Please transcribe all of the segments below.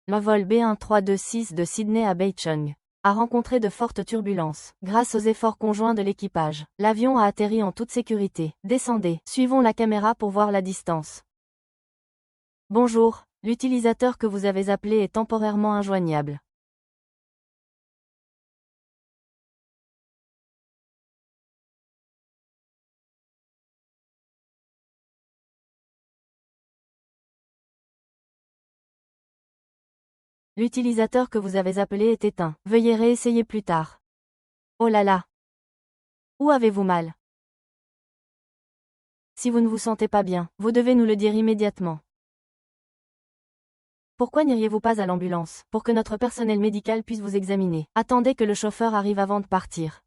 Le vol B1326 de Sydney à Beicheng a rencontré de fortes turbulences. Grâce aux efforts conjoints de l'équipage, l'avion a atterri en toute sécurité. Descendez, suivons la caméra pour voir la distance. Bonjour, l'utilisateur que vous avez appelé est temporairement injoignable. L'utilisateur que vous avez appelé est éteint. Veuillez réessayer plus tard. Oh là là! Où avez-vous mal? Si vous ne vous sentez pas bien, vous devez nous le dire immédiatement. Pourquoi n'iriez-vous pas à l'ambulance, pour que notre personnel médical puisse vous examiner? Attendez que le chauffeur arrive avant de partir.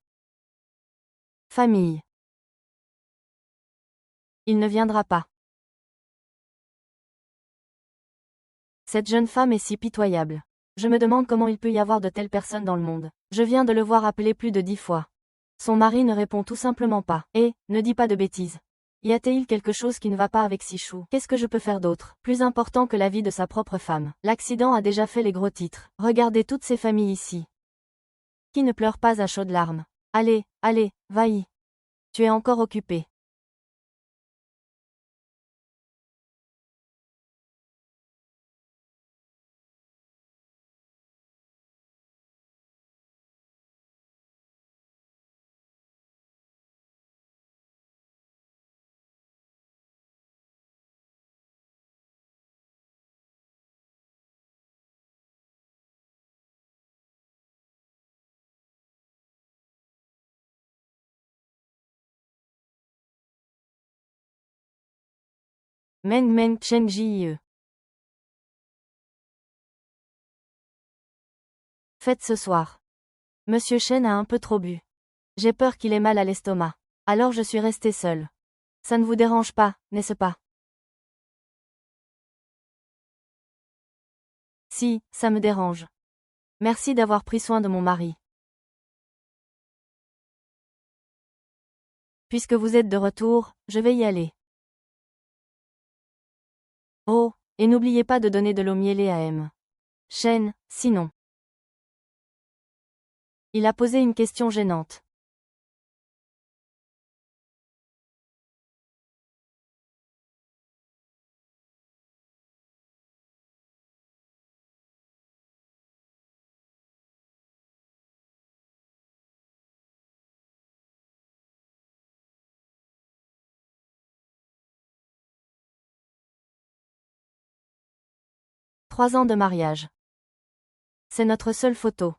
Famille. Il ne viendra pas. Cette jeune femme est si pitoyable. Je me demande comment il peut y avoir de telles personnes dans le monde. Je viens de le voir appeler plus de 10 fois. Son mari ne répond tout simplement pas. Ne dis pas de bêtises. Y a-t-il quelque chose qui ne va pas avec Sichou? Qu'est-ce que je peux faire d'autre? Plus important que la vie de sa propre femme. L'accident a déjà fait les gros titres. Regardez toutes ces familles ici. Qui ne pleure pas à chaudes larmes? Allez, va-y. Tu es encore occupé. Meng Cheng Jie. Faites ce soir. Monsieur Chen a un peu trop bu. J'ai peur qu'il ait mal à l'estomac. Alors je suis restée seule. Ça ne vous dérange pas, n'est-ce pas? Si, ça me dérange. Merci d'avoir pris soin de mon mari. Puisque vous êtes de retour, je vais y aller. Oh, et n'oubliez pas de donner de l'eau mielée à M. Chen, sinon. Il a posé une question gênante. Trois ans de mariage. C'est notre seule photo.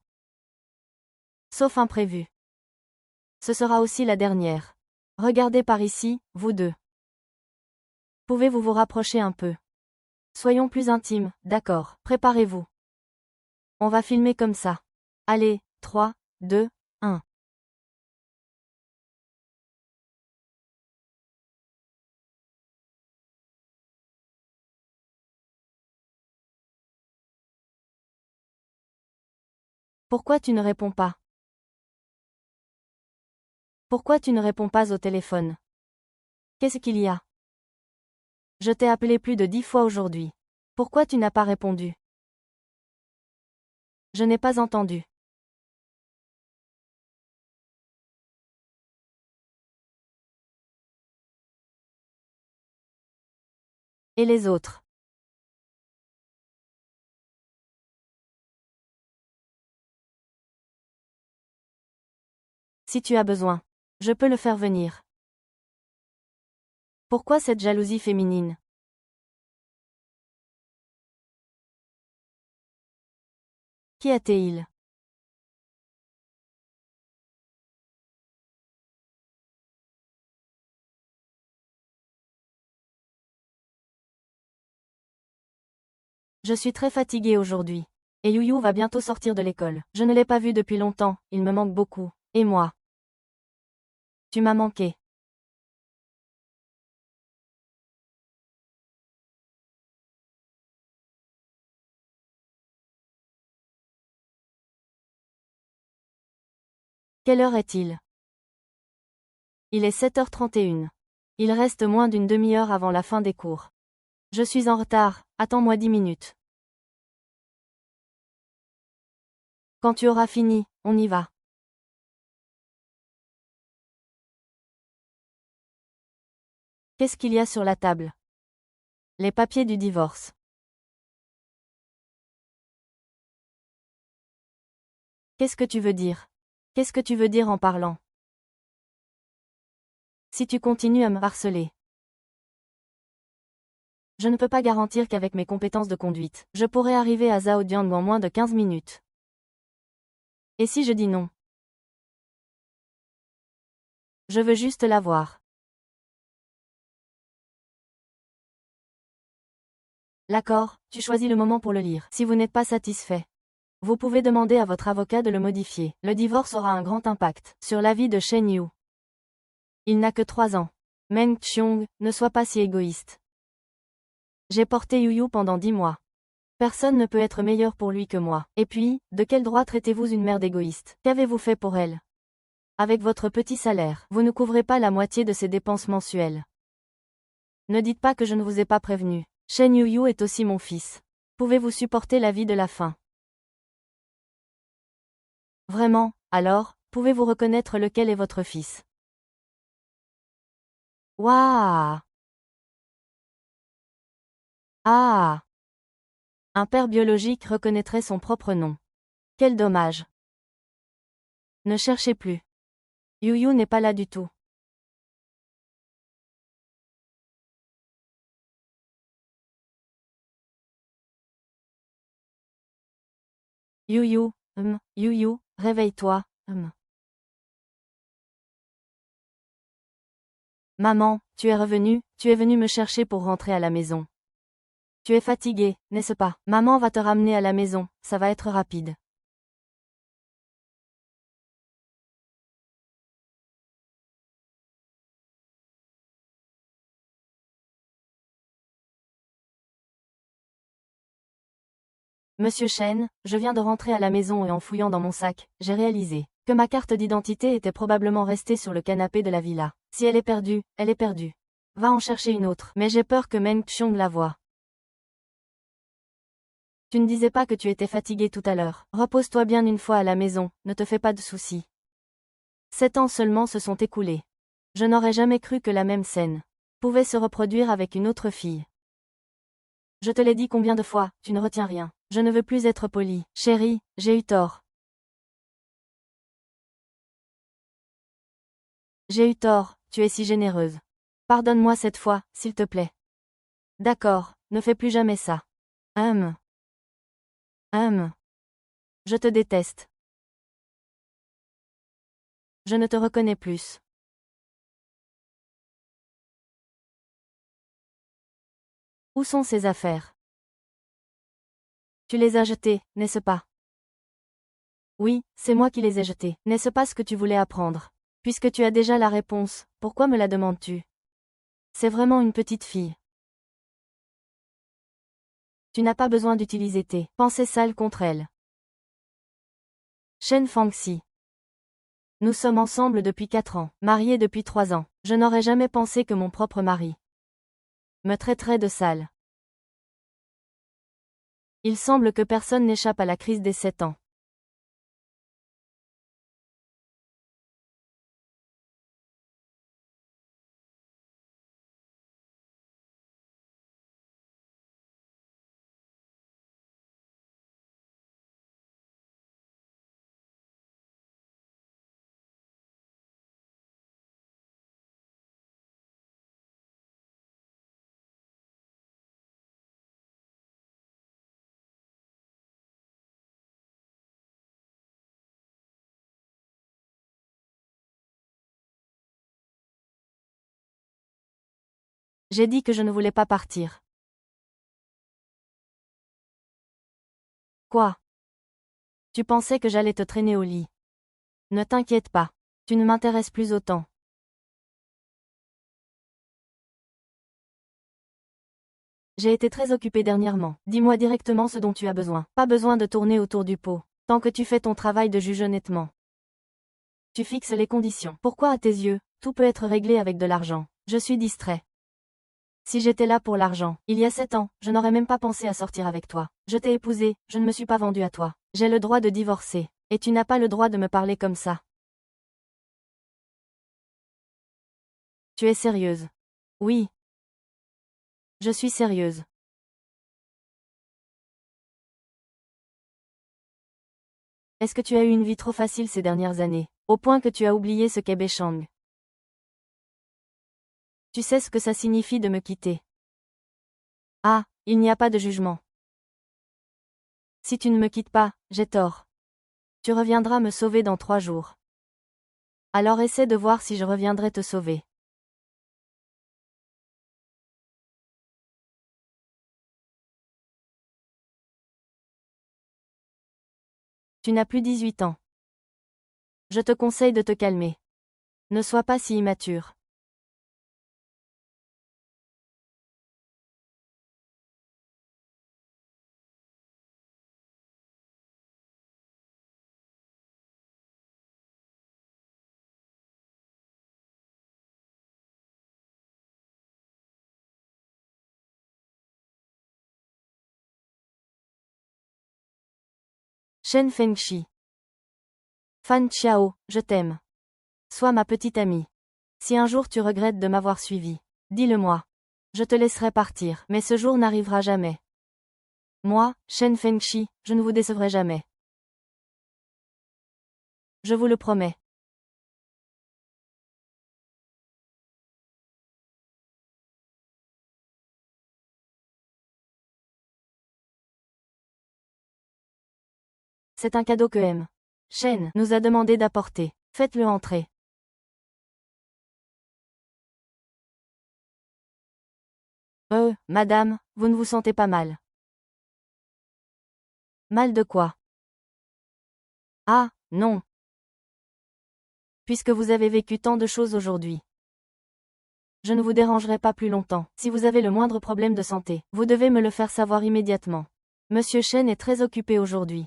Sauf imprévu. Ce sera aussi la dernière. Regardez par ici, vous deux. Pouvez-vous vous rapprocher un peu? Soyons plus intimes, d'accord, préparez-vous. On va filmer comme ça. Allez, 3, 2, 1. Pourquoi tu ne réponds pas? Pourquoi tu ne réponds pas au téléphone? Qu'est-ce qu'il y a? Je t'ai appelé plus de 10 fois aujourd'hui. Pourquoi tu n'as pas répondu? Je n'ai pas entendu. Et les autres? Si tu as besoin, je peux le faire venir. Pourquoi cette jalousie féminine? Qui a-t-il? Je suis très fatiguée aujourd'hui. Et Youyou va bientôt sortir de l'école. Je ne l'ai pas vu depuis longtemps, il me manque beaucoup. Et moi? Tu m'as manqué. Quelle heure est-il? Il est 7h31. Il reste moins d'une demi-heure avant la fin des cours. Je suis en retard, attends-moi 10 minutes. Quand tu auras fini, on y va. Qu'est-ce qu'il y a sur la table? Les papiers du divorce. Qu'est-ce que tu veux dire? Qu'est-ce que tu veux dire en parlant? Si tu continues à me harceler. Je ne peux pas garantir qu'avec mes compétences de conduite, je pourrai arriver à Zhaodiang en moins de 15 minutes. Et si je dis non? Je veux juste la voir. D'accord, tu choisis le moment pour le lire. Si vous n'êtes pas satisfait, vous pouvez demander à votre avocat de le modifier. Le divorce aura un grand impact sur la vie de Shen Yu. Il n'a que 3 ans. Meng Qiong, ne sois pas si égoïste. J'ai porté Yu Yu pendant 10 mois. Personne ne peut être meilleur pour lui que moi. Et puis, de quel droit traitez-vous une mère d'égoïste? Qu'avez-vous fait pour elle? Avec votre petit salaire, vous ne couvrez pas la moitié de ses dépenses mensuelles. Ne dites pas que je ne vous ai pas prévenu. Shen Yu est aussi mon fils. Pouvez-vous supporter la vie de la faim? Vraiment, alors, pouvez-vous reconnaître lequel est votre fils? Waouh! Ah! Un père biologique reconnaîtrait son propre nom. Quel dommage. Ne cherchez plus. Yu n'est pas là du tout. Yu, réveille-toi, Maman, tu es venue me chercher pour rentrer à la maison. Tu es fatiguée, n'est-ce pas? Maman va te ramener à la maison, ça va être rapide. Monsieur Shen, je viens de rentrer à la maison et en fouillant dans mon sac, j'ai réalisé que ma carte d'identité était probablement restée sur le canapé de la villa. Si elle est perdue, elle est perdue. Va en chercher une autre. Mais j'ai peur que Meng Qiong la voie. Tu ne disais pas que tu étais fatigué tout à l'heure. Repose-toi bien une fois à la maison, ne te fais pas de soucis. 7 ans seulement se sont écoulés. Je n'aurais jamais cru que la même scène pouvait se reproduire avec une autre fille. Je te l'ai dit combien de fois, tu ne retiens rien. Je ne veux plus être poli. Chérie, j'ai eu tort. J'ai eu tort, tu es si généreuse. Pardonne-moi cette fois, s'il te plaît. D'accord, ne fais plus jamais ça. Je te déteste. Je ne te reconnais plus. Où sont ces affaires? Tu les as jetées, n'est-ce pas? Oui, c'est moi qui les ai jetées. N'est-ce pas ce que tu voulais apprendre? Puisque tu as déjà la réponse, pourquoi me la demandes-tu? C'est vraiment une petite fille. Tu n'as pas besoin d'utiliser tes pensées sales contre elle. Shen Fangxi. Nous sommes ensemble depuis 4 ans, mariés depuis 3 ans. Je n'aurais jamais pensé que mon propre mari me traiterait de sale. Il semble que personne n'échappe à la crise des 7 ans. J'ai dit que je ne voulais pas partir. Quoi? Tu pensais que j'allais te traîner au lit. Ne t'inquiète pas. Tu ne m'intéresses plus autant. J'ai été très occupée dernièrement. Dis-moi directement ce dont tu as besoin. Pas besoin de tourner autour du pot. Tant que tu fais ton travail de juge honnêtement. Tu fixes les conditions. Pourquoi à tes yeux, tout peut être réglé avec de l'argent? Je suis distrait. Si j'étais là pour l'argent, il y a 7 ans, je n'aurais même pas pensé à sortir avec toi. Je t'ai épousé, je ne me suis pas vendu à toi. J'ai le droit de divorcer. Et tu n'as pas le droit de me parler comme ça. Tu es sérieuse? Oui. Je suis sérieuse. Est-ce que tu as eu une vie trop facile ces dernières années, au point que tu as oublié ce qu'est Bechang? Tu sais ce que ça signifie de me quitter? Ah, il n'y a pas de jugement. Si tu ne me quittes pas, j'ai tort. Tu reviendras me sauver dans 3 jours. Alors essaie de voir si je reviendrai te sauver. Tu n'as plus 18 ans. Je te conseille de te calmer. Ne sois pas si immature. Shen Fengshi. Fan Xiao, je t'aime. Sois ma petite amie. Si un jour tu regrettes de m'avoir suivi, dis-le-moi. Je te laisserai partir, mais ce jour n'arrivera jamais. Moi, Shen Fengshi, je ne vous décevrai jamais. Je vous le promets. C'est un cadeau que M. Shen nous a demandé d'apporter. Faites-le entrer. Madame, vous ne vous sentez pas mal. Mal de quoi? Ah, non. Puisque vous avez vécu tant de choses aujourd'hui. Je ne vous dérangerai pas plus longtemps. Si vous avez le moindre problème de santé, vous devez me le faire savoir immédiatement. Monsieur Shen est très occupé aujourd'hui.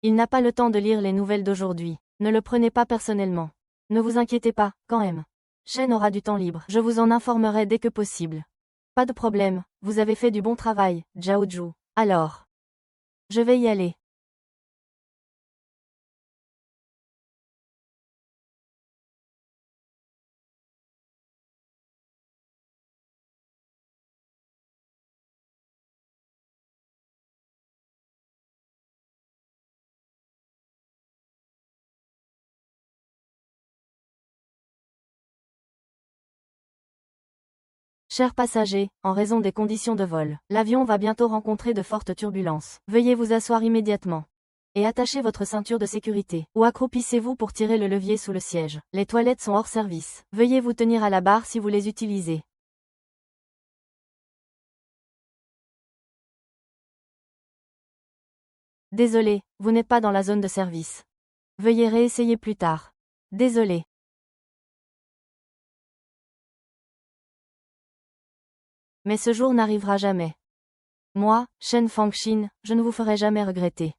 Il n'a pas le temps de lire les nouvelles d'aujourd'hui. Ne le prenez pas personnellement. Ne vous inquiétez pas, quand M. Shen aura du temps libre. Je vous en informerai dès que possible. Pas de problème, vous avez fait du bon travail, Zhaoju. Alors. Je vais y aller. Chers passagers, en raison des conditions de vol, l'avion va bientôt rencontrer de fortes turbulences. Veuillez vous asseoir immédiatement. Et attachez votre ceinture de sécurité, ou accroupissez-vous pour tirer le levier sous le siège. Les toilettes sont hors service. Veuillez vous tenir à la barre si vous les utilisez. Désolé, vous n'êtes pas dans la zone de service. Veuillez réessayer plus tard. Désolé. Mais ce jour n'arrivera jamais. Moi, Shen Fangxin, je ne vous ferai jamais regretter.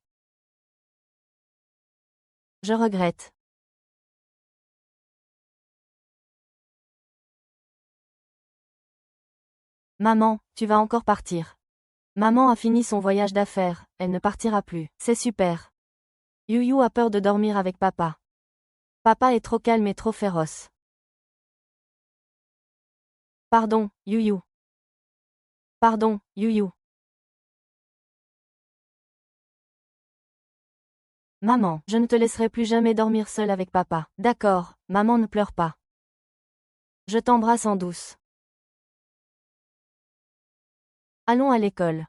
Je regrette. Maman, tu vas encore partir. Maman a fini son voyage d'affaires, elle ne partira plus. C'est super. Yu a peur de dormir avec papa. Papa est trop calme et trop féroce. Pardon, Yu. Pardon, Yu. Maman, je ne te laisserai plus jamais dormir seule avec papa. D'accord, maman ne pleure pas. Je t'embrasse en douce. Allons à l'école.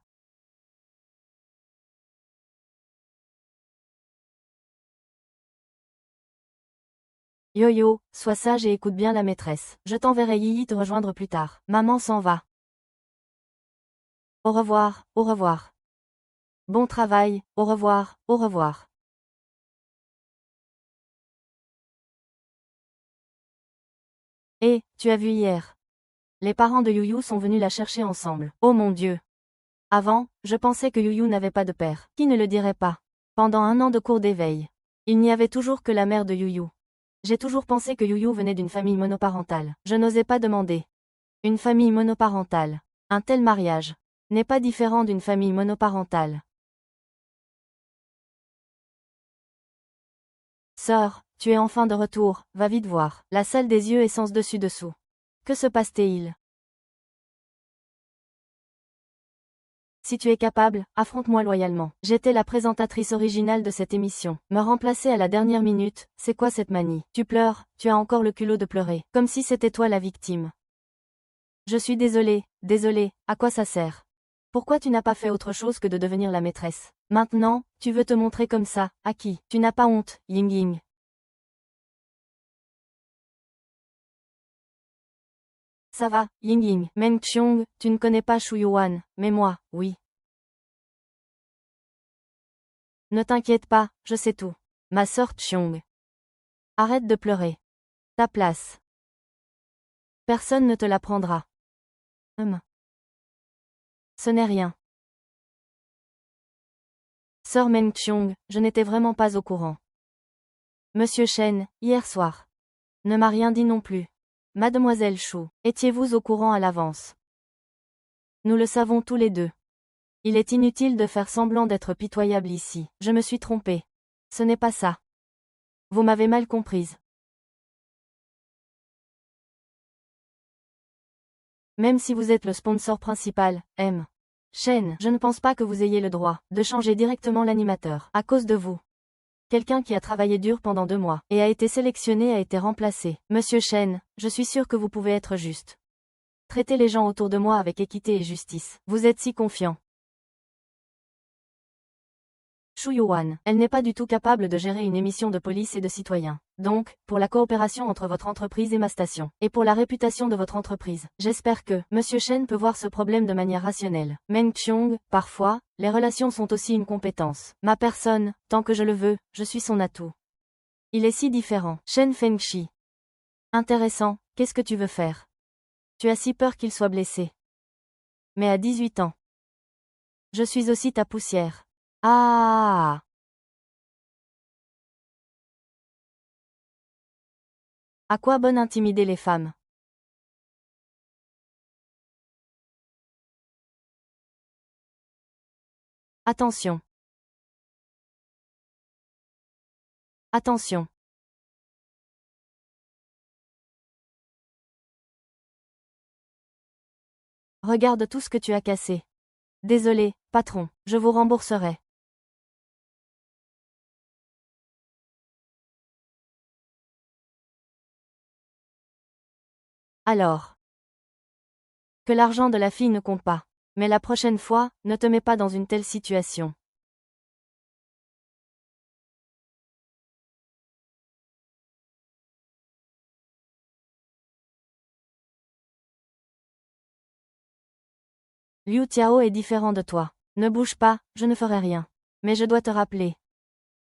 Yo, sois sage et écoute bien la maîtresse. Je t'enverrai Yi te rejoindre plus tard. Maman s'en va. Au revoir, au revoir. Bon travail, au revoir, au revoir. Tu as vu hier. Les parents de Yu sont venus la chercher ensemble. Oh mon Dieu. Avant, je pensais que Yu n'avait pas de père. Qui ne le dirait pas? Pendant 1 an de cours d'éveil. Il n'y avait toujours que la mère de Yu. J'ai toujours pensé que Yu venait d'une famille monoparentale. Je n'osais pas demander. Une famille monoparentale. Un tel mariage n'est pas différent d'une famille monoparentale. Sœur, tu es enfin de retour, va vite voir. La salle des yeux est sens dessus-dessous. Que se passe-t-il? Si tu es capable, affronte-moi loyalement. J'étais la présentatrice originale de cette émission. Me remplacer à la dernière minute, c'est quoi cette manie? Tu pleures, tu as encore le culot de pleurer, comme si c'était toi la victime. Je suis désolée, à quoi ça sert? Pourquoi tu n'as pas fait autre chose que de devenir la maîtresse? Maintenant, tu veux te montrer comme ça, à qui? Tu n'as pas honte, Ying Ying. Ça va, Ying Ying. Meng Qiong, tu ne connais pas Shu Yuan, mais moi, oui. Ne t'inquiète pas, je sais tout. Ma sœur Qiong. Arrête de pleurer. Ta place. Personne ne te la prendra. Ce n'est rien. Sœur Meng Qiong, je n'étais vraiment pas au courant. Monsieur Shen, hier soir. Ne m'a rien dit non plus. Mademoiselle Shu, étiez-vous au courant à l'avance? Nous le savons tous les deux. Il est inutile de faire semblant d'être pitoyable ici. Je me suis trompée. Ce n'est pas ça. Vous m'avez mal comprise. Même si vous êtes le sponsor principal, M. Shen, je ne pense pas que vous ayez le droit de changer directement l'animateur à cause de vous. Quelqu'un qui a travaillé dur pendant 2 mois et a été sélectionné a été remplacé. Monsieur Shen, je suis sûr que vous pouvez être juste. Traitez les gens autour de moi avec équité et justice. Vous êtes si confiant. Shu Yuan, elle n'est pas du tout capable de gérer une émission de police et de citoyens. Donc, pour la coopération entre votre entreprise et ma station, et pour la réputation de votre entreprise, j'espère que Monsieur Shen peut voir ce problème de manière rationnelle. Meng Qiong, parfois, les relations sont aussi une compétence. Ma personne, tant que je le veux, je suis son atout. Il est si différent. Shen Fengxi. Intéressant, qu'est-ce que tu veux faire? Tu as si peur qu'il soit blessé. Mais à 18 ans. Je suis aussi ta poussière. Ah! À quoi bon intimider les femmes? Attention. Attention. Regarde tout ce que tu as cassé. Désolé, patron, je vous rembourserai. Alors. Que l'argent de la fille ne compte pas. Mais la prochaine fois, ne te mets pas dans une telle situation. Liu Tiao est différent de toi. Ne bouge pas, je ne ferai rien. Mais je dois te rappeler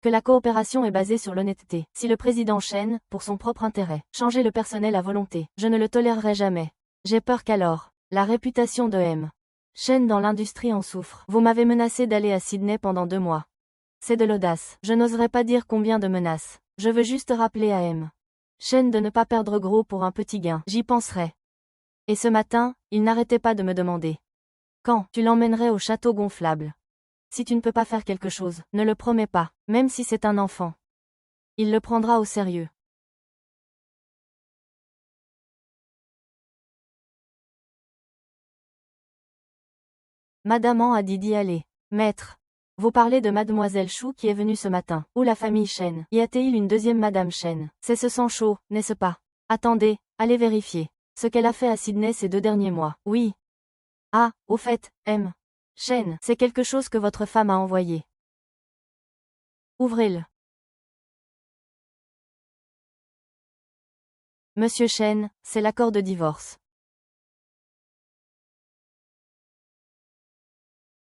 que la coopération est basée sur l'honnêteté. Si le président Shen, pour son propre intérêt, changeait le personnel à volonté, je ne le tolérerai jamais. J'ai peur qu'alors, la réputation de M. Shen dans l'industrie en souffre. Vous m'avez menacé d'aller à Sydney pendant 2 mois. C'est de l'audace. Je n'oserais pas dire combien de menaces. Je veux juste rappeler à M. Shen de ne pas perdre gros pour un petit gain. J'y penserai. Et ce matin, il n'arrêtait pas de me demander. Quand tu l'emmènerais au château gonflable? Si tu ne peux pas faire quelque chose, ne le promets pas, même si c'est un enfant. Il le prendra au sérieux. Madame An a dit d'y aller. Maître. Vous parlez de Mademoiselle Chou qui est venue ce matin, ou la famille Shen. Y a-t-il une deuxième Madame Shen? C'est ce sang chaud, n'est-ce pas? Attendez, allez vérifier. Ce qu'elle a fait à Sydney ces 2 derniers mois. Oui. Ah, au fait, M. Shen, c'est quelque chose que votre femme a envoyé. Ouvrez-le. Monsieur Shen, c'est l'accord de divorce.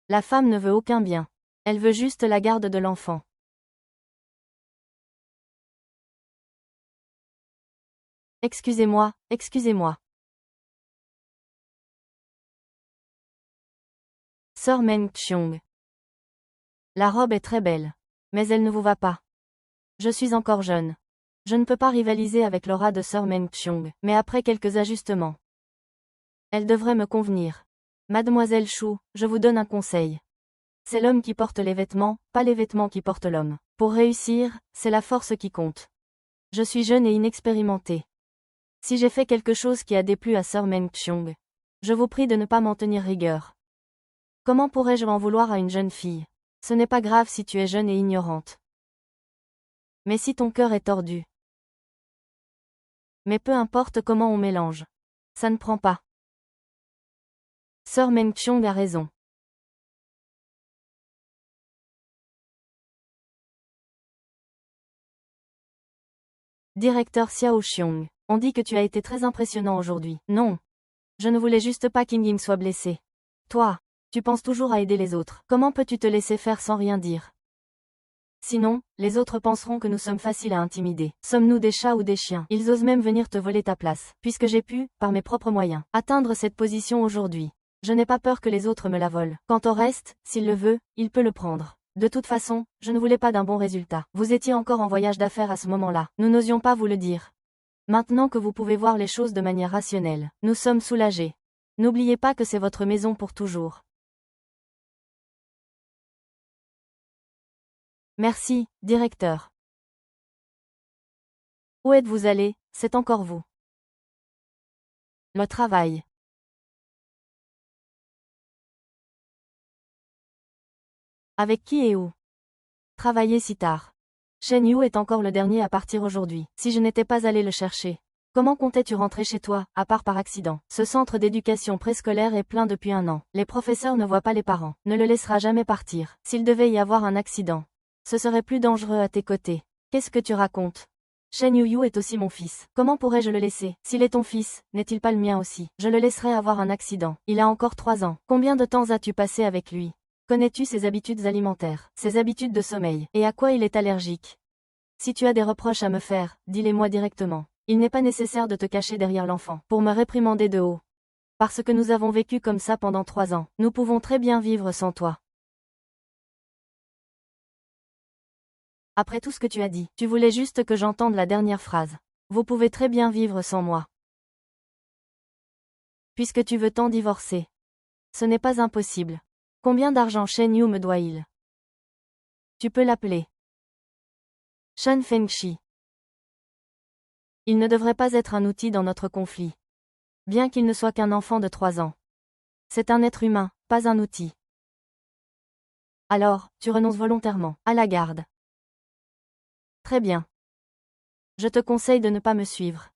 La femme ne veut aucun bien. Elle veut juste la garde de l'enfant. Excusez-moi, excusez-moi. Sœur Meng Qiong. La robe est très belle. Mais elle ne vous va pas. Je suis encore jeune. Je ne peux pas rivaliser avec l'aura de Sœur Meng Qiong, mais après quelques ajustements, elle devrait me convenir. Mademoiselle Chou, je vous donne un conseil. C'est l'homme qui porte les vêtements, pas les vêtements qui portent l'homme. Pour réussir, c'est la force qui compte. Je suis jeune et inexpérimentée. Si j'ai fait quelque chose qui a déplu à Sir Meng Qiong, je vous prie de ne pas m'en tenir rigueur. Comment pourrais-je en vouloir à une jeune fille? Ce n'est pas grave si tu es jeune et ignorante. Mais si ton cœur est tordu. Mais peu importe comment on mélange. Ça ne prend pas. Sir Meng Qiong a raison. Directeur Xiao Xiong, on dit que tu as été très impressionnant aujourd'hui. Non. Je ne voulais juste pas qu'Ing Ying soit blessé. Toi, tu penses toujours à aider les autres. Comment peux-tu te laisser faire sans rien dire? Sinon, les autres penseront que nous sommes faciles à intimider. Sommes-nous des chats ou des chiens? Ils osent même venir te voler ta place. Puisque j'ai pu, par mes propres moyens, atteindre cette position aujourd'hui. Je n'ai pas peur que les autres me la volent. Quant au reste, s'il le veut, il peut le prendre. De toute façon, je ne voulais pas d'un bon résultat. Vous étiez encore en voyage d'affaires à ce moment-là. Nous n'osions pas vous le dire. Maintenant que vous pouvez voir les choses de manière rationnelle, nous sommes soulagés. N'oubliez pas que c'est votre maison pour toujours. Merci, directeur. Où êtes-vous allé? C'est encore vous. Le travail. Avec qui et où? Travailler si tard. Shen Yu est encore le dernier à partir aujourd'hui. Si je n'étais pas allé le chercher. Comment comptais-tu rentrer chez toi, à part par accident? Ce centre d'éducation préscolaire est plein depuis 1 an. Les professeurs ne voient pas les parents. Ne le laissera jamais partir. S'il devait y avoir un accident, ce serait plus dangereux à tes côtés. Qu'est-ce que tu racontes? Shen Yu est aussi mon fils. Comment pourrais-je le laisser? S'il est ton fils, n'est-il pas le mien aussi? Je le laisserai avoir un accident. Il a encore 3 ans. Combien de temps as-tu passé avec lui? Connais-tu ses habitudes alimentaires, ses habitudes de sommeil, et à quoi il est allergique? Si tu as des reproches à me faire, dis-les-moi directement. Il n'est pas nécessaire de te cacher derrière l'enfant, pour me réprimander de haut. Parce que nous avons vécu comme ça pendant 3 ans, nous pouvons très bien vivre sans toi. Après tout ce que tu as dit, tu voulais juste que j'entende la dernière phrase. Vous pouvez très bien vivre sans moi. Puisque tu veux tant divorcer. Ce n'est pas impossible. Combien d'argent Shen Yu me doit-il? Tu peux l'appeler Shen Fengshi. Il ne devrait pas être un outil dans notre conflit. Bien qu'il ne soit qu'un enfant de 3 ans. C'est un être humain, pas un outil. Alors, tu renonces volontairement, à la garde. Très bien. Je te conseille de ne pas me suivre.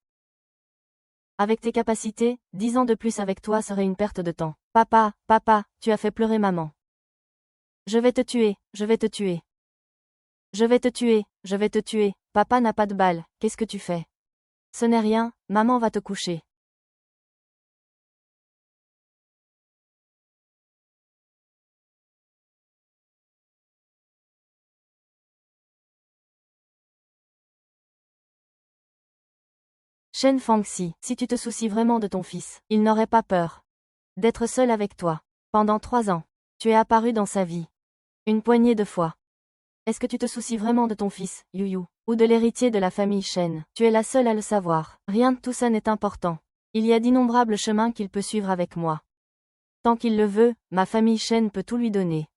Avec tes capacités, 10 ans de plus avec toi serait une perte de temps. Papa, tu as fait pleurer maman. Je vais te tuer, je vais te tuer. Je vais te tuer, je vais te tuer. Papa n'a pas de balle, qu'est-ce que tu fais? Ce n'est rien, maman va te coucher. Shen Fangxi, si tu te soucies vraiment de ton fils, il n'aurait pas peur d'être seul avec toi. Pendant 3 ans, tu es apparu dans sa vie. Une poignée de fois. Est-ce que tu te soucies vraiment de ton fils, Yu, ou de l'héritier de la famille Shen? Tu es la seule à le savoir. Rien de tout ça n'est important. Il y a d'innombrables chemins qu'il peut suivre avec moi. Tant qu'il le veut, ma famille Shen peut tout lui donner.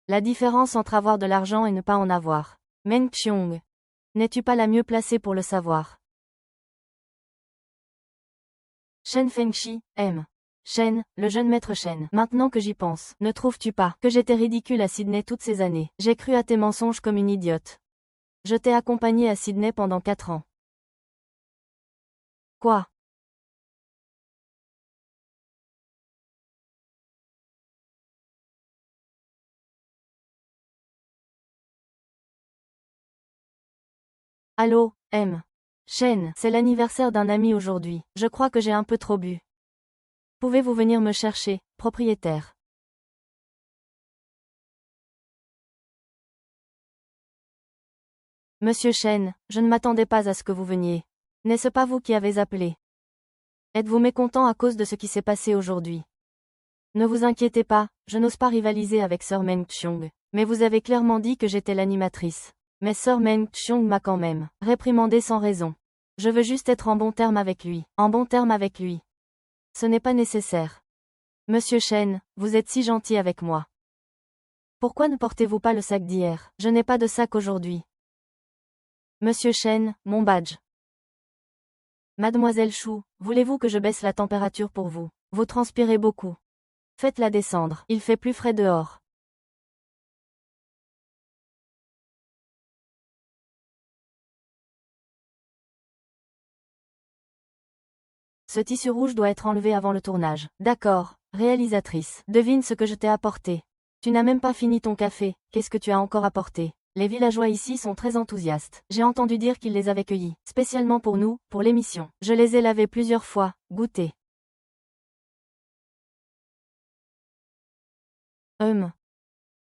La différence entre avoir de l'argent et ne pas en avoir. Meng Qiong. N'es-tu pas la mieux placée pour le savoir? Shen Fengshi, M. Shen, le jeune maître Shen. Maintenant que j'y pense, ne trouves-tu pas que j'étais ridicule à Sydney toutes ces années? J'ai cru à tes mensonges comme une idiote. Je t'ai accompagné à Sydney pendant 4 ans. Quoi? Allô, M. Shen, c'est l'anniversaire d'un ami aujourd'hui. Je crois que j'ai un peu trop bu. Pouvez-vous venir me chercher, propriétaire? Monsieur Shen, je ne m'attendais pas à ce que vous veniez. N'est-ce pas vous qui avez appelé? Êtes-vous mécontent à cause de ce qui s'est passé aujourd'hui? Ne vous inquiétez pas, je n'ose pas rivaliser avec Sir Meng Qiong. Mais vous avez clairement dit que j'étais l'animatrice. Mais Sir Meng Qiong m'a quand même réprimandé sans raison. Je veux juste être en bon terme avec lui. En bon terme avec lui. Ce n'est pas nécessaire. Monsieur Chen, vous êtes si gentil avec moi. Pourquoi ne portez-vous pas le sac d'hier? Je n'ai pas de sac aujourd'hui. Monsieur Chen, mon badge. Mademoiselle Chou, voulez-vous que je baisse la température pour vous? Vous transpirez beaucoup. Faites-la descendre, il fait plus frais dehors. Ce tissu rouge doit être enlevé avant le tournage. D'accord, réalisatrice. Devine ce que je t'ai apporté. Tu n'as même pas fini ton café, qu'est-ce que tu as encore apporté? Les villageois ici sont très enthousiastes. J'ai entendu dire qu'ils les avaient cueillis, spécialement pour nous, pour l'émission. Je les ai lavés plusieurs fois, goûtez.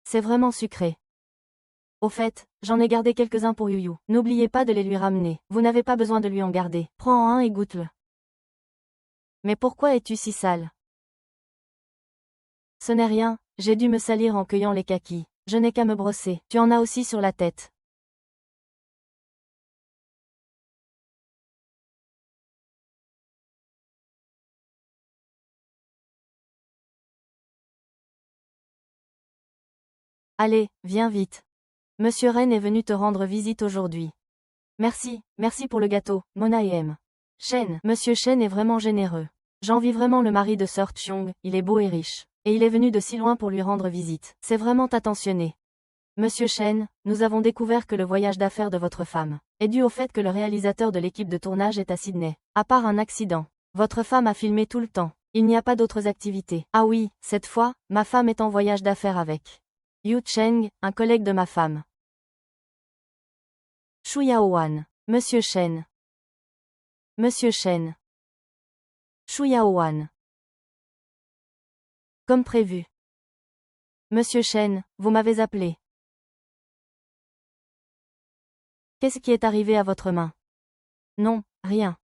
C'est vraiment sucré. Au fait, j'en ai gardé quelques-uns pour Yuyu. N'oubliez pas de les lui ramener. Vous n'avez pas besoin de lui en garder. Prends-en un et goûte-le. Mais pourquoi es-tu si sale? Ce n'est rien, j'ai dû me salir en cueillant les kakis. Je n'ai qu'à me brosser. Tu en as aussi sur la tête. Allez, viens vite. Monsieur Ren est venu te rendre visite aujourd'hui. Merci, merci pour le gâteau, Mona et M. Shen, Monsieur Shen est vraiment généreux. J'envie vraiment le mari de Sir Chung, il est beau et riche. Et il est venu de si loin pour lui rendre visite. C'est vraiment attentionné. Monsieur Shen, nous avons découvert que le voyage d'affaires de votre femme est dû au fait que le réalisateur de l'équipe de tournage est à Sydney. À part un accident, votre femme a filmé tout le temps. Il n'y a pas d'autres activités. Ah oui, cette fois, ma femme est en voyage d'affaires avec Yu Cheng, un collègue de ma femme. Shu Yaowan. Monsieur Shen. Monsieur Shen. Shu Yaowan. Comme prévu. Monsieur Shen, vous m'avez appelé. Qu'est-ce qui est arrivé à votre main? Non, rien.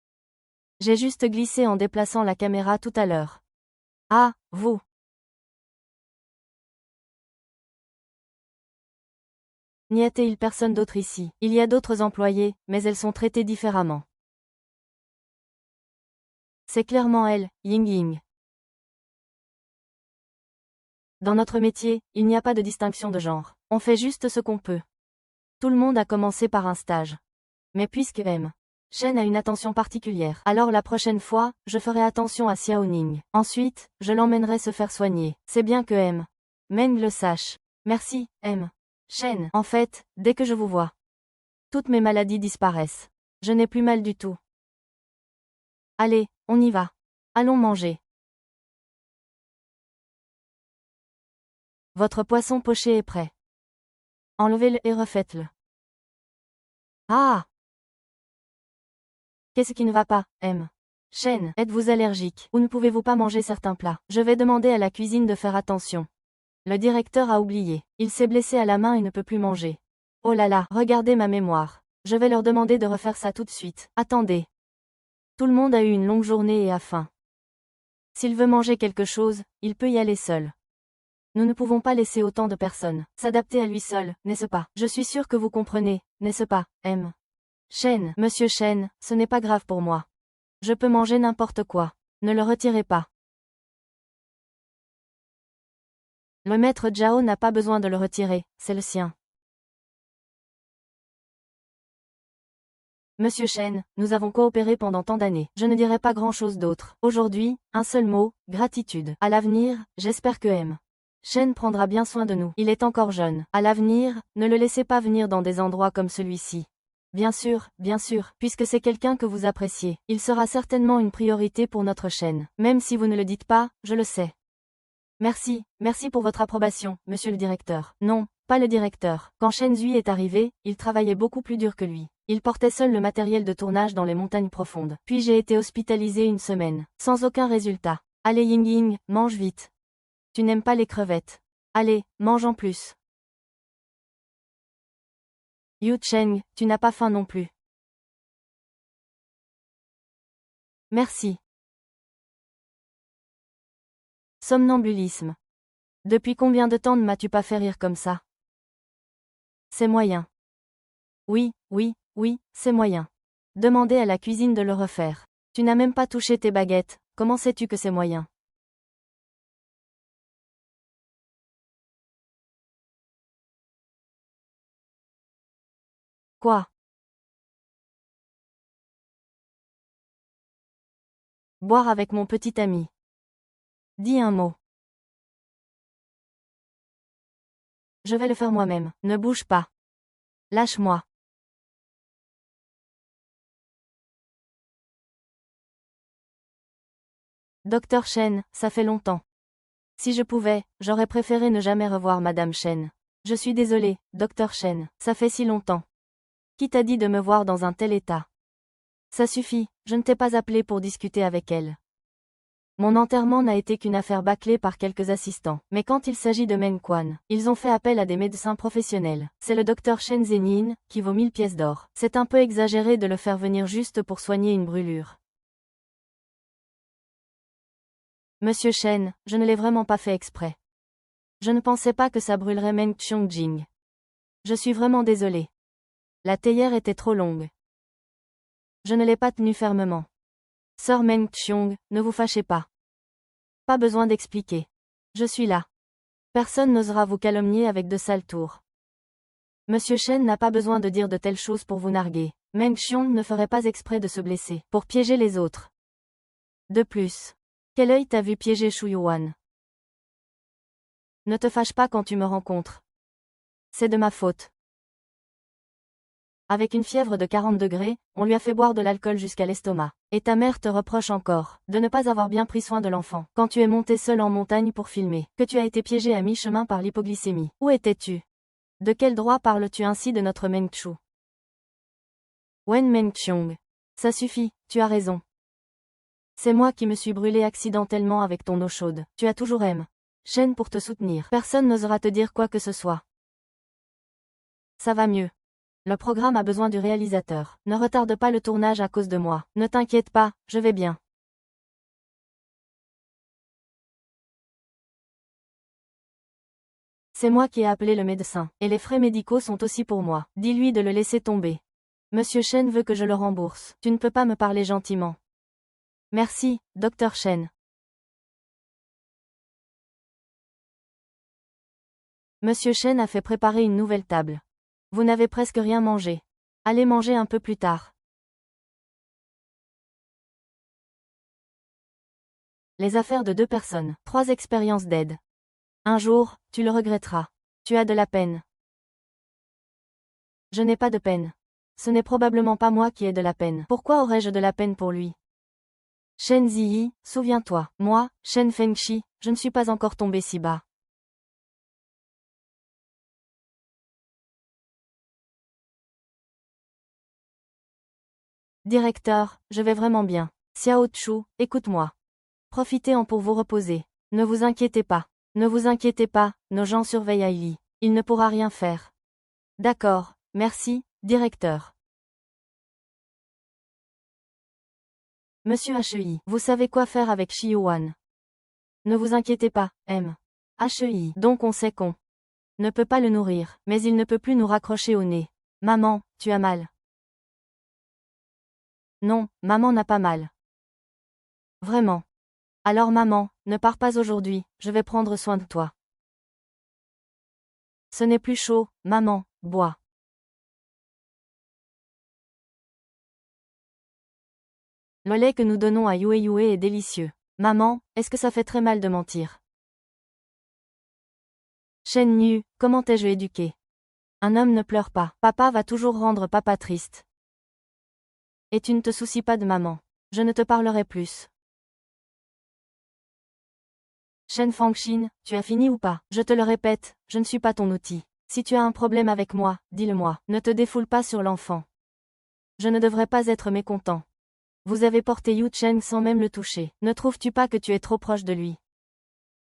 J'ai juste glissé en déplaçant la caméra tout à l'heure. Ah, vous. N'y a-t-il personne d'autre ici? Il y a d'autres employés, mais elles sont traitées différemment. C'est clairement elle, Ying Ying. Dans notre métier, il n'y a pas de distinction de genre. On fait juste ce qu'on peut. Tout le monde a commencé par un stage. Mais puisque M. Shen a une attention particulière, alors la prochaine fois, je ferai attention à Xiao Ning. Ensuite, je l'emmènerai se faire soigner. C'est bien que M. Meng le sache. Merci, M. Shen. En fait, dès que je vous vois, toutes mes maladies disparaissent. Je n'ai plus mal du tout. Allez, on y va. Allons manger. Votre poisson poché est prêt. Enlevez-le et refaites-le. Ah! Qu'est-ce qui ne va pas, M? Shen, êtes-vous allergique, ou ne pouvez-vous pas manger certains plats? Je vais demander à la cuisine de faire attention. Le directeur a oublié. Il s'est blessé à la main et ne peut plus manger. Oh là là, regardez ma mémoire. Je vais leur demander de refaire ça tout de suite. Attendez. Tout le monde a eu une longue journée et a faim. S'il veut manger quelque chose, il peut y aller seul. Nous ne pouvons pas laisser autant de personnes s'adapter à lui seul, n'est-ce pas? Je suis sûr que vous comprenez, n'est-ce pas, M? Shen, Monsieur Shen, ce n'est pas grave pour moi. Je peux manger n'importe quoi. Ne le retirez pas. Le maître Zhao n'a pas besoin de le retirer, c'est le sien. Monsieur Shen, nous avons coopéré pendant tant d'années. Je ne dirai pas grand-chose d'autre. Aujourd'hui, un seul mot, gratitude. À l'avenir, j'espère que M. Shen prendra bien soin de nous. Il est encore jeune. À l'avenir, ne le laissez pas venir dans des endroits comme celui-ci. Bien sûr, puisque c'est quelqu'un que vous appréciez. Il sera certainement une priorité pour notre chaîne. Même si vous ne le dites pas, je le sais. Merci pour votre approbation, monsieur le directeur. Non, pas le directeur. Quand Shen Zui est arrivé, il travaillait beaucoup plus dur que lui. Il portait seul le matériel de tournage dans les montagnes profondes. Puis j'ai été hospitalisé une semaine. Sans aucun résultat. Allez Ying Ying, mange vite. Tu n'aimes pas les crevettes. Allez, mange en plus. Yu Cheng, tu n'as pas faim non plus. Merci. Somnambulisme. Depuis combien de temps ne m'as-tu pas fait rire comme ça? C'est moyen. Oui, c'est moyen. Demandez à la cuisine de le refaire. Tu n'as même pas touché tes baguettes, comment sais-tu que c'est moyen? Quoi? Boire avec mon petit ami. Dis un mot. Je vais le faire moi-même. Ne bouge pas. Lâche-moi. Docteur Chen, ça fait longtemps. Si je pouvais, j'aurais préféré ne jamais revoir Madame Chen. Je suis désolée, Docteur Chen, ça fait si longtemps. Qui t'a dit de me voir dans un tel état? Ça suffit, je ne t'ai pas appelé pour discuter avec elle. Mon enterrement n'a été qu'une affaire bâclée par quelques assistants. Mais quand il s'agit de Meng Quan, ils ont fait appel à des médecins professionnels. C'est le docteur Shen Zhenyin, qui vaut 1000 pièces d'or. C'est un peu exagéré de le faire venir juste pour soigner une brûlure. Monsieur Shen, je ne l'ai vraiment pas fait exprès. Je ne pensais pas que ça brûlerait Meng Qiangjing. Je suis vraiment désolée. La théière était trop longue. Je ne l'ai pas tenue fermement. Sœur Meng Qiong, ne vous fâchez pas. Pas besoin d'expliquer. Je suis là. Personne n'osera vous calomnier avec de sales tours. Monsieur Shen n'a pas besoin de dire de telles choses pour vous narguer. Meng Qiong ne ferait pas exprès de se blesser, pour piéger les autres. De plus, quel œil t'a vu piéger Shu Yuan? Ne te fâche pas quand tu me rencontres. C'est de ma faute. Avec une fièvre de 40 degrés, on lui a fait boire de l'alcool jusqu'à l'estomac. Et ta mère te reproche encore de ne pas avoir bien pris soin de l'enfant. Quand tu es monté seul en montagne pour filmer, que tu as été piégé à mi-chemin par l'hypoglycémie. Où étais-tu? De quel droit parles-tu ainsi de notre Meng Chu? Wen Meng Qiong. Ça suffit, tu as raison. C'est moi qui me suis brûlé accidentellement avec ton eau chaude. Tu as toujours Shen pour te soutenir. Personne n'osera te dire quoi que ce soit. Ça va mieux. Le programme a besoin du réalisateur. Ne retarde pas le tournage à cause de moi. Ne t'inquiète pas, je vais bien. C'est moi qui ai appelé le médecin. Et les frais médicaux sont aussi pour moi. Dis-lui de le laisser tomber. Monsieur Shen veut que je le rembourse. Tu ne peux pas me parler gentiment. Merci, Docteur Shen. Monsieur Shen a fait préparer une nouvelle table. Vous n'avez presque rien mangé. Allez manger un peu plus tard. Les affaires de 2 personnes, 3 expériences d'aide. Un jour, tu le regretteras. Tu as de la peine. Je n'ai pas de peine. Ce n'est probablement pas moi qui ai de la peine. Pourquoi aurais-je de la peine pour lui? Shen Ziyi, souviens-toi, moi, Shen Fengshi, je ne suis pas encore tombé si bas. Directeur, je vais vraiment bien. Xiao Chu, écoute-moi. Profitez-en pour vous reposer. Ne vous inquiétez pas. Ne vous inquiétez pas, nos gens surveillent Ailey. Il ne pourra rien faire. D'accord, merci, directeur. Monsieur HEI, vous savez quoi faire avec Shi Yuan. Ne vous inquiétez pas, HEI, donc on sait qu'on ne peut pas le nourrir, mais il ne peut plus nous raccrocher au nez. Maman, tu as mal. Non, maman n'a pas mal. Vraiment. Alors maman, ne pars pas aujourd'hui, je vais prendre soin de toi. Ce n'est plus chaud, maman, bois. Le lait que nous donnons à Yue Yue est délicieux. Maman, est-ce que ça fait très mal de mentir? Shen Yu, comment t'ai-je éduqué? Un homme ne pleure pas. Papa va toujours rendre papa triste. Et tu ne te soucies pas de maman. Je ne te parlerai plus. Shen Fangxin, tu as fini ou pas? Je te le répète, je ne suis pas ton outil. Si tu as un problème avec moi, dis-le-moi. Ne te défoule pas sur l'enfant. Je ne devrais pas être mécontent. Vous avez porté Yu Cheng sans même le toucher. Ne trouves-tu pas que tu es trop proche de lui?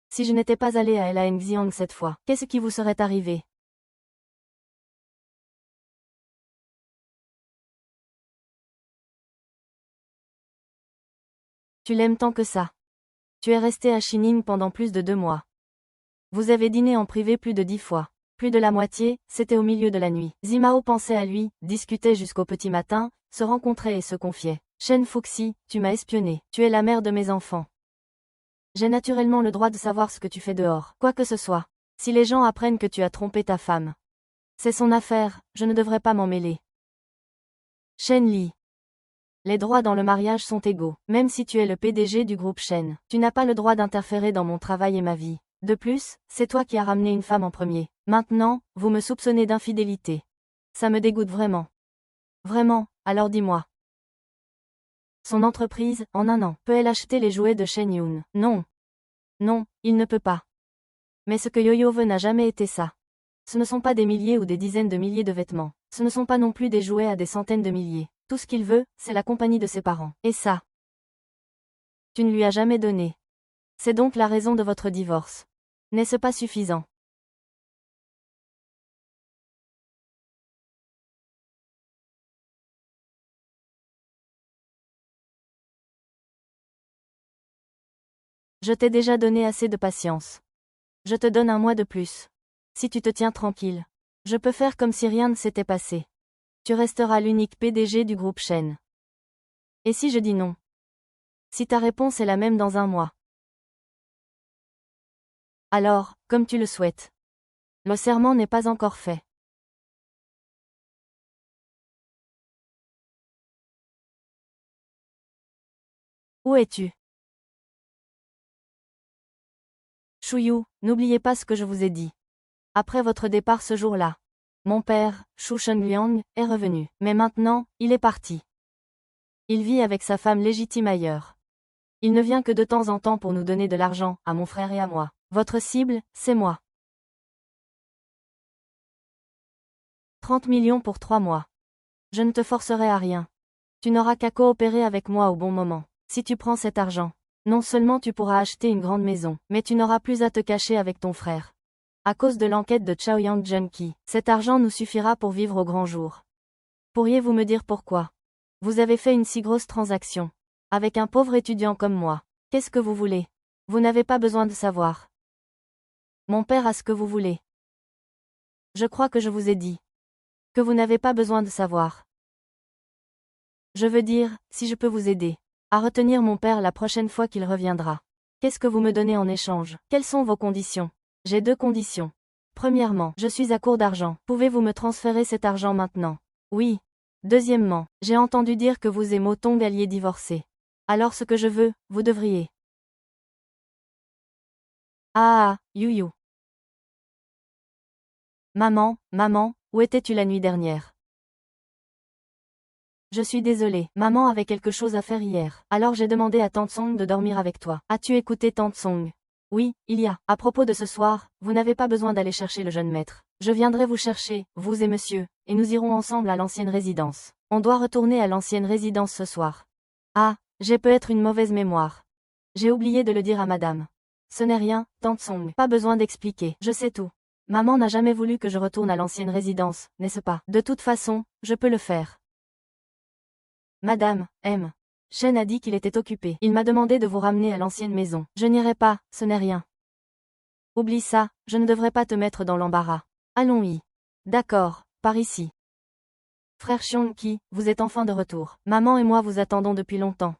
Si je n'étais pas allé à Elaine Xiang cette fois, qu'est-ce qui vous serait arrivé? Tu l'aimes tant que ça. Tu es resté à Shining pendant plus de 2 mois. Vous avez dîné en privé plus de 10 fois. Plus de la moitié, c'était au milieu de la nuit. Zimao pensait à lui, discutait jusqu'au petit matin, se rencontrait et se confiait. Shen Fuxi, tu m'as espionné. Tu es la mère de mes enfants. J'ai naturellement le droit de savoir ce que tu fais dehors. Quoi que ce soit. Si les gens apprennent que tu as trompé ta femme. C'est son affaire, je ne devrais pas m'en mêler. Shen Li. Les droits dans le mariage sont égaux, même si tu es le PDG du groupe Shen. Tu n'as pas le droit d'interférer dans mon travail et ma vie. De plus, c'est toi qui as ramené une femme en premier. Maintenant, vous me soupçonnez d'infidélité. Ça me dégoûte vraiment. Vraiment, alors dis-moi. Son entreprise, en un an, peut-elle acheter les jouets de Shen Yun? Non. Non, il ne peut pas. Mais ce que Yo-Yo veut n'a jamais été ça. Ce ne sont pas des milliers ou des dizaines de milliers de vêtements. Ce ne sont pas non plus des jouets à des centaines de milliers. Tout ce qu'il veut, c'est la compagnie de ses parents. Et ça, tu ne lui as jamais donné. C'est donc la raison de votre divorce. N'est-ce pas suffisant? Je t'ai déjà donné assez de patience. Je te donne un mois de plus. Si tu te tiens tranquille, je peux faire comme si rien ne s'était passé. Tu resteras l'unique PDG du groupe Shen. Et si je dis non? Si ta réponse est la même dans un mois? Alors, comme tu le souhaites. Le serment n'est pas encore fait. Où es-tu? Shuyu, n'oubliez pas ce que je vous ai dit. Après votre départ ce jour-là, mon père, Shu Shenliang, est revenu. Mais maintenant, il est parti. Il vit avec sa femme légitime ailleurs. Il ne vient que de temps en temps pour nous donner de l'argent, à mon frère et à moi. Votre cible, c'est moi. 30 millions pour 3 mois. Je ne te forcerai à rien. Tu n'auras qu'à coopérer avec moi au bon moment. Si tu prends cet argent, non seulement tu pourras acheter une grande maison, mais tu n'auras plus à te cacher avec ton frère. À cause de l'enquête de Chaoyang Junki, cet argent nous suffira pour vivre au grand jour. Pourriez-vous me dire pourquoi? Vous avez fait une si grosse transaction. Avec un pauvre étudiant comme moi. Qu'est-ce que vous voulez? Vous n'avez pas besoin de savoir. Mon père a ce que vous voulez. Je crois que je vous ai dit. Que vous n'avez pas besoin de savoir. Je veux dire, si je peux vous aider. À retenir mon père la prochaine fois qu'il reviendra. Qu'est-ce que vous me donnez en échange? Quelles sont vos conditions? J'ai 2 conditions. Premièrement, je suis à court d'argent. Pouvez-vous me transférer cet argent maintenant? Oui. Deuxièmement, j'ai entendu dire que vous et Motong alliez divorcer. Alors ce que je veux, vous devriez. Ah, Yuyu. Maman, où étais-tu la nuit dernière? Je suis désolée, maman avait quelque chose à faire hier. Alors j'ai demandé à Tante Song de dormir avec toi. As-tu écouté Tante Song? Oui, il y a. À propos de ce soir, vous n'avez pas besoin d'aller chercher le jeune maître. Je viendrai vous chercher, vous et monsieur, et nous irons ensemble à l'ancienne résidence. On doit retourner à l'ancienne résidence ce soir. Ah, j'ai peut-être une mauvaise mémoire. J'ai oublié de le dire à madame. Ce n'est rien, Tante Song. Pas besoin d'expliquer, je sais tout. Maman n'a jamais voulu que je retourne à l'ancienne résidence, n'est-ce pas? De toute façon, je peux le faire. Madame, M. Shen a dit qu'il était occupé. Il m'a demandé de vous ramener à l'ancienne maison. Je n'irai pas, ce n'est rien. Oublie ça, je ne devrais pas te mettre dans l'embarras. Allons-y. D'accord, par ici. Frère Xiongqi, vous êtes enfin de retour. Maman et moi vous attendons depuis longtemps.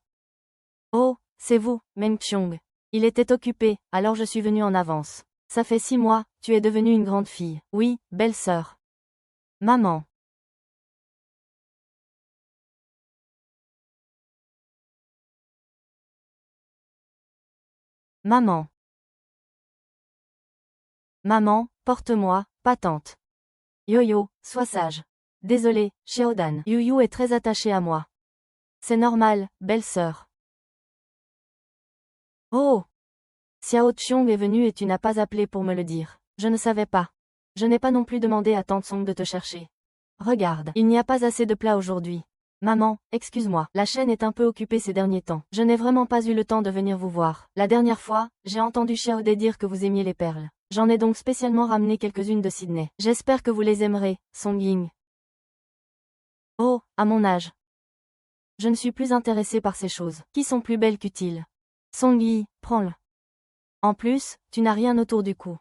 Oh, c'est vous, Meng Xiong. Il était occupé, alors je suis venue en avance. Ça fait 6 mois, tu es devenue une grande fille. Oui, belle-sœur. Maman. Maman. Maman, porte-moi, pas tante. Yo-yo, sois sage. Désolé, Xiaodan. Yu est très attaché à moi. C'est normal, belle-sœur. Oh! Xiao Qiong est venu et tu n'as pas appelé pour me le dire. Je ne savais pas. Je n'ai pas non plus demandé à Tante Song de te chercher. Regarde, il n'y a pas assez de plats aujourd'hui. Maman, excuse-moi, la chaîne est un peu occupée ces derniers temps. Je n'ai vraiment pas eu le temps de venir vous voir. La dernière fois, j'ai entendu Xiaode dire que vous aimiez les perles. J'en ai donc spécialement ramené quelques-unes de Sydney. J'espère que vous les aimerez, Song Ying. Oh, à mon âge. Je ne suis plus intéressée par ces choses, qui sont plus belles qu'utiles. Song Yi, prends-le. En plus, tu n'as rien autour du cou.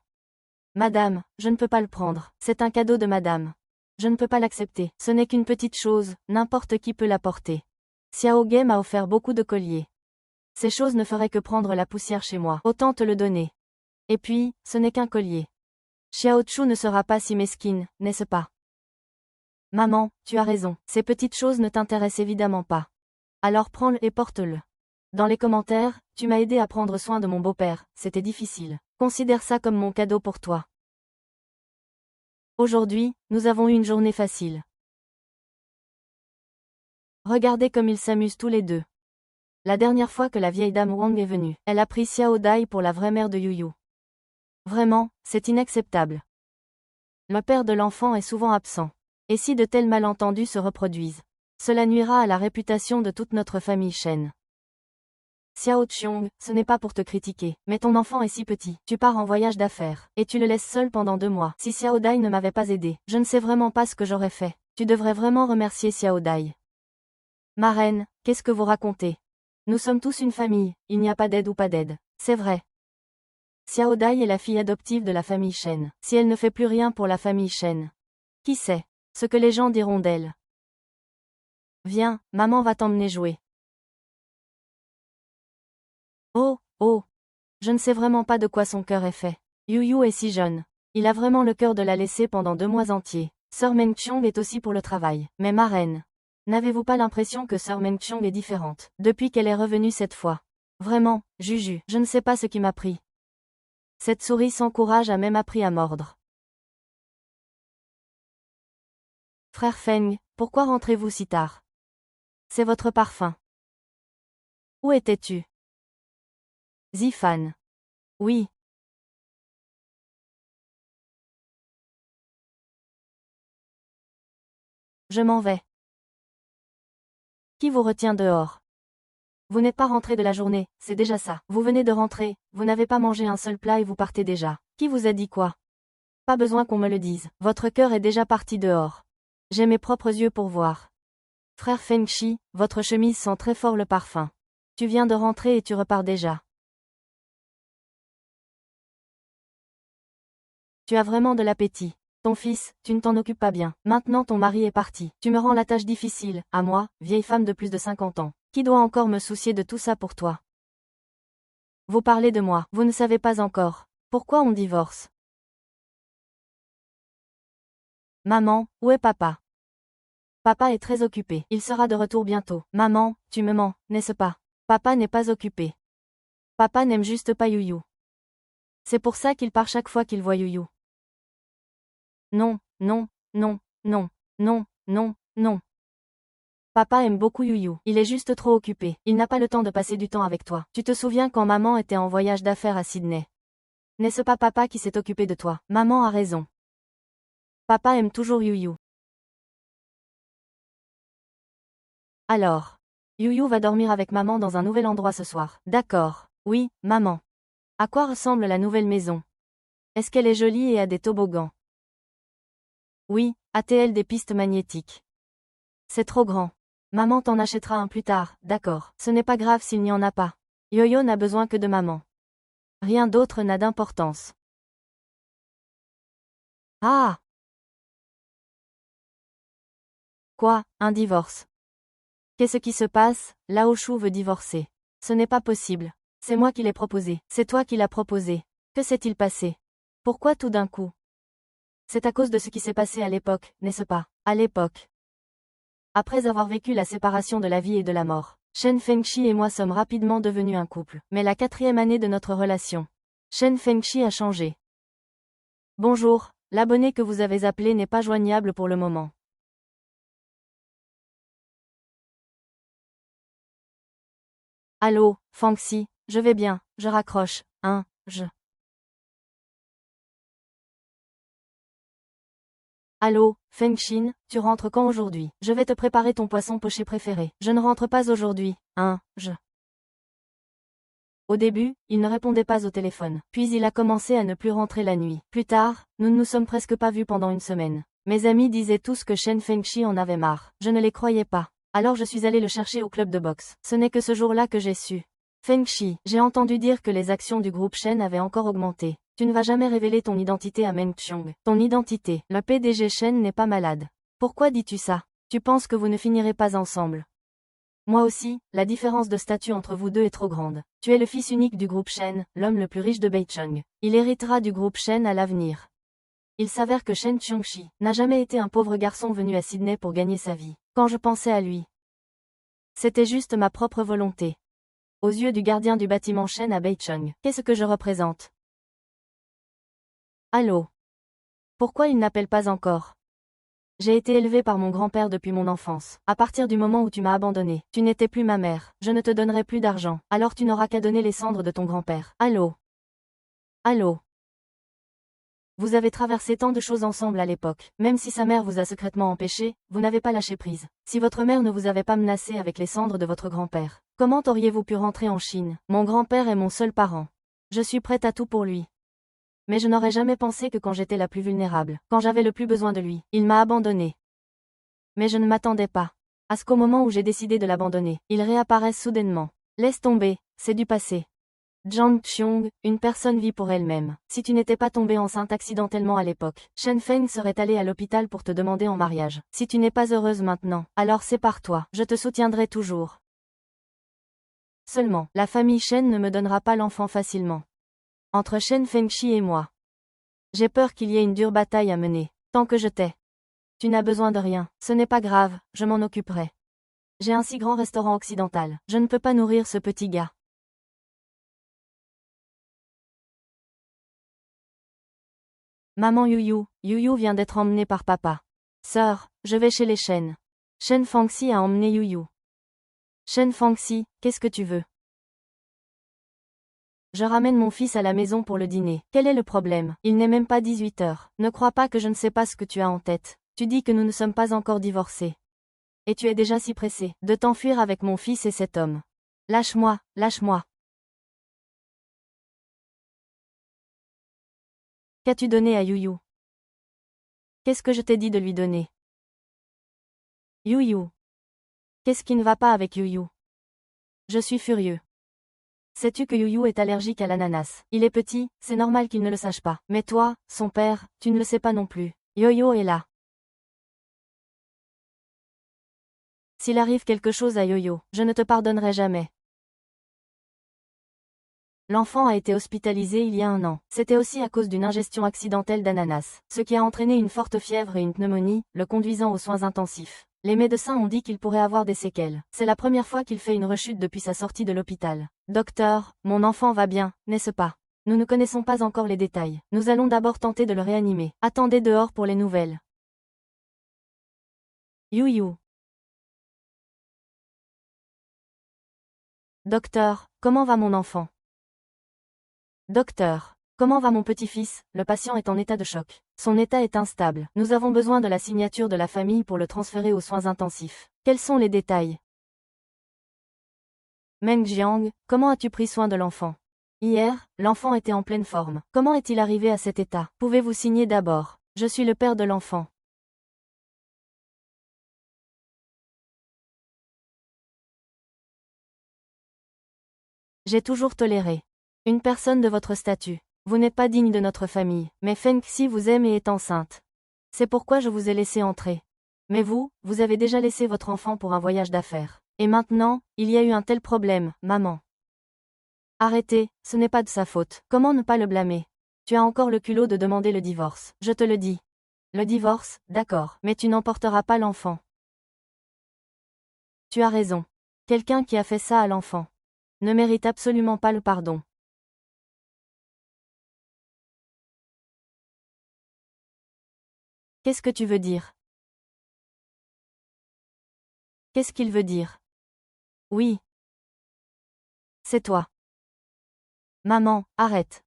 Madame, je ne peux pas le prendre. C'est un cadeau de madame. Je ne peux pas l'accepter. Ce n'est qu'une petite chose, n'importe qui peut la porter. Xiao Ge m'a offert beaucoup de colliers. Ces choses ne feraient que prendre la poussière chez moi. Autant te le donner. Et puis, ce n'est qu'un collier. Xiao Chu ne sera pas si mesquine, n'est-ce pas? Maman, tu as raison, ces petites choses ne t'intéressent évidemment pas. Alors prends-le et porte-le. Dans les commentaires, tu m'as aidé à prendre soin de mon beau-père, c'était difficile. Considère ça comme mon cadeau pour toi. Aujourd'hui, nous avons eu une journée facile. Regardez comme ils s'amusent tous les deux. La dernière fois que la vieille dame Wang est venue, elle a pris Xiao Dai pour la vraie mère de Yuyu. Vraiment, c'est inacceptable. Le père de l'enfant est souvent absent. Et si de tels malentendus se reproduisent, cela nuira à la réputation de toute notre famille Shen. Xiao Qiong, ce n'est pas pour te critiquer, mais ton enfant est si petit, tu pars en voyage d'affaires, et tu le laisses seul pendant 2 mois. Si Xiao Dai ne m'avait pas aidé, je ne sais vraiment pas ce que j'aurais fait. Tu devrais vraiment remercier Xiao Dai. Ma reine, qu'est-ce que vous racontez? Nous sommes tous une famille, il n'y a pas d'aide ou pas d'aide. C'est vrai. Xiao Dai est la fille adoptive de la famille Shen. Si elle ne fait plus rien pour la famille Shen, qui sait ce que les gens diront d'elle? Viens, maman va t'emmener jouer. Oh, oh. Je ne sais vraiment pas de quoi son cœur est fait. Yuyu est si jeune. Il a vraiment le cœur de la laisser pendant 2 mois entiers. Sœur Mengqiong est aussi pour le travail. Mais ma reine. N'avez-vous pas l'impression que Sœur Mengqiong est différente depuis qu'elle est revenue cette fois? Vraiment, Juju, je ne sais pas ce qui m'a pris. Cette souris sans courage a même appris à mordre. Frère Feng, pourquoi rentrez-vous si tard? C'est votre parfum. Où étais-tu? Zifan. Oui. Je m'en vais. Qui vous retient dehors? Vous n'êtes pas rentré de la journée, c'est déjà ça. Vous venez de rentrer, vous n'avez pas mangé un seul plat et vous partez déjà. Qui vous a dit quoi? Pas besoin qu'on me le dise. Votre cœur est déjà parti dehors. J'ai mes propres yeux pour voir. Frère Fengshi, votre chemise sent très fort le parfum. Tu viens de rentrer et tu repars déjà. Tu as vraiment de l'appétit. Ton fils, tu ne t'en occupes pas bien. Maintenant ton mari est parti. Tu me rends la tâche difficile, à moi, vieille femme de plus de 50 ans. Qui doit encore me soucier de tout ça pour toi? Vous parlez de moi, vous ne savez pas encore. Pourquoi on divorce? Maman, où est papa? Papa est très occupé. Il sera de retour bientôt. Maman, tu me mens, n'est-ce pas? Papa n'est pas occupé. Papa n'aime juste pas Yuyu. C'est pour ça qu'il part chaque fois qu'il voit Yuyu. Non, non, non, non, non, non, non. Papa aime beaucoup Yuyu. Il est juste trop occupé. Il n'a pas le temps de passer du temps avec toi. Tu te souviens quand maman était en voyage d'affaires à Sydney? N'est-ce pas papa qui s'est occupé de toi? Maman a raison. Papa aime toujours Yuyu. Alors. Yuyu va dormir avec maman dans un nouvel endroit ce soir. D'accord. Oui, maman. À quoi ressemble la nouvelle maison? Est-ce qu'elle est jolie et a des toboggans? Oui, a-t-elle des pistes magnétiques? C'est trop grand. Maman t'en achètera un plus tard, d'accord. Ce n'est pas grave s'il n'y en a pas. Yo-Yo n'a besoin que de maman. Rien d'autre n'a d'importance. Ah! Quoi, un divorce? Qu'est-ce qui se passe? Lao Shu veut divorcer. Ce n'est pas possible. C'est moi qui l'ai proposé. C'est toi qui l'as proposé. Que s'est-il passé? Pourquoi tout d'un coup? C'est à cause de ce qui s'est passé à l'époque, n'est-ce pas? À l'époque. Après avoir vécu la séparation de la vie et de la mort, Shen Fengshi et moi sommes rapidement devenus un couple. Mais la 4e année de notre relation, Shen Fengshi a changé. Bonjour, l'abonné que vous avez appelé n'est pas joignable pour le moment. Allô, Fengxi, je vais bien, je raccroche, Allô, Fengxin, tu rentres quand aujourd'hui? Je vais te préparer ton poisson poché préféré. Je ne rentre pas aujourd'hui, Au début, il ne répondait pas au téléphone. Puis il a commencé à ne plus rentrer la nuit. Plus tard, nous ne nous sommes presque pas vus pendant une semaine. Mes amis disaient tous que Shen Fengxi en avait marre. Je ne les croyais pas. Alors je suis allé le chercher au club de boxe. Ce n'est que ce jour-là que j'ai su. Fengxi, j'ai entendu dire que les actions du groupe Shen avaient encore augmenté. Tu ne vas jamais révéler ton identité à Meng Qiong. Ton identité. Le PDG Shen n'est pas malade. Pourquoi dis-tu ça? Tu penses que vous ne finirez pas ensemble? Moi aussi, la différence de statut entre vous deux est trop grande. Tu es le fils unique du groupe Shen, l'homme le plus riche de Beicheng. Il héritera du groupe Shen à l'avenir. Il s'avère que Shen Xiongxi n'a jamais été un pauvre garçon venu à Sydney pour gagner sa vie. Quand je pensais à lui, c'était juste ma propre volonté. Aux yeux du gardien du bâtiment Shen à Beicheng, qu'est-ce que je représente? Allô? Pourquoi il n'appelle pas encore? J'ai été élevée par mon grand-père depuis mon enfance. À partir du moment où tu m'as abandonnée, tu n'étais plus ma mère. Je ne te donnerai plus d'argent. Alors tu n'auras qu'à donner les cendres de ton grand-père. Allô? Allô? Vous avez traversé tant de choses ensemble à l'époque. Même si sa mère vous a secrètement empêché, vous n'avez pas lâché prise. Si votre mère ne vous avait pas menacé avec les cendres de votre grand-père, comment auriez-vous pu rentrer en Chine? Mon grand-père est mon seul parent. Je suis prête à tout pour lui. Mais je n'aurais jamais pensé que quand j'étais la plus vulnérable, quand j'avais le plus besoin de lui, il m'a abandonnée. Mais je ne m'attendais pas à ce qu'au moment où j'ai décidé de l'abandonner, il réapparaisse soudainement. Laisse tomber, c'est du passé. Zhang Xiong, une personne vit pour elle-même. Si tu n'étais pas tombée enceinte accidentellement à l'époque, Shen Feng serait allée à l'hôpital pour te demander en mariage. Si tu n'es pas heureuse maintenant, alors sépare-toi, je te soutiendrai toujours. Seulement, la famille Shen ne me donnera pas l'enfant facilement. Entre Shen Fengxi et moi, j'ai peur qu'il y ait une dure bataille à mener. Tant que je t'ai. Tu n'as besoin de rien, ce n'est pas grave, je m'en occuperai. J'ai un si grand restaurant occidental, je ne peux pas nourrir ce petit gars. Maman Yuyu vient d'être emmenée par papa. Sœur, je vais chez les Shen. Shen Fangxi a emmené Yuyu. Shen Fangxi, qu'est-ce que tu veux? Je ramène mon fils à la maison pour le dîner. Quel est le problème? Il n'est même pas 18 heures. Ne crois pas que je ne sais pas ce que tu as en tête. Tu dis que nous ne sommes pas encore divorcés. Et tu es déjà si pressé de t'enfuir avec mon fils et cet homme. Lâche-moi, lâche-moi. Qu'as-tu donné à Yuyu? Qu'est-ce que je t'ai dit de lui donner? Yuyu. Qu'est-ce qui ne va pas avec Yuyu? Je suis furieux. Sais-tu que Yuyu est allergique à l'ananas? Il est petit, c'est normal qu'il ne le sache pas. Mais toi, son père, tu ne le sais pas non plus. Yo-Yo est là. S'il arrive quelque chose à Yo-Yo, je ne te pardonnerai jamais. L'enfant a été hospitalisé il y a 1 an. C'était aussi à cause d'une ingestion accidentelle d'ananas, ce qui a entraîné une forte fièvre et une pneumonie, le conduisant aux soins intensifs. Les médecins ont dit qu'il pourrait avoir des séquelles. C'est la première fois qu'il fait une rechute depuis sa sortie de l'hôpital. Docteur, mon enfant va bien, n'est-ce pas? Nous ne connaissons pas encore les détails. Nous allons d'abord tenter de le réanimer. Attendez dehors pour les nouvelles. Yuyu. Docteur, comment va mon enfant? Docteur, comment va mon petit-fils? Le patient est en état de choc. Son état est instable. Nous avons besoin de la signature de la famille pour le transférer aux soins intensifs. Quels sont les détails? Meng Jiang, comment as-tu pris soin de l'enfant? Hier, l'enfant était en pleine forme. Comment est-il arrivé à cet état? Pouvez-vous signer d'abord? Je suis le père de l'enfant. J'ai toujours toléré une personne de votre statut. Vous n'êtes pas digne de notre famille, mais Feng Xi vous aime et est enceinte. C'est pourquoi je vous ai laissé entrer. Mais vous avez déjà laissé votre enfant pour un voyage d'affaires. Et maintenant, il y a eu un tel problème, maman. Arrêtez, ce n'est pas de sa faute. Comment ne pas le blâmer? Tu as encore le culot de demander le divorce. Je te le dis. Le divorce, d'accord, mais tu n'emporteras pas l'enfant. Tu as raison. Quelqu'un qui a fait ça à l'enfant ne mérite absolument pas le pardon. Qu'est-ce que tu veux dire? Qu'est-ce qu'il veut dire? Oui. C'est toi. Maman, arrête.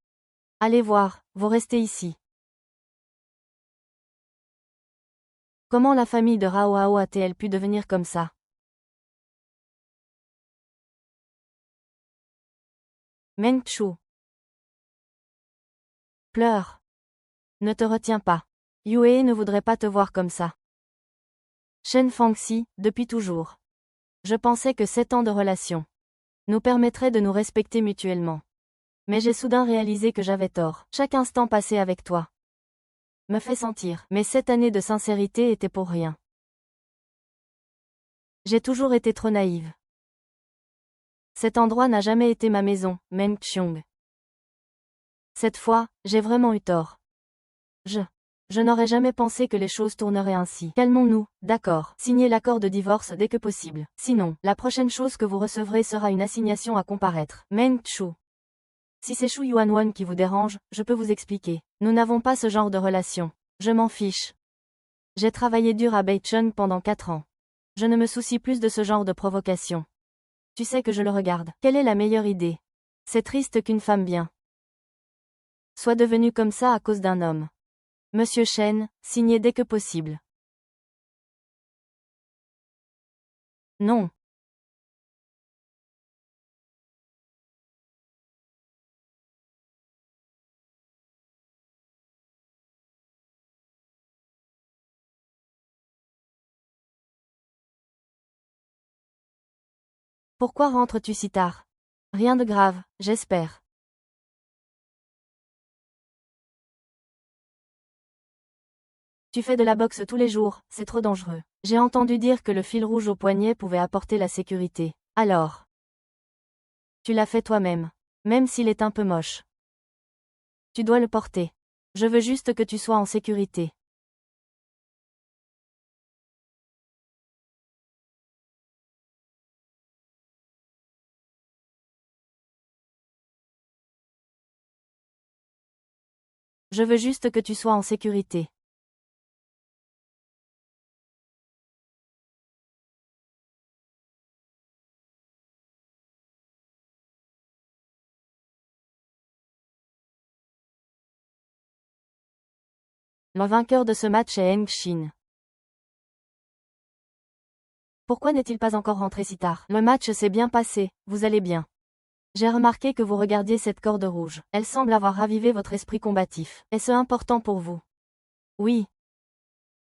Allez voir, vous restez ici. Comment la famille de Rao Hao a-t-elle pu devenir comme ça? Meng Chu. Pleure. Ne te retiens pas. Yue ne voudrait pas te voir comme ça. Shen Fangxi, depuis toujours. Je pensais que 7 ans de relation nous permettraient de nous respecter mutuellement. Mais j'ai soudain réalisé que j'avais tort. Chaque instant passé avec toi me fait sentir. Mais 7 années de sincérité étaient pour rien. J'ai toujours été trop naïve. Cet endroit n'a jamais été ma maison, Meng Xiong. Cette fois, j'ai vraiment eu tort. Je Je n'aurais jamais pensé que les choses tourneraient ainsi. Calmons-nous, d'accord. Signez l'accord de divorce dès que possible. Sinon, la prochaine chose que vous recevrez sera une assignation à comparaître. Meng Chu. Si c'est Shu Yuanwen qui vous dérange, je peux vous expliquer. Nous n'avons pas ce genre de relation. Je m'en fiche. J'ai travaillé dur à Beicheng pendant 4 ans. Je ne me soucie plus de ce genre de provocation. Tu sais que je le regarde. Quelle est la meilleure idée? C'est triste qu'une femme bien soit devenue comme ça à cause d'un homme. Monsieur Chen, signez dès que possible. Non. Pourquoi rentres-tu si tard? Rien de grave, j'espère. Tu fais de la boxe tous les jours, c'est trop dangereux. J'ai entendu dire que le fil rouge au poignet pouvait apporter la sécurité. Alors, tu l'as fait toi-même. Même s'il est un peu moche. Tu dois le porter. Je veux juste que tu sois en sécurité. Je veux juste que tu sois en sécurité. Le vainqueur de ce match est Heng Xin. Pourquoi n'est-il pas encore rentré si tard? Le match s'est bien passé, vous allez bien. J'ai remarqué que vous regardiez cette corde rouge. Elle semble avoir ravivé votre esprit combatif. Est-ce important pour vous? Oui.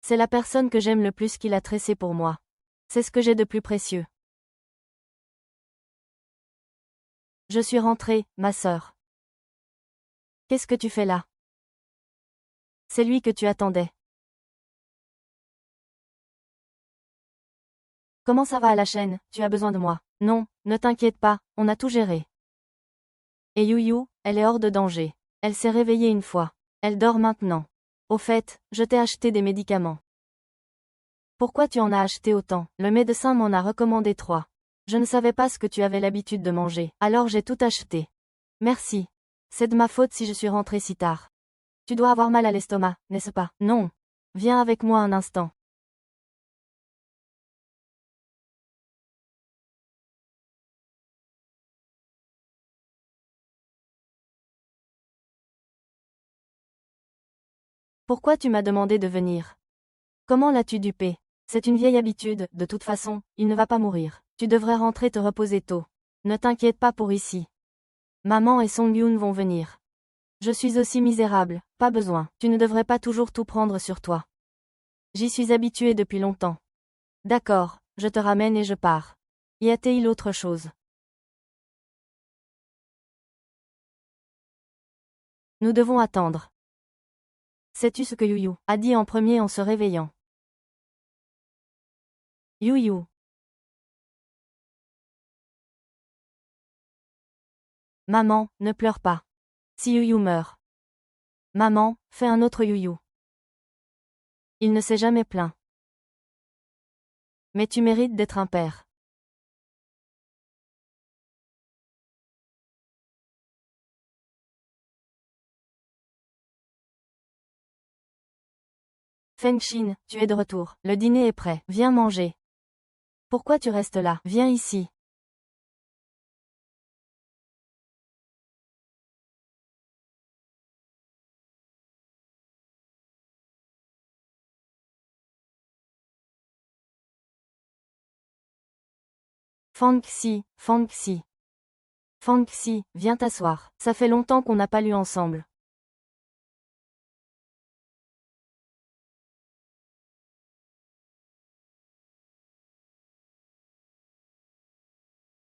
C'est la personne que j'aime le plus qui l'a tressée pour moi. C'est ce que j'ai de plus précieux. Je suis rentrée, ma sœur. Qu'est-ce que tu fais là? C'est lui que tu attendais. Comment ça va à la chaîne? Tu as besoin de moi? Non, ne t'inquiète pas, on a tout géré. Et Yu, elle est hors de danger. Elle s'est réveillée une fois. Elle dort maintenant. Au fait, je t'ai acheté des médicaments. Pourquoi tu en as acheté autant? Le médecin m'en a recommandé 3. Je ne savais pas ce que tu avais l'habitude de manger, alors j'ai tout acheté. Merci. C'est de ma faute si je suis rentrée si tard. Tu dois avoir mal à l'estomac, n'est-ce pas? Non. Viens avec moi un instant. Pourquoi tu m'as demandé de venir? Comment l'as-tu dupé? C'est une vieille habitude, de toute façon, il ne va pas mourir. Tu devrais rentrer te reposer tôt. Ne t'inquiète pas pour ici. Maman et Song Yoon vont venir. Je suis aussi misérable, pas besoin. Tu ne devrais pas toujours tout prendre sur toi. J'y suis habituée depuis longtemps. D'accord, je te ramène et je pars. Y a-t-il autre chose? Nous devons attendre. Sais-tu ce que Yu a dit en premier en se réveillant? Yu. Maman, ne pleure pas. Si Yu meurt. Maman, fais un autre Yu. Il ne s'est jamais plaint. Mais tu mérites d'être un père. Feng Xin, tu es de retour. Le dîner est prêt. Viens manger. Pourquoi tu restes là? Viens ici. Fang Xi, Fang Xi. Fang Xi, viens t'asseoir. Ça fait longtemps qu'on n'a pas lu ensemble.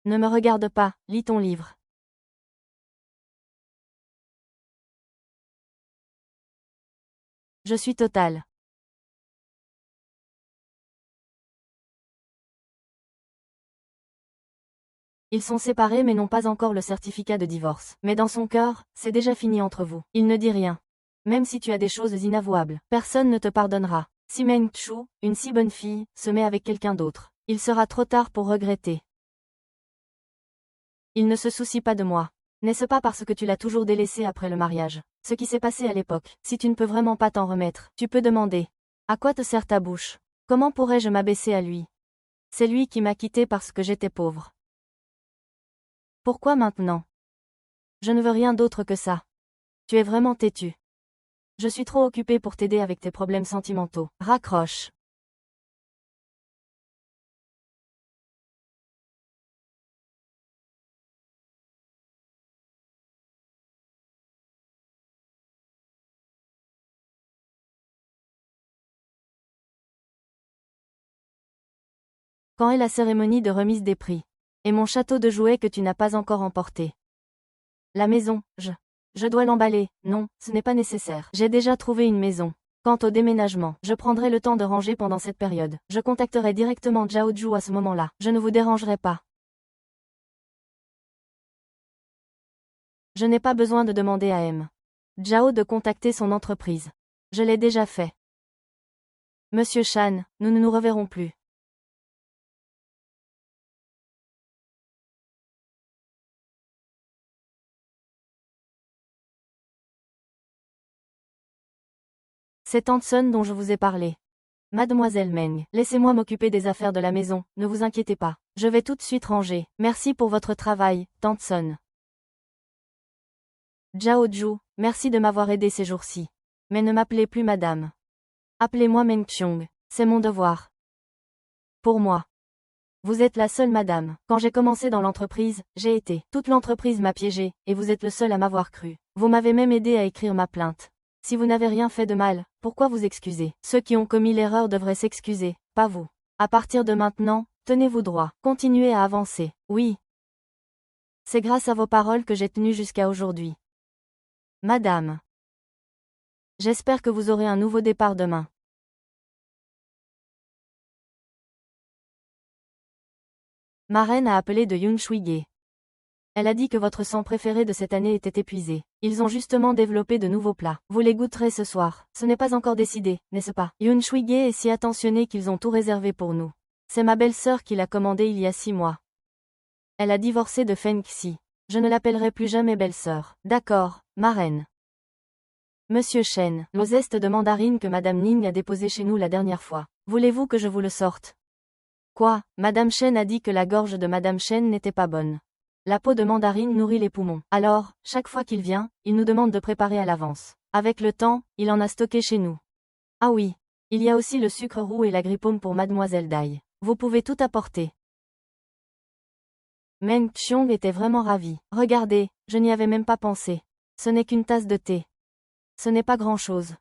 Ne me regarde pas, lis ton livre. Je suis total. Ils sont séparés mais n'ont pas encore le certificat de divorce. Mais dans son cœur, c'est déjà fini entre vous. Il ne dit rien. Même si tu as des choses inavouables, personne ne te pardonnera. Si Meng Chu, une si bonne fille, se met avec quelqu'un d'autre, il sera trop tard pour regretter. Il ne se soucie pas de moi. N'est-ce pas parce que tu l'as toujours délaissé après le mariage? Ce qui s'est passé à l'époque, si tu ne peux vraiment pas t'en remettre, tu peux demander. À quoi te sert ta bouche? Comment pourrais-je m'abaisser à lui? C'est lui qui m'a quitté parce que j'étais pauvre. Pourquoi maintenant? Je ne veux rien d'autre que ça. Tu es vraiment têtu. Je suis trop occupée pour t'aider avec tes problèmes sentimentaux. Raccroche. Quand est la cérémonie de remise des prix? Et mon château de jouets que tu n'as pas encore emporté? La maison, je dois l'emballer. Non, ce n'est pas nécessaire. J'ai déjà trouvé une maison. Quant au déménagement, je prendrai le temps de ranger pendant cette période. Je contacterai directement Zhao Zhu à ce moment-là. Je ne vous dérangerai pas. Je n'ai pas besoin de demander à M. Zhao de contacter son entreprise. Je l'ai déjà fait. Monsieur Shan, nous ne nous reverrons plus. C'est Hanson dont je vous ai parlé. Mademoiselle Meng, laissez-moi m'occuper des affaires de la maison, ne vous inquiétez pas. Je vais tout de suite ranger. Merci pour votre travail, Hanson. Zhao Zhu, merci de m'avoir aidé ces jours-ci. Mais ne m'appelez plus madame. Appelez-moi Meng Qiong, c'est mon devoir. Pour moi. Vous êtes la seule madame. Quand j'ai commencé dans l'entreprise, j'ai été. Toute l'entreprise m'a piégé, et vous êtes le seul à m'avoir cru. Vous m'avez même aidé à écrire ma plainte. Si vous n'avez rien fait de mal, pourquoi vous excuser? Ceux qui ont commis l'erreur devraient s'excuser, pas vous. À partir de maintenant, tenez-vous droit. Continuez à avancer. Oui. C'est grâce à vos paroles que j'ai tenu jusqu'à aujourd'hui. Madame. J'espère que vous aurez un nouveau départ demain. Ma reine a appelé de Yun Shuige. Elle a dit que votre sang préféré de cette année était épuisé. Ils ont justement développé de nouveaux plats. Vous les goûterez ce soir. Ce n'est pas encore décidé, n'est-ce pas? Yun Shuige est si attentionné qu'ils ont tout réservé pour nous. C'est ma belle-sœur qui l'a commandé il y a 6 mois. Elle a divorcé de Feng Xi. Je ne l'appellerai plus jamais belle-sœur. D'accord, ma reine. Monsieur Shen, le zeste de mandarine que Madame Ning a déposé chez nous la dernière fois. Voulez-vous que je vous le sorte? Quoi? Madame Shen a dit que la gorge de Madame Shen n'était pas bonne. La peau de mandarine nourrit les poumons. Alors, chaque fois qu'il vient, il nous demande de préparer à l'avance. Avec le temps, il en a stocké chez nous. Ah oui. Il y a aussi le sucre roux et l'agripaume pour Mademoiselle Dai. Vous pouvez tout apporter. Meng Qiong était vraiment ravi. Regardez, je n'y avais même pas pensé. Ce n'est qu'une tasse de thé. Ce n'est pas grand-chose.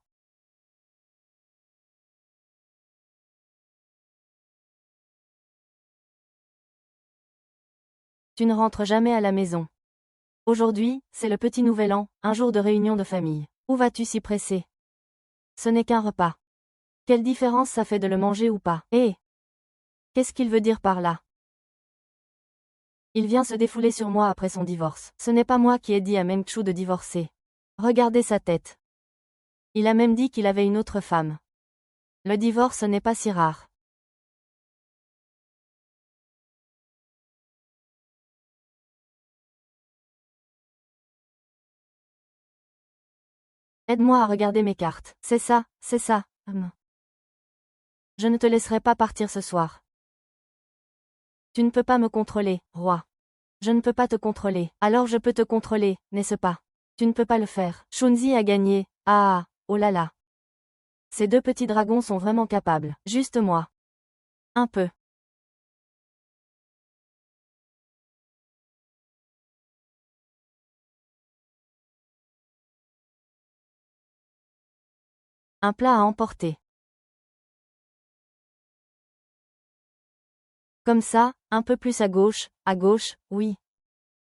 Tu ne rentres jamais à la maison. Aujourd'hui, c'est le petit nouvel an, un jour de réunion de famille. Où vas-tu si pressé? Ce n'est qu'un repas. Quelle différence ça fait de le manger ou pas? Qu'est-ce qu'il veut dire par là? Il vient se défouler sur moi après son divorce. Ce n'est pas moi qui ai dit à Meng Chu de divorcer. Regardez sa tête. Il a même dit qu'il avait une autre femme. Le divorce n'est pas si rare. Aide-moi à regarder mes cartes. C'est ça, c'est ça. Je ne te laisserai pas partir ce soir. Tu ne peux pas me contrôler, roi. Je ne peux pas te contrôler. Alors je peux te contrôler, n'est-ce pas? Tu ne peux pas le faire. Shunzi a gagné. Ah, oh là là. Ces deux petits dragons sont vraiment capables. Juste moi. Un peu. Un plat à emporter. Comme ça, un peu plus à gauche, oui.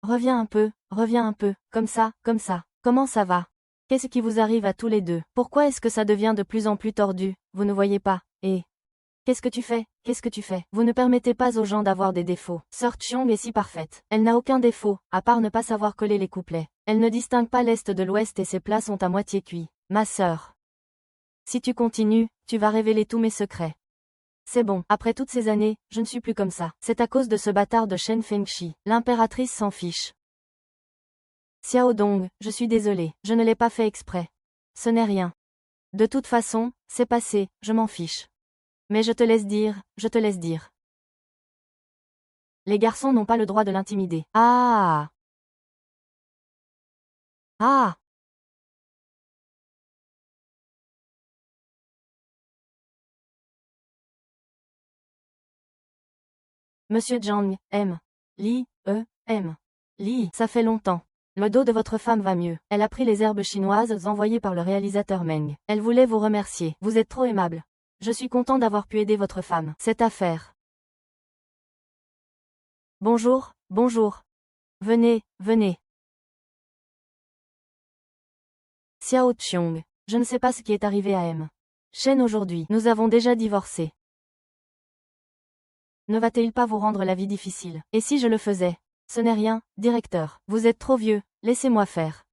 Reviens un peu, comme ça, comme ça. Comment ça va? Qu'est-ce qui vous arrive à tous les deux? Pourquoi est-ce que ça devient de plus en plus tordu? Vous ne voyez pas? Qu'est-ce que tu fais? Qu'est-ce que tu fais? Vous ne permettez pas aux gens d'avoir des défauts. Sœur Chiong est si parfaite. Elle n'a aucun défaut, à part ne pas savoir coller les couplets. Elle ne distingue pas l'est de l'ouest et ses plats sont à moitié cuits. Ma sœur. Si tu continues, tu vas révéler tous mes secrets. C'est bon, après toutes ces années, je ne suis plus comme ça. C'est à cause de ce bâtard de Shen Fengshi. L'impératrice s'en fiche. Xiao Dong, je suis désolée, je ne l'ai pas fait exprès. Ce n'est rien. De toute façon, c'est passé, je m'en fiche. Mais je te laisse dire, je te laisse dire. Les garçons n'ont pas le droit de l'intimider. Ah! Ah! Monsieur Zhang, M. Li, M. Li, ça fait longtemps. Le dos de votre femme va mieux. Elle a pris les herbes chinoises envoyées par le réalisateur Meng. Elle voulait vous remercier. Vous êtes trop aimable. Je suis content d'avoir pu aider votre femme. Cette affaire. Bonjour, bonjour. Venez, venez. Xiao Qiong. Je ne sais pas ce qui est arrivé à M. Shen aujourd'hui. Nous avons déjà divorcé. Ne va-t-il pas vous rendre la vie difficile? Et si je le faisais? Ce n'est rien, directeur. Vous êtes trop vieux, laissez-moi faire.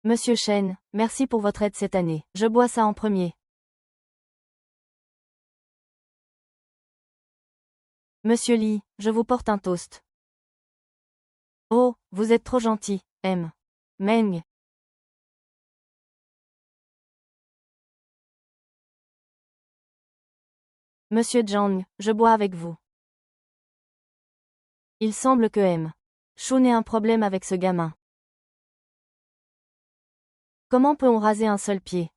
Monsieur Shen, merci pour votre aide cette année. Je bois ça en premier. Monsieur Li, je vous porte un toast. Oh, vous êtes trop gentil, M. Meng. Monsieur Zhang, je bois avec vous. Il semble que M. Shun ait un problème avec ce gamin. Comment peut-on raser un seul pied?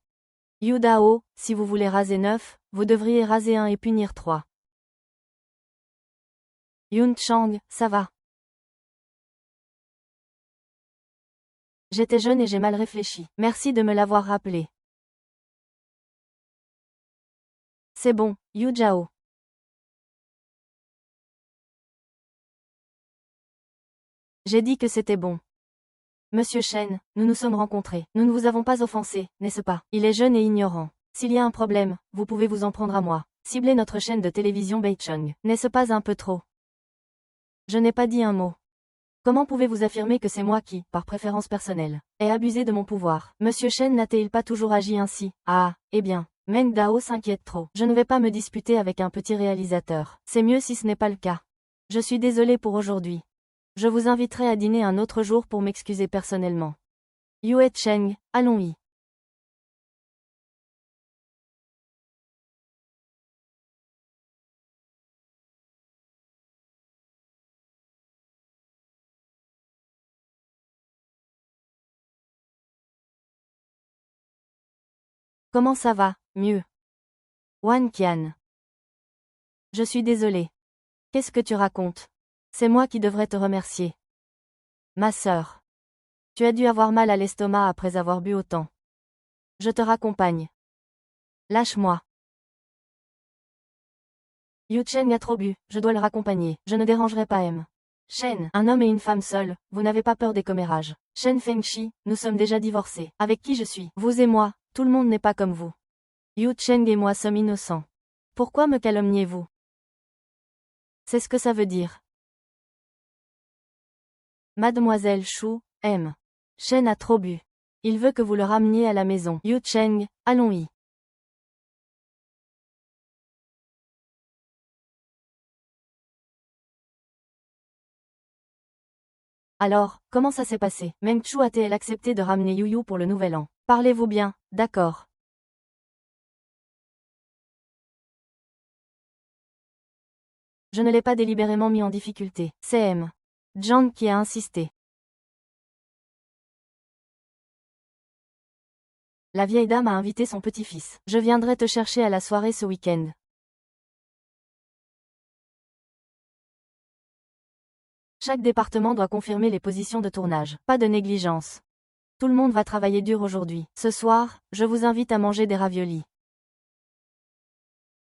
Yu Dao, si vous voulez raser 9, vous devriez raser un et punir 3. Yun Chang, ça va. J'étais jeune et j'ai mal réfléchi. Merci de me l'avoir rappelé. C'est bon, Yu Zhao. J'ai dit que c'était bon. Monsieur Shen, nous nous sommes rencontrés. Nous ne vous avons pas offensé, n'est-ce pas? Il est jeune et ignorant. S'il y a un problème, vous pouvez vous en prendre à moi. Ciblez notre chaîne de télévision Beicheng. N'est-ce pas un peu trop? Je n'ai pas dit un mot. Comment pouvez-vous affirmer que c'est moi qui, par préférence personnelle, ai abusé de mon pouvoir? Monsieur Shen n'a-t-il pas toujours agi ainsi? Ah, eh bien, Meng Dao s'inquiète trop. Je ne vais pas me disputer avec un petit réalisateur. C'est mieux si ce n'est pas le cas. Je suis désolé pour aujourd'hui. Je vous inviterai à dîner un autre jour pour m'excuser personnellement. Yue Cheng, allons-y. Comment ça va? Mieux. Wan Qian. Je suis désolé. Qu'est-ce que tu racontes? C'est moi qui devrais te remercier. Ma sœur. Tu as dû avoir mal à l'estomac après avoir bu autant. Je te raccompagne. Lâche-moi. Yu Cheng a trop bu, je dois le raccompagner. Je ne dérangerai pas M. Shen, un homme et une femme seuls, vous n'avez pas peur des commérages. Shen Fengshi, nous sommes déjà divorcés. Avec qui je suis? Vous et moi, tout le monde n'est pas comme vous. Yu Cheng et moi sommes innocents. Pourquoi me calomniez-vous? C'est ce que ça veut dire. Mademoiselle Shu, M. Shen a trop bu. Il veut que vous le rameniez à la maison. Yu Cheng, allons-y. Alors, comment ça s'est passé? Meng Chu a-t-elle accepté de ramener Yu Yu pour le nouvel an? Parlez-vous bien, d'accord. Je ne l'ai pas délibérément mis en difficulté. C'est M. Zhang qui a insisté. La vieille dame a invité son petit-fils. Je viendrai te chercher à la soirée ce week-end. Chaque département doit confirmer les positions de tournage. Pas de négligence. Tout le monde va travailler dur aujourd'hui. Ce soir, je vous invite à manger des raviolis.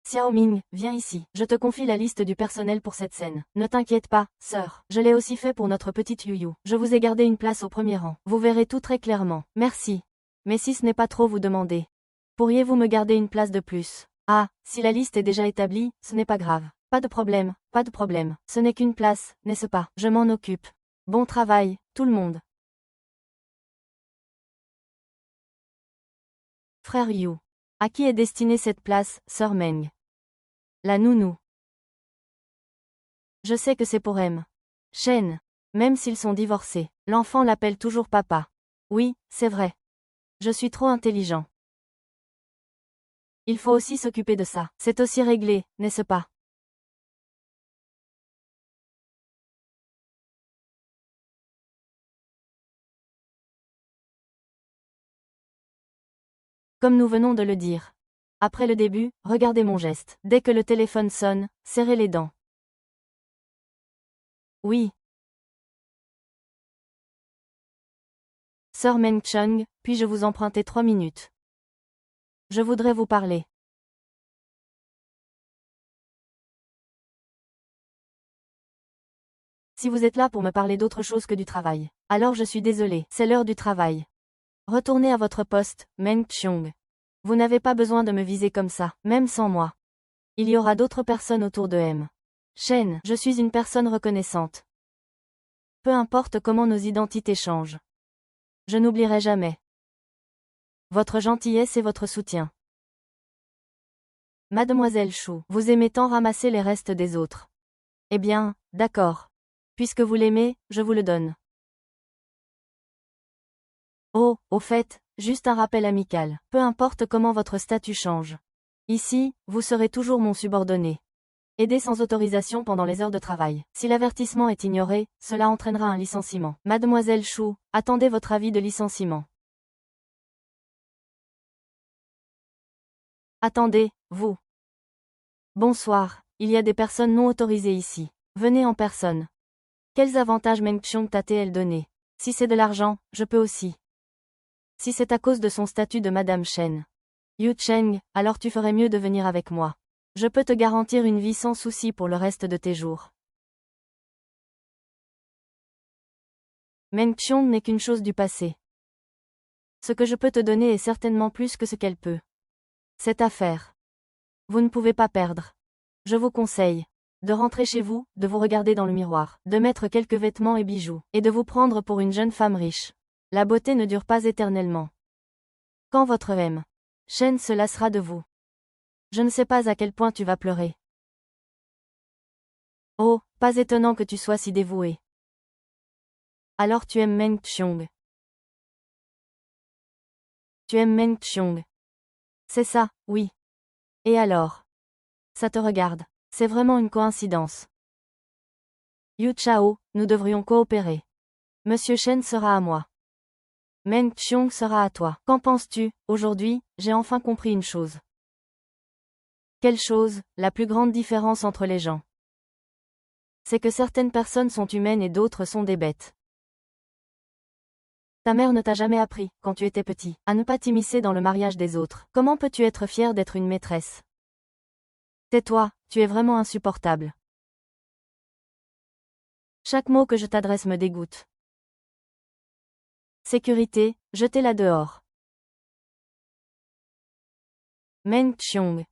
Xiao Ming, viens ici. Je te confie la liste du personnel pour cette scène. Ne t'inquiète pas, sœur. Je l'ai aussi fait pour notre petite Yu Yu. Je vous ai gardé une place au premier rang. Vous verrez tout très clairement. Merci. Mais si ce n'est pas trop vous demander, pourriez-vous me garder une place de plus? Ah, si la liste est déjà établie, ce n'est pas grave. Pas de problème, pas de problème. Ce n'est qu'une place, n'est-ce pas? Je m'en occupe. Bon travail, tout le monde. Frère Yu. À qui est destinée cette place, sœur Meng? La nounou. Je sais que c'est pour M. Shen. Même s'ils sont divorcés, l'enfant l'appelle toujours papa. Oui, c'est vrai. Je suis trop intelligent. Il faut aussi s'occuper de ça. C'est aussi réglé, n'est-ce pas? Comme nous venons de le dire. Après le début, regardez mon geste. Dès que le téléphone sonne, serrez les dents. Oui. Sœur Meng Chung, puis-je vous emprunter 3 minutes? Je voudrais vous parler. Si vous êtes là pour me parler d'autre chose que du travail, alors je suis désolé, c'est l'heure du travail. Retournez à votre poste, Meng Chung. Vous n'avez pas besoin de me viser comme ça, même sans moi. Il y aura d'autres personnes autour de M. Shen, je suis une personne reconnaissante. Peu importe comment nos identités changent. Je n'oublierai jamais votre gentillesse et votre soutien. Mademoiselle Chou, vous aimez tant ramasser les restes des autres. Eh bien, d'accord. Puisque vous l'aimez, je vous le donne. Oh, au fait, juste un rappel amical. Peu importe comment votre statut change. Ici, vous serez toujours mon subordonné. Aider sans autorisation pendant les heures de travail. Si l'avertissement est ignoré, cela entraînera un licenciement. Mademoiselle Chou, attendez votre avis de licenciement. Attendez, vous. Bonsoir, il y a des personnes non autorisées ici. Venez en personne. Quels avantages Meng Xiong t'a-t-elle donné? Si c'est de l'argent, je peux aussi. Si c'est à cause de son statut de Madame Shen. Yu Cheng, alors tu ferais mieux de venir avec moi. Je peux te garantir une vie sans souci pour le reste de tes jours. Meng Xiong n'est qu'une chose du passé. Ce que je peux te donner est certainement plus que ce qu'elle peut. Cette affaire. Vous ne pouvez pas perdre. Je vous conseille de rentrer chez vous, de vous regarder dans le miroir, de mettre quelques vêtements et bijoux, et de vous prendre pour une jeune femme riche. La beauté ne dure pas éternellement. Quand votre M. Shen se lassera de vous. Je ne sais pas à quel point tu vas pleurer. Oh, pas étonnant que tu sois si dévoué. Alors tu aimes Meng Xiong. Tu aimes Meng Xiong. C'est ça, oui. Et alors? Ça te regarde. C'est vraiment une coïncidence. Yu Chao, nous devrions coopérer. Monsieur Shen sera à moi. Meng Xiong sera à toi. Qu'en penses-tu? Aujourd'hui, j'ai enfin compris une chose. Quelle chose? La plus grande différence entre les gens. C'est que certaines personnes sont humaines et d'autres sont des bêtes. Ta mère ne t'a jamais appris, quand tu étais petit, à ne pas t'immiscer dans le mariage des autres. Comment peux-tu être fier d'être une maîtresse? Tais-toi, tu es vraiment insupportable. Chaque mot que je t'adresse me dégoûte. Sécurité, jetez-la dehors. Meng Xiong.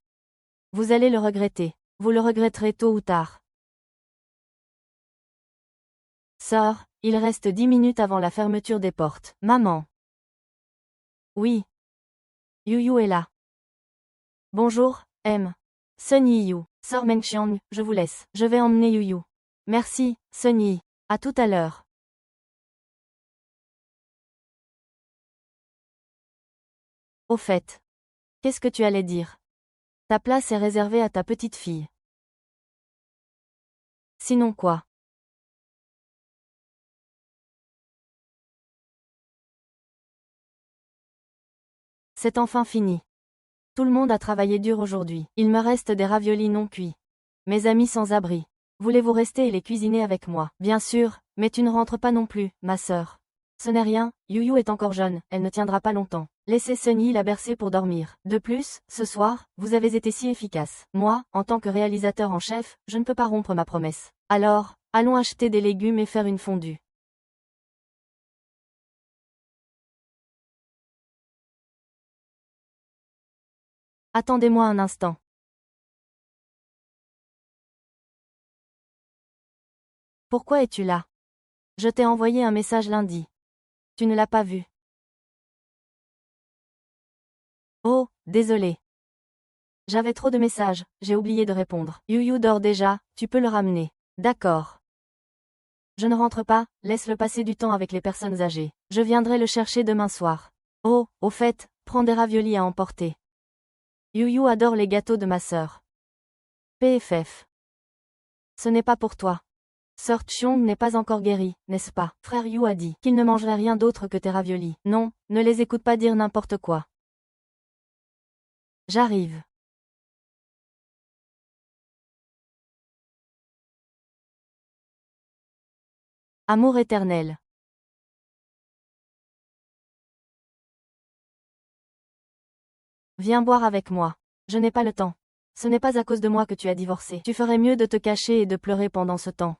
Vous allez le regretter. Vous le regretterez tôt ou tard. Sœur, il reste 10 minutes avant la fermeture des portes. Maman. Oui. Yu est là. Bonjour, M. Sun Yi. Sœur Meng Xiong, je vous laisse. Je vais emmener Yu. Merci, Sun Yi. À tout à l'heure. Au fait. Qu'est-ce que tu allais dire? Ta place est réservée à ta petite fille. Sinon quoi? C'est enfin fini. Tout le monde a travaillé dur aujourd'hui. Il me reste des raviolis non cuits. Mes amis sans abri. Voulez-vous rester et les cuisiner avec moi? Bien sûr, mais tu ne rentres pas non plus, ma sœur. Ce n'est rien, Yu est encore jeune, elle ne tiendra pas longtemps. Laissez Sunny la bercer pour dormir. De plus, ce soir, vous avez été si efficace. Moi, en tant que réalisateur en chef, je ne peux pas rompre ma promesse. Alors, allons acheter des légumes et faire une fondue. Attendez-moi un instant. Pourquoi es-tu là? Je t'ai envoyé un message lundi. Tu ne l'as pas vu. Oh, désolé. J'avais trop de messages, j'ai oublié de répondre. Yu dort déjà, tu peux le ramener. D'accord. Je ne rentre pas, laisse-le passer du temps avec les personnes âgées. Je viendrai le chercher demain soir. Oh, au fait, prends des raviolis à emporter. Yu adore les gâteaux de ma sœur. PFF. Ce n'est pas pour toi. Sœur Tchong n'est pas encore guérie, n'est-ce pas? Frère Yu a dit qu'il ne mangerait rien d'autre que tes raviolis. Non, ne les écoute pas dire n'importe quoi. J'arrive. Amour éternel. Viens boire avec moi. Je n'ai pas le temps. Ce n'est pas à cause de moi que tu as divorcé. Tu ferais mieux de te cacher et de pleurer pendant ce temps.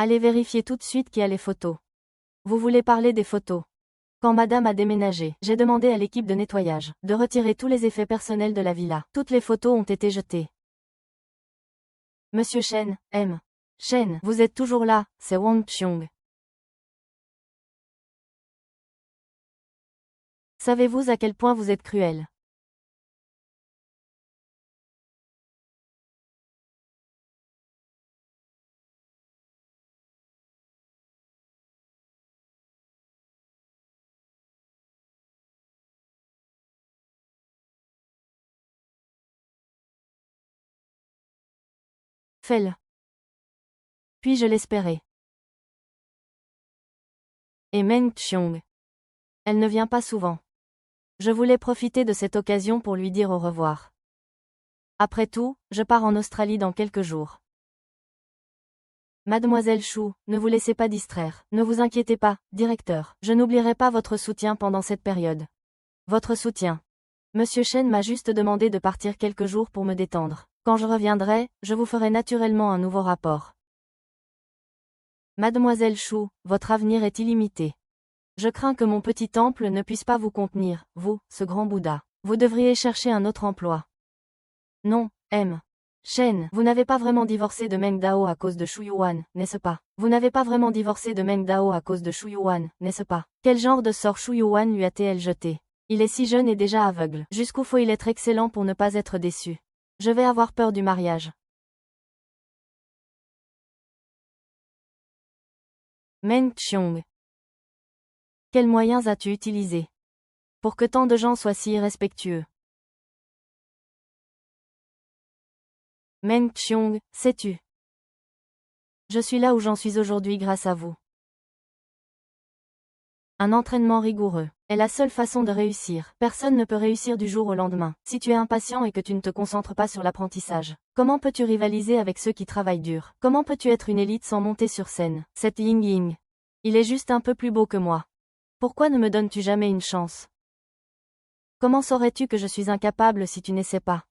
Allez vérifier tout de suite qui a les photos. Vous voulez parler des photos? Quand madame a déménagé, j'ai demandé à l'équipe de nettoyage de retirer tous les effets personnels de la villa. Toutes les photos ont été jetées. Monsieur Shen, M. Shen, vous êtes toujours là, c'est Wang Qiong. Savez-vous à quel point vous êtes cruel? Fais-le. Puis-je l'espérer? Et Meng Qiong. Elle ne vient pas souvent. Je voulais profiter de cette occasion pour lui dire au revoir. Après tout, je pars en Australie dans quelques jours. Mademoiselle Chou, ne vous laissez pas distraire. Ne vous inquiétez pas, directeur. Je n'oublierai pas votre soutien pendant cette période. Votre soutien. Monsieur Shen m'a juste demandé de partir quelques jours pour me détendre. Quand je reviendrai, je vous ferai naturellement un nouveau rapport. Mademoiselle Chou, votre avenir est illimité. Je crains que mon petit temple ne puisse pas vous contenir, vous, ce grand Bouddha. Vous devriez chercher un autre emploi. Non, M. Shen, vous n'avez pas vraiment divorcé de Meng Dao à cause de Shu Yuan, n'est-ce pas? Vous n'avez pas vraiment divorcé de Meng Dao à cause de Shu Yuan, n'est-ce pas? Quel genre de sort Shu Yuan lui a-t-elle jeté? Il est si jeune et déjà aveugle. Jusqu'où faut-il être excellent pour ne pas être déçu? Je vais avoir peur du mariage. Meng Qiong. Quels moyens as-tu utilisés pour que tant de gens soient si irrespectueux? Meng Qiong, sais-tu? Je suis là où j'en suis aujourd'hui grâce à vous. Un entraînement rigoureux est la seule façon de réussir. Personne ne peut réussir du jour au lendemain. Si tu es impatient et que tu ne te concentres pas sur l'apprentissage, comment peux-tu rivaliser avec ceux qui travaillent dur? Comment peux-tu être une élite sans monter sur scène? Cet Ying Ying. Il est juste un peu plus beau que moi. Pourquoi ne me donnes-tu jamais une chance? Comment saurais-tu que je suis incapable si tu n'essaies pas?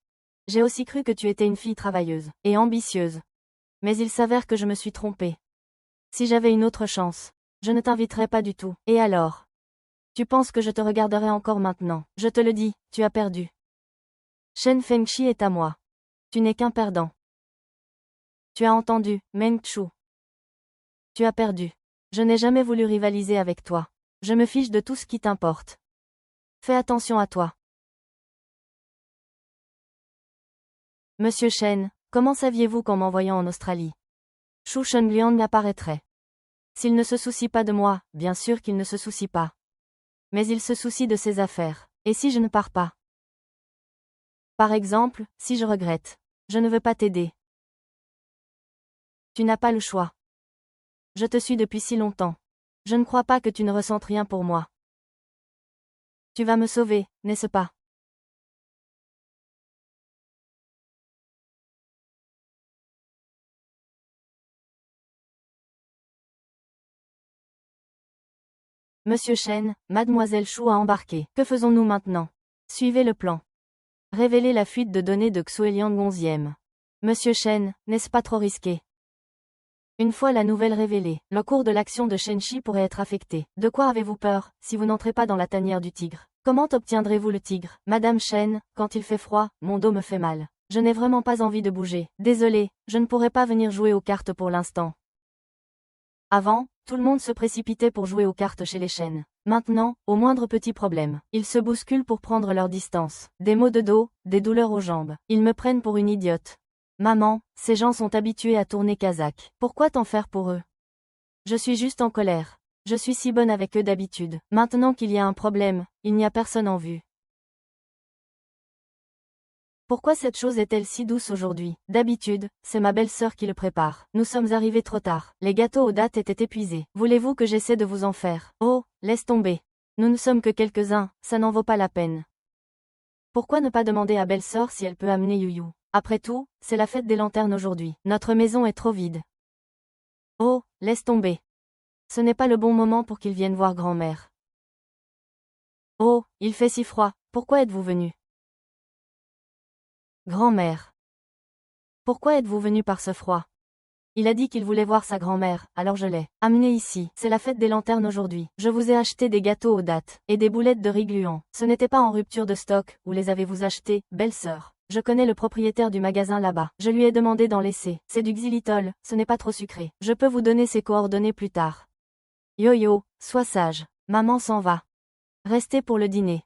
J'ai aussi cru que tu étais une fille travailleuse et ambitieuse. Mais il s'avère que je me suis trompée. Si j'avais une autre chance, je ne t'inviterais pas du tout. Et alors? Tu penses que je te regarderai encore maintenant? Je te le dis, tu as perdu. Shen Fengshi est à moi. Tu n'es qu'un perdant. Tu as entendu, Meng Chu. Tu as perdu. Je n'ai jamais voulu rivaliser avec toi. Je me fiche de tout ce qui t'importe. Fais attention à toi. Monsieur Shen, comment saviez-vous qu'en m'envoyant en Australie, Shu Shenliang apparaîtrait? S'il ne se soucie pas de moi, bien sûr qu'il ne se soucie pas. Mais il se soucie de ses affaires. Et si je ne pars pas? Par exemple, si je regrette. Je ne veux pas t'aider. Tu n'as pas le choix. Je te suis depuis si longtemps. Je ne crois pas que tu ne ressentes rien pour moi. Tu vas me sauver, n'est-ce pas? Monsieur Chen, Mademoiselle Chou a embarqué. Que faisons-nous maintenant? Suivez le plan. Révéler la fuite de données de Xueliang 11e. Monsieur Chen, n'est-ce pas trop risqué? Une fois la nouvelle révélée, le cours de l'action de Shenchi pourrait être affecté. De quoi avez-vous peur, si vous n'entrez pas dans la tanière du tigre? Comment obtiendrez-vous le tigre? Madame Chen, quand il fait froid, mon dos me fait mal. Je n'ai vraiment pas envie de bouger. Désolé, je ne pourrai pas venir jouer aux cartes pour l'instant. Avant, tout le monde se précipitait pour jouer aux cartes chez les Chen. Maintenant, au moindre petit problème, ils se bousculent pour prendre leur distance. Des maux de dos, des douleurs aux jambes. Ils me prennent pour une idiote. Maman, ces gens sont habitués à tourner Kazakh. Pourquoi t'en faire pour eux? Je suis juste en colère. Je suis si bonne avec eux d'habitude. Maintenant qu'il y a un problème, il n'y a personne en vue. Pourquoi cette chose est-elle si douce aujourd'hui? D'habitude, c'est ma belle-sœur qui le prépare. Nous sommes arrivés trop tard. Les gâteaux aux dattes étaient épuisés. Voulez-vous que j'essaie de vous en faire? Oh, laisse tomber. Nous ne sommes que quelques-uns, ça n'en vaut pas la peine. Pourquoi ne pas demander à belle-sœur si elle peut amener Yuyu? Après tout, c'est la fête des lanternes aujourd'hui. Notre maison est trop vide. Oh, laisse tomber. Ce n'est pas le bon moment pour qu'ils viennent voir grand-mère. Oh, il fait si froid, pourquoi êtes-vous venu? Grand-mère. Pourquoi êtes-vous venu par ce froid? Il a dit qu'il voulait voir sa grand-mère, alors je l'ai amené ici. C'est la fête des lanternes aujourd'hui. Je vous ai acheté des gâteaux aux dattes, et des boulettes de riz gluant. Ce n'était pas en rupture de stock, où les avez-vous achetés, belle-sœur? Je connais le propriétaire du magasin là-bas. Je lui ai demandé d'en laisser. C'est du xylitol, ce n'est pas trop sucré. Je peux vous donner ses coordonnées plus tard. Yo-yo, sois sage. Maman s'en va. Restez pour le dîner.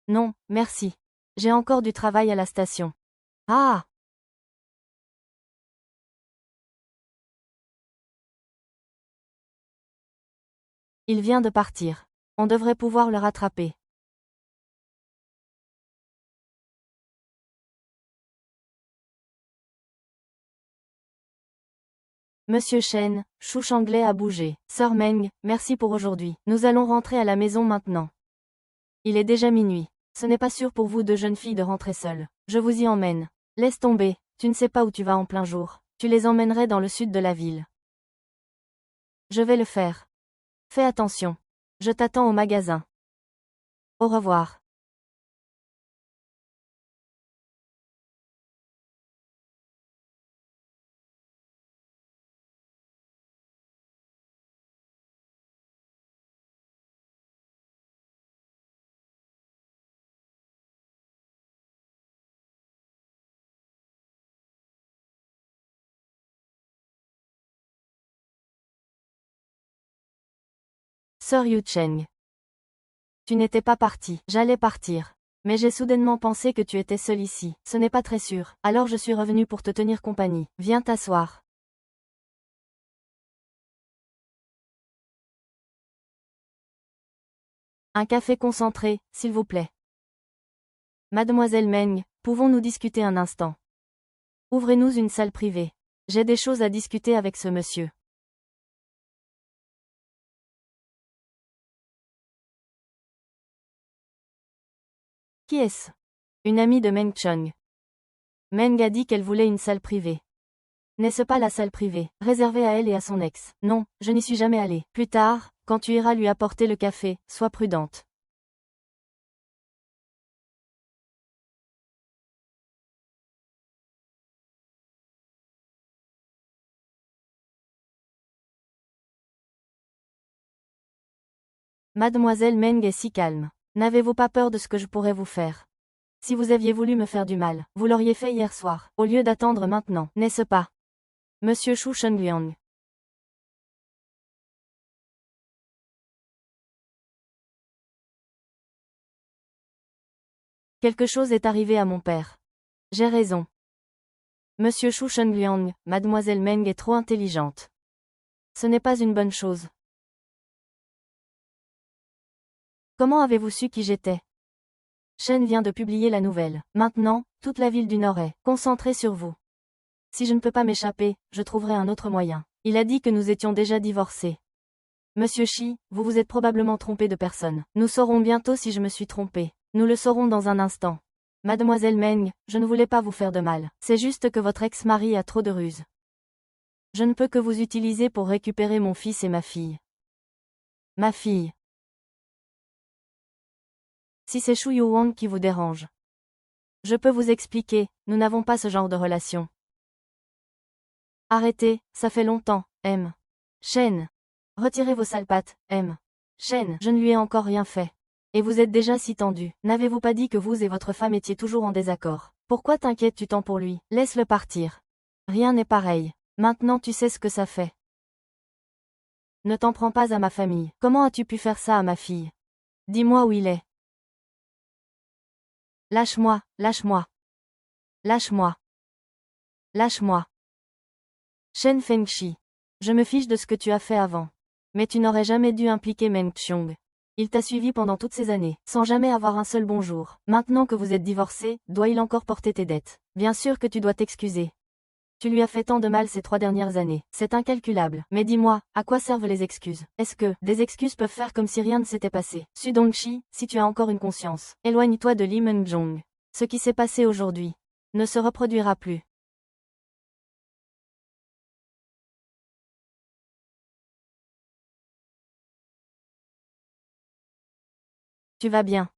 Non, merci. J'ai encore du travail à la station. Ah! Il vient de partir. On devrait pouvoir le rattraper. Monsieur Chen, Chou Changlais a bougé. Sœur Meng, merci pour aujourd'hui. Nous allons rentrer à la maison maintenant. Il est déjà minuit. Ce n'est pas sûr pour vous deux jeunes filles de rentrer seules. Je vous y emmène. Laisse tomber, tu ne sais pas où tu vas en plein jour. Tu les emmènerais dans le sud de la ville. Je vais le faire. Fais attention. Je t'attends au magasin. Au revoir. Sœur Yu Cheng. Tu n'étais pas partie. J'allais partir. Mais j'ai soudainement pensé que tu étais seule ici. Ce n'est pas très sûr. Alors je suis revenue pour te tenir compagnie. Viens t'asseoir. Un café concentré, s'il vous plaît. Mademoiselle Meng, pouvons-nous discuter un instant? Ouvrez-nous une salle privée. J'ai des choses à discuter avec ce monsieur. Qui est-ce? Une amie de Meng Chong. Meng a dit qu'elle voulait une salle privée. N'est-ce pas la salle privée, réservée à elle et à son ex? Non, je n'y suis jamais allée. Plus tard, quand tu iras lui apporter le café, sois prudente. Mademoiselle Meng est si calme. N'avez-vous pas peur de ce que je pourrais vous faire? Si vous aviez voulu me faire du mal, vous l'auriez fait hier soir, au lieu d'attendre maintenant, n'est-ce pas? Monsieur Shu Shenliang. Quelque chose est arrivé à mon père. J'ai raison. Monsieur Shu Shenliang, Mademoiselle Meng est trop intelligente. Ce n'est pas une bonne chose. Comment avez-vous su qui j'étais? Shen vient de publier la nouvelle. Maintenant, toute la ville du Nord est concentrée sur vous. Si je ne peux pas m'échapper, je trouverai un autre moyen. Il a dit que nous étions déjà divorcés. Monsieur Shi, vous vous êtes probablement trompé de personne. Nous saurons bientôt si je me suis trompé. Nous le saurons dans un instant. Mademoiselle Meng, je ne voulais pas vous faire de mal. C'est juste que votre ex-mari a trop de ruse. Je ne peux que vous utiliser pour récupérer mon fils et ma fille. Ma fille. Si c'est Shu Yuwang qui vous dérange. Je peux vous expliquer, nous n'avons pas ce genre de relation. Arrêtez, ça fait longtemps, M. Shen. Retirez vos sales pattes, M. Shen, je ne lui ai encore rien fait. Et vous êtes déjà si tendu. N'avez-vous pas dit que vous et votre femme étiez toujours en désaccord? Pourquoi t'inquiètes-tu tant pour lui? Laisse-le partir. Rien n'est pareil. Maintenant tu sais ce que ça fait. Ne t'en prends pas à ma famille. Comment as-tu pu faire ça à ma fille? Dis-moi où il est. Lâche-moi, lâche-moi. Lâche-moi. Lâche-moi. Shen Fengxi. Je me fiche de ce que tu as fait avant. Mais tu n'aurais jamais dû impliquer Meng Qiong. Il t'a suivi pendant toutes ces années, sans jamais avoir un seul bonjour. Maintenant que vous êtes divorcés, doit-il encore porter tes dettes? Bien sûr que tu dois t'excuser. Tu lui as fait tant de mal ces 3 dernières années. C'est incalculable. Mais dis-moi, à quoi servent les excuses? Est-ce que des excuses peuvent faire comme si rien ne s'était passé? Su Dongxi, si tu as encore une conscience, éloigne-toi de Li Mengjong. Ce qui s'est passé aujourd'hui ne se reproduira plus. Tu vas bien.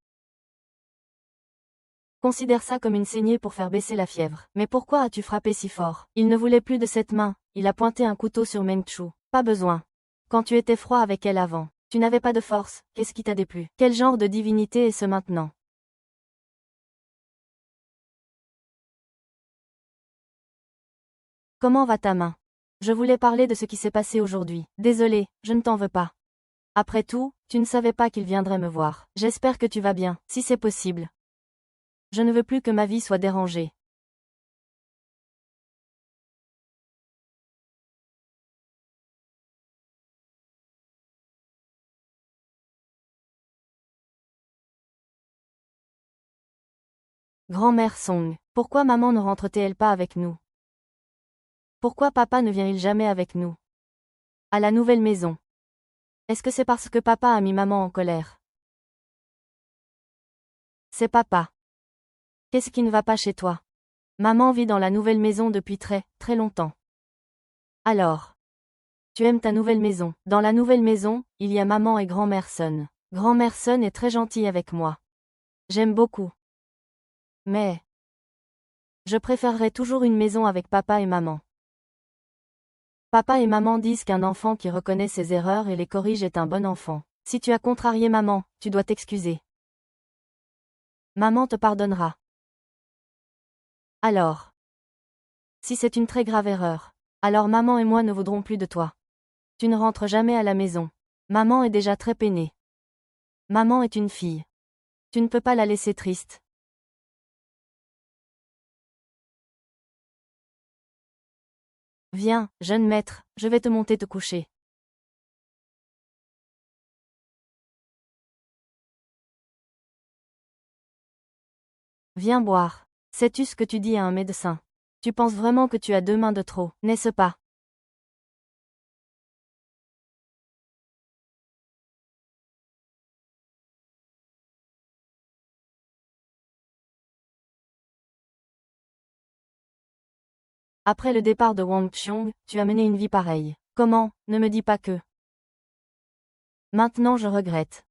Considère ça comme une saignée pour faire baisser la fièvre. Mais pourquoi as-tu frappé si fort? Il ne voulait plus de cette main, il a pointé un couteau sur Meng Chu. Pas besoin. Quand tu étais froid avec elle avant, tu n'avais pas de force, qu'est-ce qui t'a déplu? Quel genre de divinité est ce maintenant? Comment va ta main? Je voulais parler de ce qui s'est passé aujourd'hui. Désolé, je ne t'en veux pas. Après tout, tu ne savais pas qu'il viendrait me voir. J'espère que tu vas bien, si c'est possible. Je ne veux plus que ma vie soit dérangée. Grand-mère Song, pourquoi maman ne rentre-t-elle pas avec nous? Pourquoi papa ne vient-il jamais avec nous? À la nouvelle maison. Est-ce que c'est parce que papa a mis maman en colère? C'est papa. Qu'est-ce qui ne va pas chez toi? Maman vit dans la nouvelle maison depuis très, très longtemps. Alors. Tu aimes ta nouvelle maison. Dans la nouvelle maison, il y a maman et grand-mère Sun. Grand-mère Sun est très gentille avec moi. J'aime beaucoup. Mais. Je préférerais toujours une maison avec papa et maman. Papa et maman disent qu'un enfant qui reconnaît ses erreurs et les corrige est un bon enfant. Si tu as contrarié maman, tu dois t'excuser. Maman te pardonnera. Alors. Si c'est une très grave erreur, alors maman et moi ne voudrons plus de toi. Tu ne rentres jamais à la maison. Maman est déjà très peinée. Maman est une fille. Tu ne peux pas la laisser triste. Viens, jeune maître, je vais te monter te coucher. Viens boire. Sais-tu ce que tu dis à un médecin? Tu penses vraiment que tu as 2 mains de trop, n'est-ce pas? Après le départ de Wang Qiong, tu as mené une vie pareille. Comment? Ne me dis pas que. Maintenant je regrette.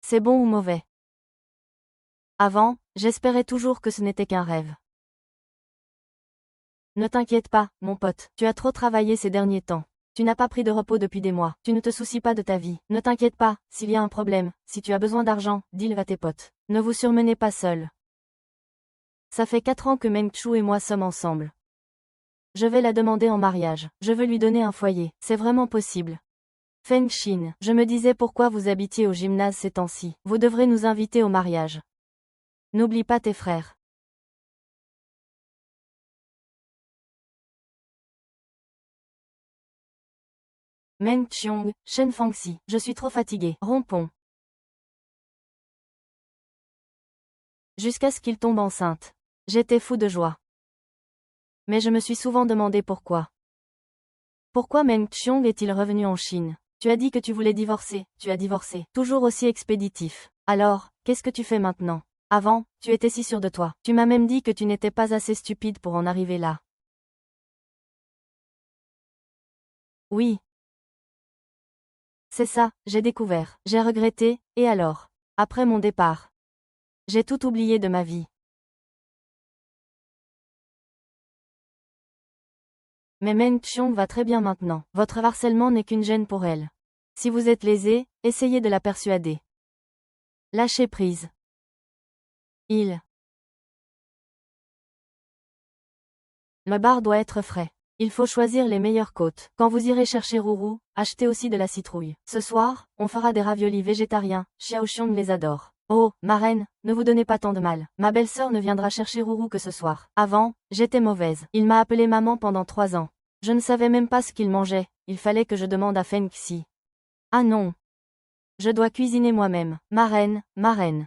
C'est bon ou mauvais? Avant, j'espérais toujours que ce n'était qu'un rêve. Ne t'inquiète pas, mon pote, tu as trop travaillé ces derniers temps. Tu n'as pas pris de repos depuis des mois. Tu ne te soucies pas de ta vie. Ne t'inquiète pas, s'il y a un problème, si tu as besoin d'argent, dis-le à tes potes. Ne vous surmenez pas seul. Ça fait 4 ans que Meng Chu et moi sommes ensemble. Je vais la demander en mariage. Je veux lui donner un foyer. C'est vraiment possible. Feng Xin, je me disais pourquoi vous habitiez au gymnase ces temps-ci. Vous devrez nous inviter au mariage. N'oublie pas tes frères. Meng Qiong, Shen Fangxi, je suis trop fatigué. Rompons. Jusqu'à ce qu'il tombe enceinte. J'étais fou de joie. Mais je me suis souvent demandé pourquoi. Pourquoi Meng Qiong est-il revenu en Chine? Tu as dit que tu voulais divorcer, tu as divorcé. Toujours aussi expéditif. Alors, qu'est-ce que tu fais maintenant? Avant, tu étais si sûr de toi. Tu m'as même dit que tu n'étais pas assez stupide pour en arriver là. Oui. C'est ça, j'ai découvert. J'ai regretté, et alors? Après mon départ. J'ai tout oublié de ma vie. Mais Meng Xiong va très bien maintenant. Votre harcèlement n'est qu'une gêne pour elle. Si vous êtes lésé, essayez de la persuader. Lâchez prise. Le bar doit être frais. Il faut choisir les meilleures côtes. Quand vous irez chercher Rourou, achetez aussi de la citrouille. Ce soir, on fera des raviolis végétariens, Xiao Xiong les adore. Oh, ma reine, ne vous donnez pas tant de mal. Ma belle-sœur ne viendra chercher Rourou que ce soir. Avant, j'étais mauvaise. Il m'a appelé maman pendant 3 ans. Je ne savais même pas ce qu'il mangeait, il fallait que je demande à Feng Xi. Ah non. Je dois cuisiner moi-même. Ma reine, ma reine.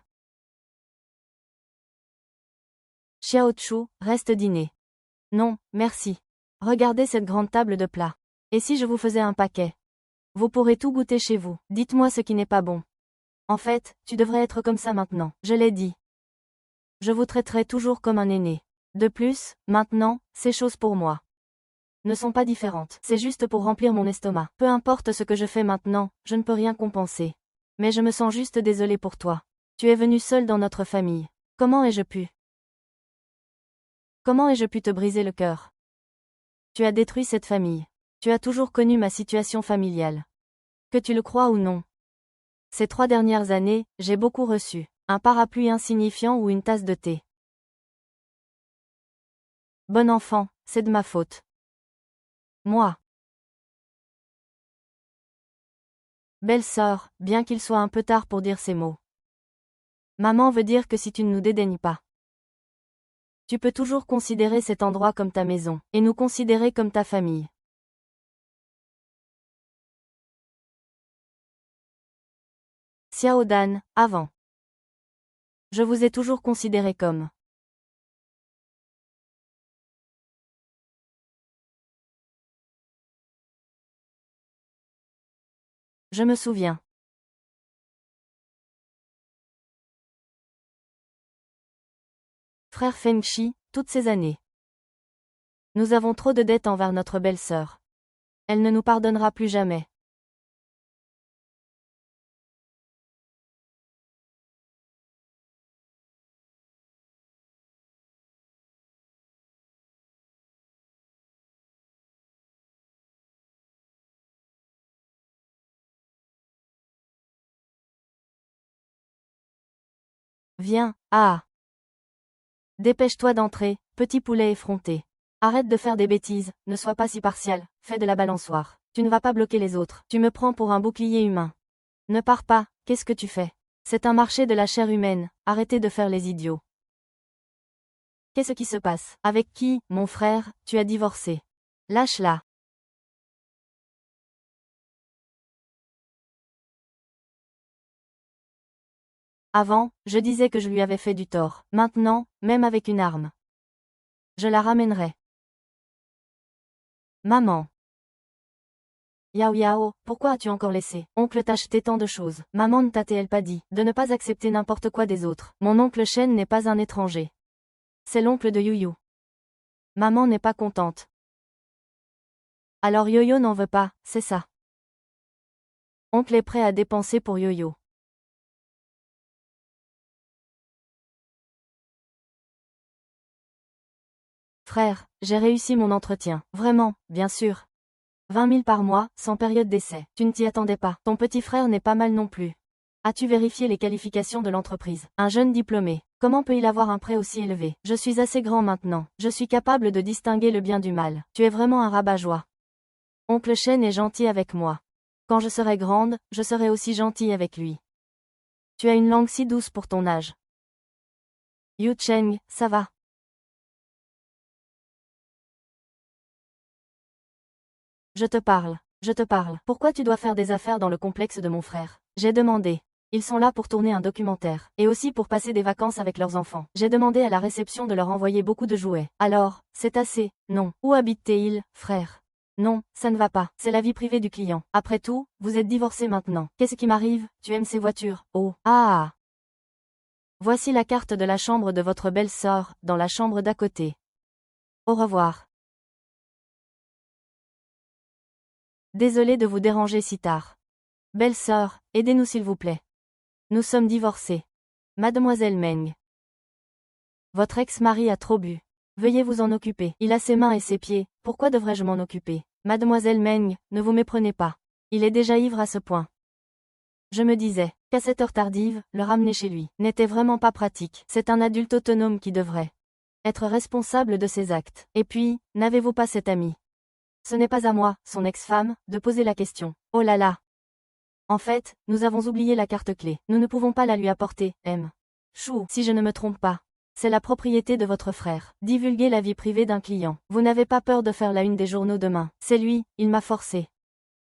Xiao Chu, reste dîner. Non, merci. Regardez cette grande table de plats. Et si je vous faisais un paquet? Vous pourrez tout goûter chez vous. Dites-moi ce qui n'est pas bon. En fait, tu devrais être comme ça maintenant. Je l'ai dit. Je vous traiterai toujours comme un aîné. De plus, maintenant, ces choses pour moi ne sont pas différentes. C'est juste pour remplir mon estomac. Peu importe ce que je fais maintenant, je ne peux rien compenser. Mais je me sens juste désolée pour toi. Tu es venu seul dans notre famille. Comment ai-je pu te briser le cœur? Tu as détruit cette famille. Tu as toujours connu ma situation familiale. Que tu le crois ou non. Ces 3 dernières années, j'ai beaucoup reçu. Un parapluie insignifiant ou une tasse de thé. Bon enfant, c'est de ma faute. Moi. Belle-sœur, bien qu'il soit un peu tard pour dire ces mots. Maman veut dire que si tu ne nous dédaignes pas, tu peux toujours considérer cet endroit comme ta maison, et nous considérer comme ta famille. Xiao Dan, avant. Je vous ai toujours considéré comme. Je me souviens. Frère Feng Shi, toutes ces années. Nous avons trop de dettes envers notre belle-sœur. Elle ne nous pardonnera plus jamais. Viens, ah. Dépêche-toi d'entrer, petit poulet effronté. Arrête de faire des bêtises, ne sois pas si partial, fais de la balançoire. Tu ne vas pas bloquer les autres. Tu me prends pour un bouclier humain. Ne pars pas, qu'est-ce que tu fais? C'est un marché de la chair humaine, arrêtez de faire les idiots. Qu'est-ce qui se passe? Avec qui, mon frère, tu as divorcé? Lâche-la. Avant, je disais que je lui avais fait du tort. Maintenant, même avec une arme, je la ramènerai. Maman. Yao Yao, pourquoi as-tu encore laissé? Oncle t'a acheté tant de choses. Maman ne t'a-t-elle pas dit de ne pas accepter n'importe quoi des autres? Mon oncle Shen n'est pas un étranger. C'est l'oncle de Yuyu. Maman n'est pas contente. Alors Yo-Yo n'en veut pas, c'est ça. Oncle est prêt à dépenser pour Yo-Yo. Frère, j'ai réussi mon entretien. Vraiment, bien sûr. 20 000 par mois, sans période d'essai. Tu ne t'y attendais pas. Ton petit frère n'est pas mal non plus. As-tu vérifié les qualifications de l'entreprise? Un jeune diplômé. Comment peut-il avoir un prêt aussi élevé? Je suis assez grand maintenant. Je suis capable de distinguer le bien du mal. Tu es vraiment un rabat-joie. Oncle Shen est gentil avec moi. Quand je serai grande, je serai aussi gentille avec lui. Tu as une langue si douce pour ton âge. Yu Cheng, ça va. Je te parle. Je te parle. Pourquoi tu dois faire des affaires dans le complexe de mon frère? J'ai demandé. Ils sont là pour tourner un documentaire, et aussi pour passer des vacances avec leurs enfants. J'ai demandé à la réception de leur envoyer beaucoup de jouets. Alors, c'est assez. Non. Où habitent-ils, frère? Non, ça ne va pas. C'est la vie privée du client. Après tout, vous êtes divorcés maintenant. Qu'est-ce qui m'arrive? Tu aimes ces voitures? Oh. Ah. Voici la carte de la chambre de votre belle-sœur, dans la chambre d'à côté. Au revoir. Désolé de vous déranger si tard. Belle-sœur, aidez-nous s'il vous plaît. Nous sommes divorcés. Mademoiselle Meng. Votre ex-mari a trop bu. Veuillez vous en occuper. Il a ses mains et ses pieds, pourquoi devrais-je m'en occuper? Mademoiselle Meng, ne vous méprenez pas. Il est déjà ivre à ce point. Je me disais, qu'à cette heure tardive, le ramener chez lui n'était vraiment pas pratique. C'est un adulte autonome qui devrait être responsable de ses actes. Et puis, n'avez-vous pas cette amie? Ce n'est pas à moi, son ex-femme, de poser la question. Oh là là. En fait, nous avons oublié la carte clé. Nous ne pouvons pas la lui apporter, M. Chou, si je ne me trompe pas. C'est la propriété de votre frère. Divulguer la vie privée d'un client. Vous n'avez pas peur de faire la une des journaux demain. C'est lui, il m'a forcé.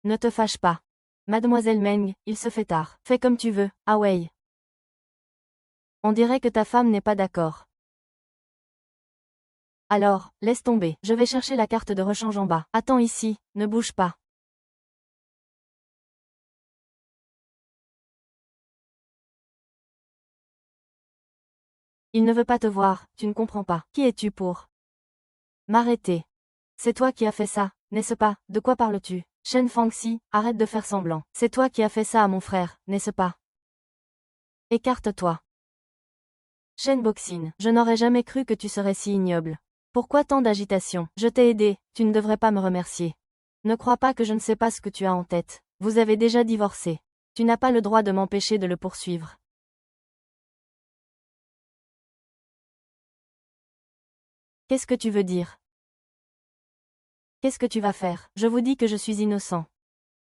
Ne te fâche pas. Mademoiselle Meng, il se fait tard. Fais comme tu veux, ah ouais. On dirait que ta femme n'est pas d'accord. Alors, laisse tomber. Je vais chercher la carte de rechange en bas. Attends ici, ne bouge pas. Il ne veut pas te voir, tu ne comprends pas. Qui es-tu pour m'arrêter? C'est toi qui as fait ça, n'est-ce pas? De quoi parles-tu? Shen Fangxi, arrête de faire semblant. C'est toi qui as fait ça à mon frère, n'est-ce pas? Écarte-toi. Shen Boxin, je n'aurais jamais cru que tu serais si ignoble. Pourquoi tant d'agitation? Je t'ai aidé, tu ne devrais pas me remercier. Ne crois pas que je ne sais pas ce que tu as en tête. Vous avez déjà divorcé. Tu n'as pas le droit de m'empêcher de le poursuivre. Qu'est-ce que tu veux dire? Qu'est-ce que tu vas faire? Je vous dis que je suis innocent.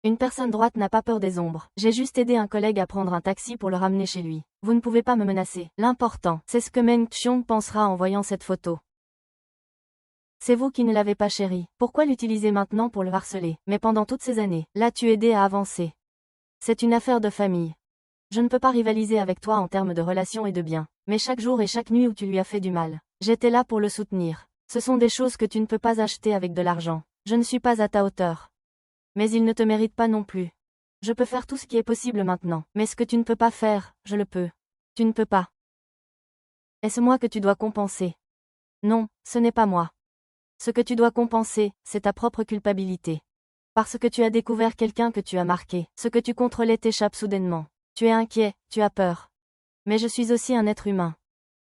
Une personne droite n'a pas peur des ombres. J'ai juste aidé un collègue à prendre un taxi pour le ramener chez lui. Vous ne pouvez pas me menacer. L'important, c'est ce que Meng Xiong pensera en voyant cette photo. C'est vous qui ne l'avez pas chéri. Pourquoi l'utiliser maintenant pour le harceler? Mais pendant toutes ces années, l'as-tu aidé à avancer? C'est une affaire de famille. Je ne peux pas rivaliser avec toi en termes de relations et de biens. Mais chaque jour et chaque nuit où tu lui as fait du mal, j'étais là pour le soutenir. Ce sont des choses que tu ne peux pas acheter avec de l'argent. Je ne suis pas à ta hauteur. Mais il ne te mérite pas non plus. Je peux faire tout ce qui est possible maintenant. Mais ce que tu ne peux pas faire, je le peux. Tu ne peux pas. Est-ce moi que tu dois compenser? Non, ce n'est pas moi. Ce que tu dois compenser, c'est ta propre culpabilité. Parce que tu as découvert quelqu'un que tu as marqué. Ce que tu contrôlais t'échappe soudainement. Tu es inquiet, tu as peur. Mais je suis aussi un être humain.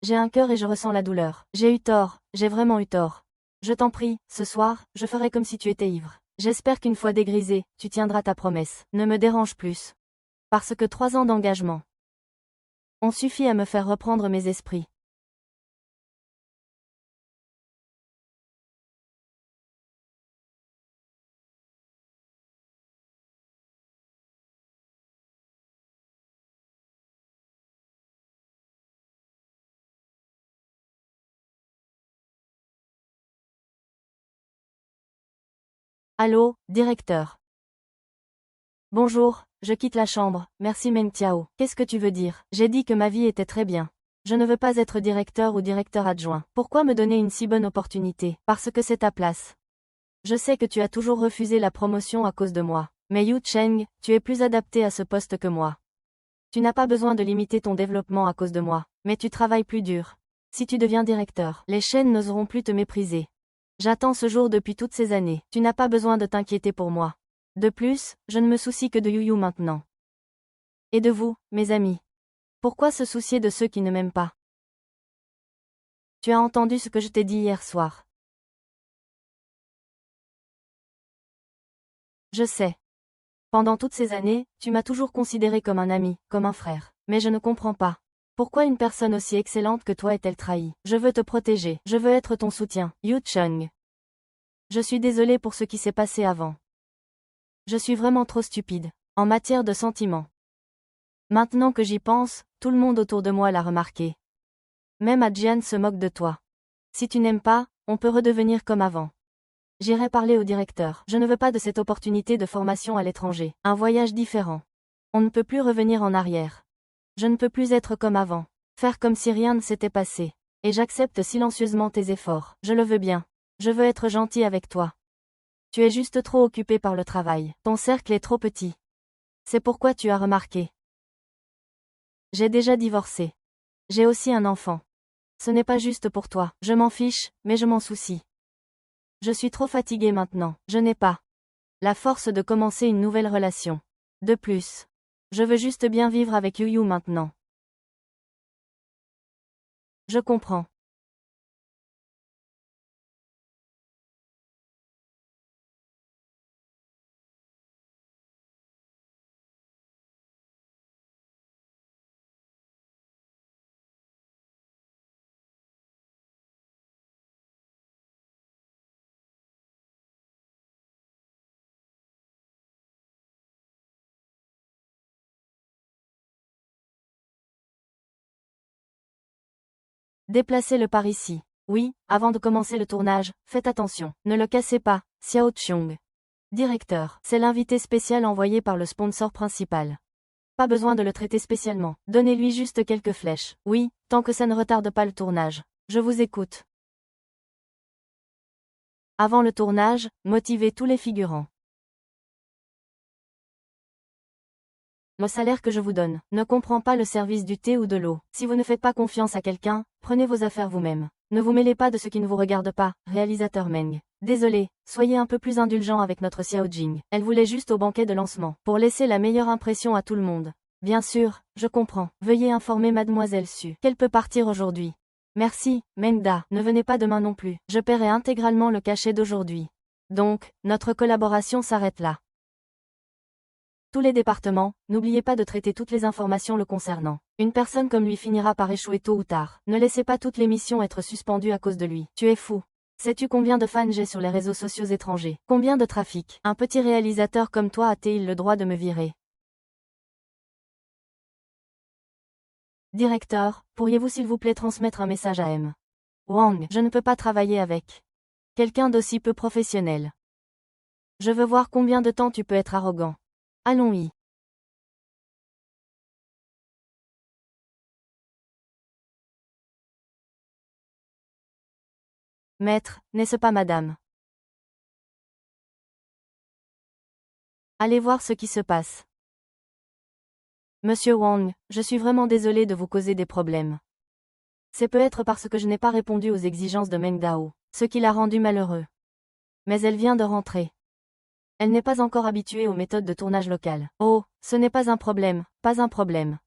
J'ai un cœur et je ressens la douleur. J'ai eu tort, j'ai vraiment eu tort. Je t'en prie, ce soir, je ferai comme si tu étais ivre. J'espère qu'une fois dégrisé, tu tiendras ta promesse. Ne me dérange plus. Parce que 3 ans d'engagement ont suffi à me faire reprendre mes esprits. Allô, directeur. Bonjour, je quitte la chambre, merci Meng Tiao. Qu'est-ce que tu veux dire? J'ai dit que ma vie était très bien. Je ne veux pas être directeur ou directeur adjoint. Pourquoi me donner une si bonne opportunité? Parce que c'est ta place. Je sais que tu as toujours refusé la promotion à cause de moi. Mais Yu Cheng, tu es plus adapté à ce poste que moi. Tu n'as pas besoin de limiter ton développement à cause de moi, mais tu travailles plus dur. Si tu deviens directeur, les chaînes n'oseront plus te mépriser. J'attends ce jour depuis toutes ces années. Tu n'as pas besoin de t'inquiéter pour moi. De plus, je ne me soucie que de Yu Yu maintenant. Et de vous, mes amis. Pourquoi se soucier de ceux qui ne m'aiment pas? Tu as entendu ce que je t'ai dit hier soir. Je sais. Pendant toutes ces années, tu m'as toujours considéré comme un ami, comme un frère. Mais je ne comprends pas. Pourquoi une personne aussi excellente que toi est-elle trahie? Je veux te protéger. Je veux être ton soutien. Yu Cheng. Je suis désolée pour ce qui s'est passé avant. Je suis vraiment trop stupide. En matière de sentiments. Maintenant que j'y pense, tout le monde autour de moi l'a remarqué. Même Adjian se moque de toi. Si tu n'aimes pas, on peut redevenir comme avant. J'irai parler au directeur. Je ne veux pas de cette opportunité de formation à l'étranger. Un voyage différent. On ne peut plus revenir en arrière. Je ne peux plus être comme avant. Faire comme si rien ne s'était passé. Et j'accepte silencieusement tes efforts. Je le veux bien. Je veux être gentil avec toi. Tu es juste trop occupé par le travail. Ton cercle est trop petit. C'est pourquoi tu as remarqué. J'ai déjà divorcé. J'ai aussi un enfant. Ce n'est pas juste pour toi. Je m'en fiche, mais je m'en soucie. Je suis trop fatiguée maintenant. Je n'ai pas la force de commencer une nouvelle relation. De plus, je veux juste bien vivre avec Yu Yu maintenant. Je comprends. Déplacez-le par ici. Oui, avant de commencer le tournage, faites attention. Ne le cassez pas, Xiao Qiong. Directeur, c'est l'invité spécial envoyé par le sponsor principal. Pas besoin de le traiter spécialement. Donnez-lui juste quelques flèches. Oui, tant que ça ne retarde pas le tournage. Je vous écoute. Avant le tournage, motivez tous les figurants. Le salaire que je vous donne ne comprend pas le service du thé ou de l'eau. Si vous ne faites pas confiance à quelqu'un, prenez vos affaires vous-même. Ne vous mêlez pas de ce qui ne vous regarde pas, réalisateur Meng. Désolé, soyez un peu plus indulgent avec notre Xiao Jing. Elle voulait juste au banquet de lancement, pour laisser la meilleure impression à tout le monde. Bien sûr, je comprends. Veuillez informer Mademoiselle Su qu'elle peut partir aujourd'hui. Merci, Mengda. Ne venez pas demain non plus. Je paierai intégralement le cachet d'aujourd'hui. Donc, notre collaboration s'arrête là. Tous les départements, n'oubliez pas de traiter toutes les informations le concernant. Une personne comme lui finira par échouer tôt ou tard. Ne laissez pas toutes les missions être suspendues à cause de lui. Tu es fou. Sais-tu combien de fans j'ai sur les réseaux sociaux étrangers? Combien de trafic? Un petit réalisateur comme toi a-t-il le droit de me virer? Directeur, pourriez-vous s'il vous plaît transmettre un message à M. Wang? Je ne peux pas travailler avec quelqu'un d'aussi peu professionnel. Je veux voir combien de temps tu peux être arrogant. Allons-y. Maître, n'est-ce pas madame? Allez voir ce qui se passe. Monsieur Wang, je suis vraiment désolé de vous causer des problèmes. C'est peut-être parce que je n'ai pas répondu aux exigences de Meng Dao, ce qui l'a rendu malheureux. Mais elle vient de rentrer. Elle n'est pas encore habituée aux méthodes de tournage locales. Oh, ce n'est pas un problème, pas un problème.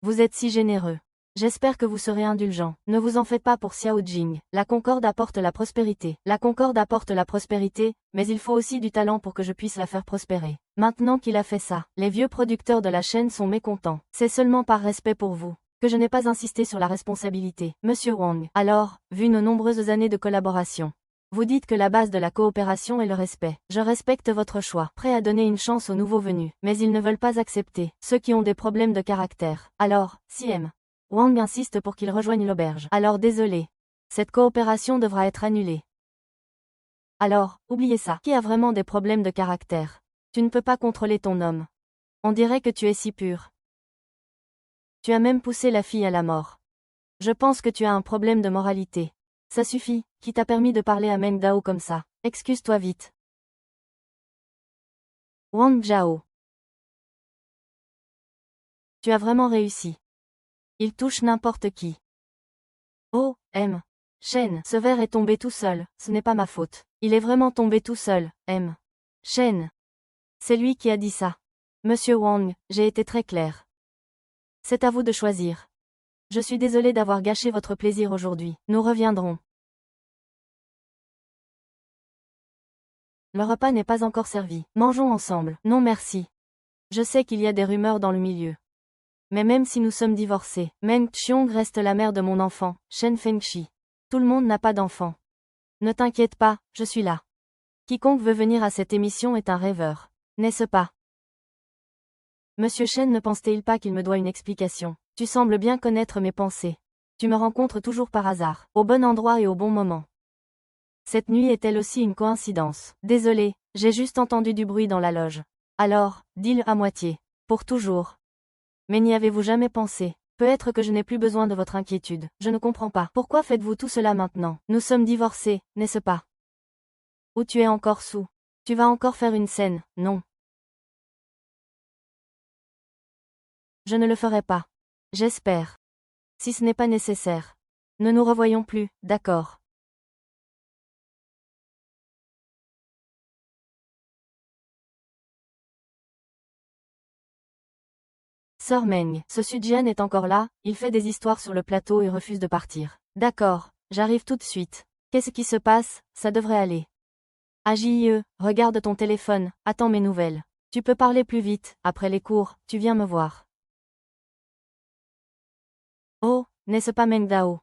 Vous êtes si généreux. J'espère que vous serez indulgent. Ne vous en faites pas pour Xiao Jing. La concorde apporte la prospérité. La concorde apporte la prospérité, mais il faut aussi du talent pour que je puisse la faire prospérer. Maintenant qu'il a fait ça, les vieux producteurs de la chaîne sont mécontents. C'est seulement par respect pour vous que je n'ai pas insisté sur la responsabilité. Monsieur Wang. Alors, vu nos nombreuses années de collaboration, vous dites que la base de la coopération est le respect. Je respecte votre choix, prêt à donner une chance aux nouveaux venus, mais ils ne veulent pas accepter ceux qui ont des problèmes de caractère. Alors, si M. Wang insiste pour qu'ils rejoignent l'auberge. Alors désolé. Cette coopération devra être annulée. Alors, oubliez ça. Qui a vraiment des problèmes de caractère? Tu ne peux pas contrôler ton homme. On dirait que tu es si pur. Tu as même poussé la fille à la mort. Je pense que tu as un problème de moralité. Ça suffit, qui t'a permis de parler à Meng Dao comme ça? Excuse-toi vite. Wang Zhao. Tu as vraiment réussi. Il touche n'importe qui. Oh, M. Shen, ce verre est tombé tout seul, ce n'est pas ma faute. Il est vraiment tombé tout seul, M. Shen. C'est lui qui a dit ça. Monsieur Wang, j'ai été très clair. C'est à vous de choisir. Je suis désolé d'avoir gâché votre plaisir aujourd'hui. Nous reviendrons. Le repas n'est pas encore servi. Mangeons ensemble. Non merci. Je sais qu'il y a des rumeurs dans le milieu. Mais même si nous sommes divorcés, Meng Qiong reste la mère de mon enfant, Shen Fengxi. Tout le monde n'a pas d'enfant. Ne t'inquiète pas, je suis là. Quiconque veut venir à cette émission est un rêveur. N'est-ce pas? Monsieur Shen ne pense-t-il pas qu'il me doit une explication? Tu sembles bien connaître mes pensées. Tu me rencontres toujours par hasard, au bon endroit et au bon moment. Cette nuit est elle aussi une coïncidence? Désolé, j'ai juste entendu du bruit dans la loge. Alors, dis-le à moitié. Pour toujours. Mais n'y avez-vous jamais pensé? Peut-être que je n'ai plus besoin de votre inquiétude. Je ne comprends pas. Pourquoi faites-vous tout cela maintenant? Nous sommes divorcés, n'est-ce pas? Ou tu es encore sous? Tu vas encore faire une scène, non? Je ne le ferai pas. J'espère. Si ce n'est pas nécessaire. Ne nous revoyons plus, d'accord. Sœur Meng, ce Sujien est encore là, il fait des histoires sur le plateau et refuse de partir. D'accord, j'arrive tout de suite. Qu'est-ce qui se passe, ça devrait aller. AJIE, regarde ton téléphone, attends mes nouvelles. Tu peux parler plus vite, après les cours, tu viens me voir. Oh, n'est-ce pas Meng Dao?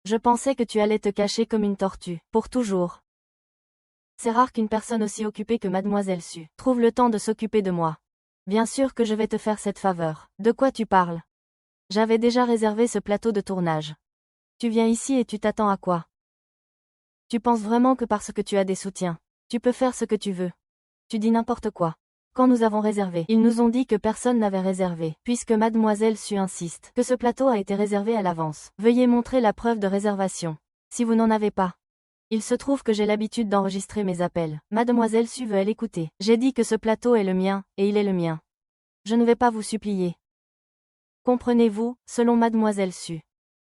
Je pensais que tu allais te cacher comme une tortue, pour toujours. C'est rare qu'une personne aussi occupée que Mademoiselle Su trouve le temps de s'occuper de moi. Bien sûr que je vais te faire cette faveur. De quoi tu parles? J'avais déjà réservé ce plateau de tournage. Tu viens ici et tu t'attends à quoi? Tu penses vraiment que parce que tu as des soutiens, tu peux faire ce que tu veux? Tu dis n'importe quoi. Quand nous avons réservé, ils nous ont dit que personne n'avait réservé, puisque Mademoiselle Su insiste que ce plateau a été réservé à l'avance. Veuillez montrer la preuve de réservation. Si vous n'en avez pas. Il se trouve que j'ai l'habitude d'enregistrer mes appels. Mademoiselle Su veut l'écouter. J'ai dit que ce plateau est le mien, et il est le mien. Je ne vais pas vous supplier. Comprenez-vous, selon Mademoiselle Su.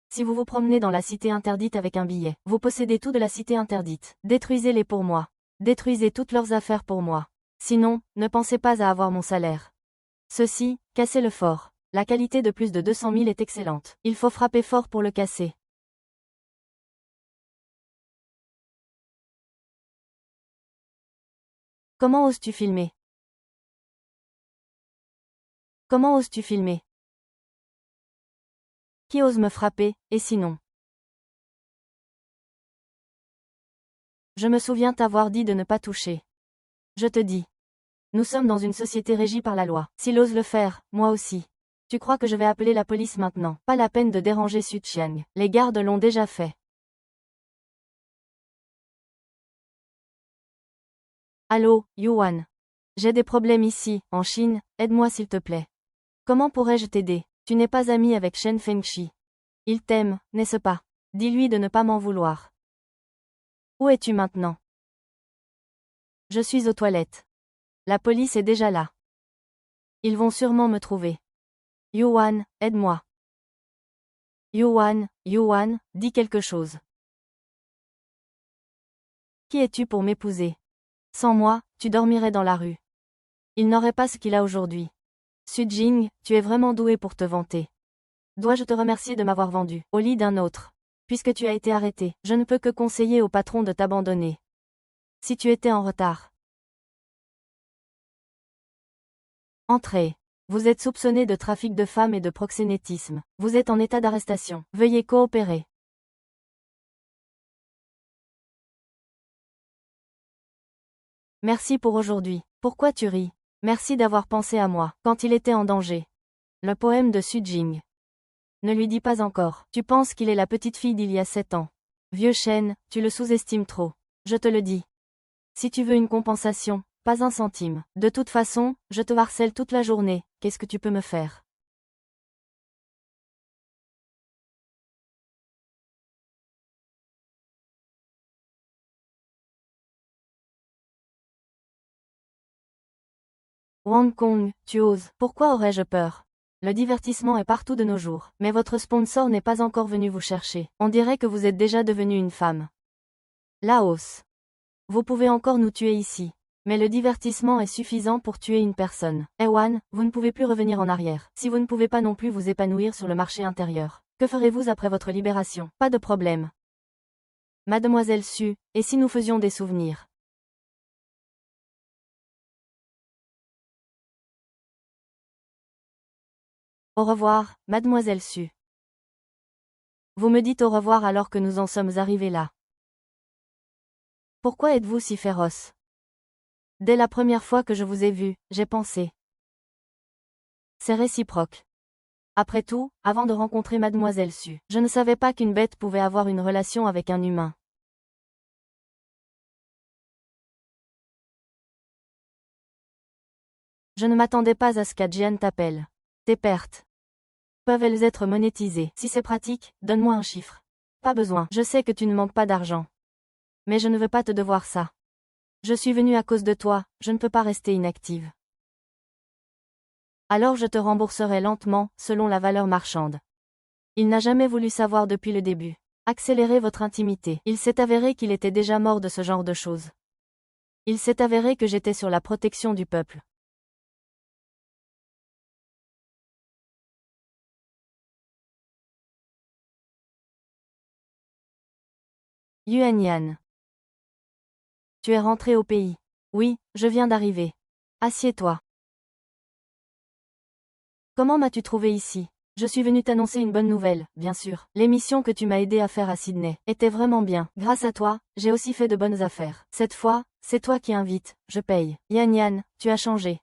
Si vous vous promenez dans la cité interdite avec un billet, vous possédez tout de la cité interdite. Détruisez-les pour moi. Détruisez toutes leurs affaires pour moi. Sinon, ne pensez pas à avoir mon salaire. Ceci, cassez-le fort. La qualité de plus de 200 000 est excellente. Il faut frapper fort pour le casser. Comment oses-tu filmer? Comment oses-tu filmer? Qui ose me frapper, et sinon? Je me souviens t'avoir dit de ne pas toucher. Je te dis. Nous sommes dans une société régie par la loi. S'il ose le faire, moi aussi. Tu crois que je vais appeler la police maintenant? Pas la peine de déranger Su Qiang. Les gardes l'ont déjà fait. Allô, Yuan. J'ai des problèmes ici, en Chine, aide-moi s'il te plaît. Comment pourrais-je t'aider? Tu n'es pas ami avec Shen Fengxi. Il t'aime, n'est-ce pas? Dis-lui de ne pas m'en vouloir. Où es-tu maintenant? Je suis aux toilettes. La police est déjà là. Ils vont sûrement me trouver. Yuan, aide-moi. Yuan, dis quelque chose. Qui es-tu pour m'épouser? Sans moi, tu dormirais dans la rue. Il n'aurait pas ce qu'il a aujourd'hui. Su Jing, tu es vraiment doué pour te vanter. Dois-je te remercier de m'avoir vendu au lit d'un autre? Puisque tu as été arrêté, je ne peux que conseiller au patron de t'abandonner. Si tu étais en retard. Entrez. Vous êtes soupçonné de trafic de femmes et de proxénétisme. Vous êtes en état d'arrestation. Veuillez coopérer. Merci pour aujourd'hui. Pourquoi tu ris? Merci d'avoir pensé à moi, quand il était en danger. Le poème de Su Jing. Ne lui dis pas encore. Tu penses qu'il est la petite fille d'il y a 7 ans. Vieux chêne, tu le sous-estimes trop. Je te le dis. Si tu veux une compensation, pas un centime. De toute façon, je te harcèle toute la journée, qu'est-ce que tu peux me faire? Wang Kong, tu oses. Pourquoi aurais-je peur? Le divertissement est partout de nos jours, mais votre sponsor n'est pas encore venu vous chercher. On dirait que vous êtes déjà devenu une femme. Laos. Vous pouvez encore nous tuer ici. Mais le divertissement est suffisant pour tuer une personne. Ewan, vous ne pouvez plus revenir en arrière. Si vous ne pouvez pas non plus vous épanouir sur le marché intérieur, que ferez-vous après votre libération? Pas de problème. Mademoiselle Su, et si nous faisions des souvenirs? Au revoir, Mademoiselle Su. Vous me dites au revoir alors que nous en sommes arrivés là. Pourquoi êtes-vous si féroce? Dès la première fois que je vous ai vu, j'ai pensé. C'est réciproque. Après tout, avant de rencontrer Mademoiselle Su, je ne savais pas qu'une bête pouvait avoir une relation avec un humain. Je ne m'attendais pas à ce qu'Adjian t'appelle. Tes pertes. Peuvent-elles être monétisées? Si c'est pratique, donne-moi un chiffre. Pas besoin. Je sais que tu ne manques pas d'argent. Mais je ne veux pas te devoir ça. Je suis venue à cause de toi, je ne peux pas rester inactive. Alors je te rembourserai lentement, selon la valeur marchande. Il n'a jamais voulu savoir depuis le début. Accélérez votre intimité. Il s'est avéré qu'il était déjà mort de ce genre de choses. Il s'est avéré que j'étais sur la protection du peuple. Yuan Yan. Tu es rentré au pays. Oui, je viens d'arriver. Assieds-toi. Comment m'as-tu trouvé ici? Je suis venu t'annoncer une bonne nouvelle, bien sûr. L'émission que tu m'as aidé à faire à Sydney était vraiment bien. Grâce à toi, j'ai aussi fait de bonnes affaires. Cette fois, c'est toi qui invites, je paye. Yan Yan, tu as changé.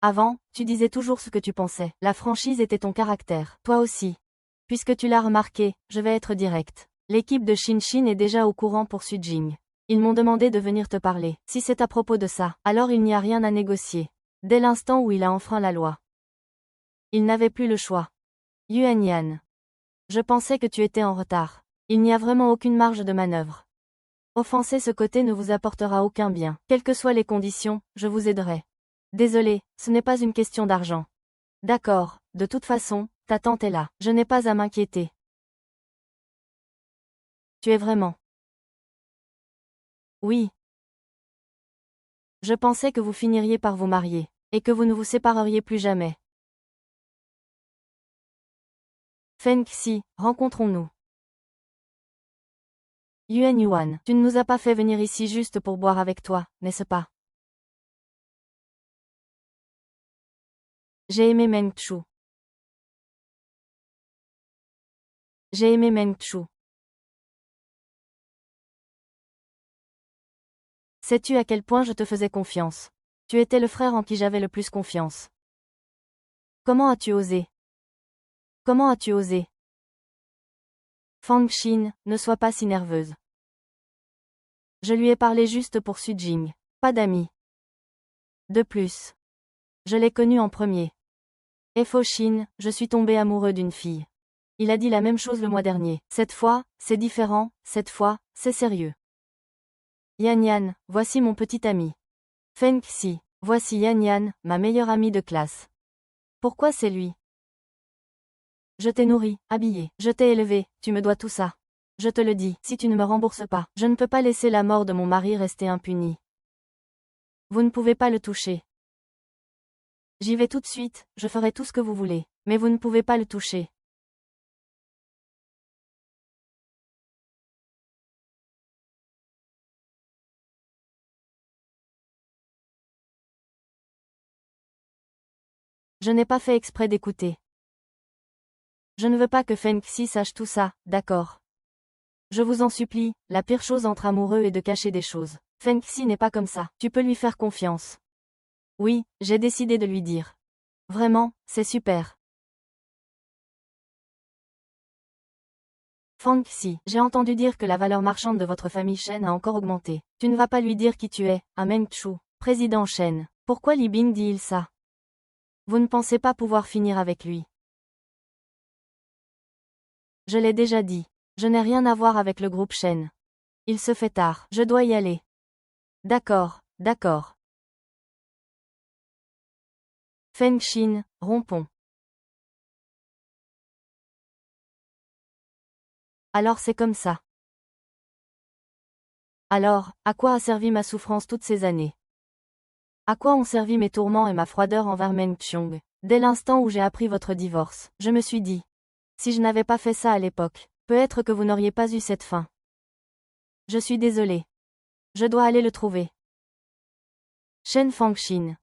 Avant, tu disais toujours ce que tu pensais. La franchise était ton caractère. Toi aussi. Puisque tu l'as remarqué, je vais être direct. L'équipe de Shin est déjà au courant pour Sujing. Ils m'ont demandé de venir te parler. Si c'est à propos de ça, alors il n'y a rien à négocier. Dès l'instant où il a enfreint la loi. Il n'avait plus le choix. Yuan Yan. Je pensais que tu étais en retard. Il n'y a vraiment aucune marge de manœuvre. Offenser ce côté ne vous apportera aucun bien. Quelles que soient les conditions, je vous aiderai. Désolé, ce n'est pas une question d'argent. D'accord, de toute façon, ta tante est là. Je n'ai pas à m'inquiéter. Tu es vraiment. Oui. Je pensais que vous finiriez par vous marier, et que vous ne vous sépareriez plus jamais. Feng Xi, rencontrons-nous. Yuan, tu ne nous as pas fait venir ici juste pour boire avec toi, n'est-ce pas? J'ai aimé Meng Chu. J'ai aimé Meng Chu. Sais-tu à quel point je te faisais confiance? Tu étais le frère en qui j'avais le plus confiance. Comment as-tu osé? Comment as-tu osé? Fang Xin, ne sois pas si nerveuse. Je lui ai parlé juste pour Sujing. Pas d'amis. De plus. Je l'ai connu en premier. Et Fo Xin, je suis tombé amoureux d'une fille. Il a dit la même chose le mois dernier. Cette fois, c'est différent, cette fois, c'est sérieux. Yan Yan, voici mon petit ami. Feng Xi, voici Yan Yan, ma meilleure amie de classe. Pourquoi c'est lui? Je t'ai nourri, habillé, je t'ai élevé, tu me dois tout ça. Je te le dis, si tu ne me rembourses pas, je ne peux pas laisser la mort de mon mari rester impunie. Vous ne pouvez pas le toucher. J'y vais tout de suite, je ferai tout ce que vous voulez, mais vous ne pouvez pas le toucher. Je n'ai pas fait exprès d'écouter. Je ne veux pas que Feng Xi sache tout ça, d'accord? Je vous en supplie, la pire chose entre amoureux est de cacher des choses. Feng Xi n'est pas comme ça, tu peux lui faire confiance. Oui, j'ai décidé de lui dire. Vraiment, c'est super. Feng Xi, j'ai entendu dire que la valeur marchande de votre famille Shen a encore augmenté. Tu ne vas pas lui dire qui tu es, à Meng Chu, président Shen. Pourquoi Li Bing dit-il ça? Vous ne pensez pas pouvoir finir avec lui. Je l'ai déjà dit. Je n'ai rien à voir avec le groupe Shen. Il se fait tard, je dois y aller. D'accord, d'accord. Feng Xin, rompons. Alors c'est comme ça. Alors, à quoi a servi ma souffrance toutes ces années? À quoi ont servi mes tourments et ma froideur envers Meng Qiong? Dès l'instant où j'ai appris votre divorce, je me suis dit. Si je n'avais pas fait ça à l'époque, peut-être que vous n'auriez pas eu cette fin. Je suis désolé. Je dois aller le trouver. Shen Fangxin.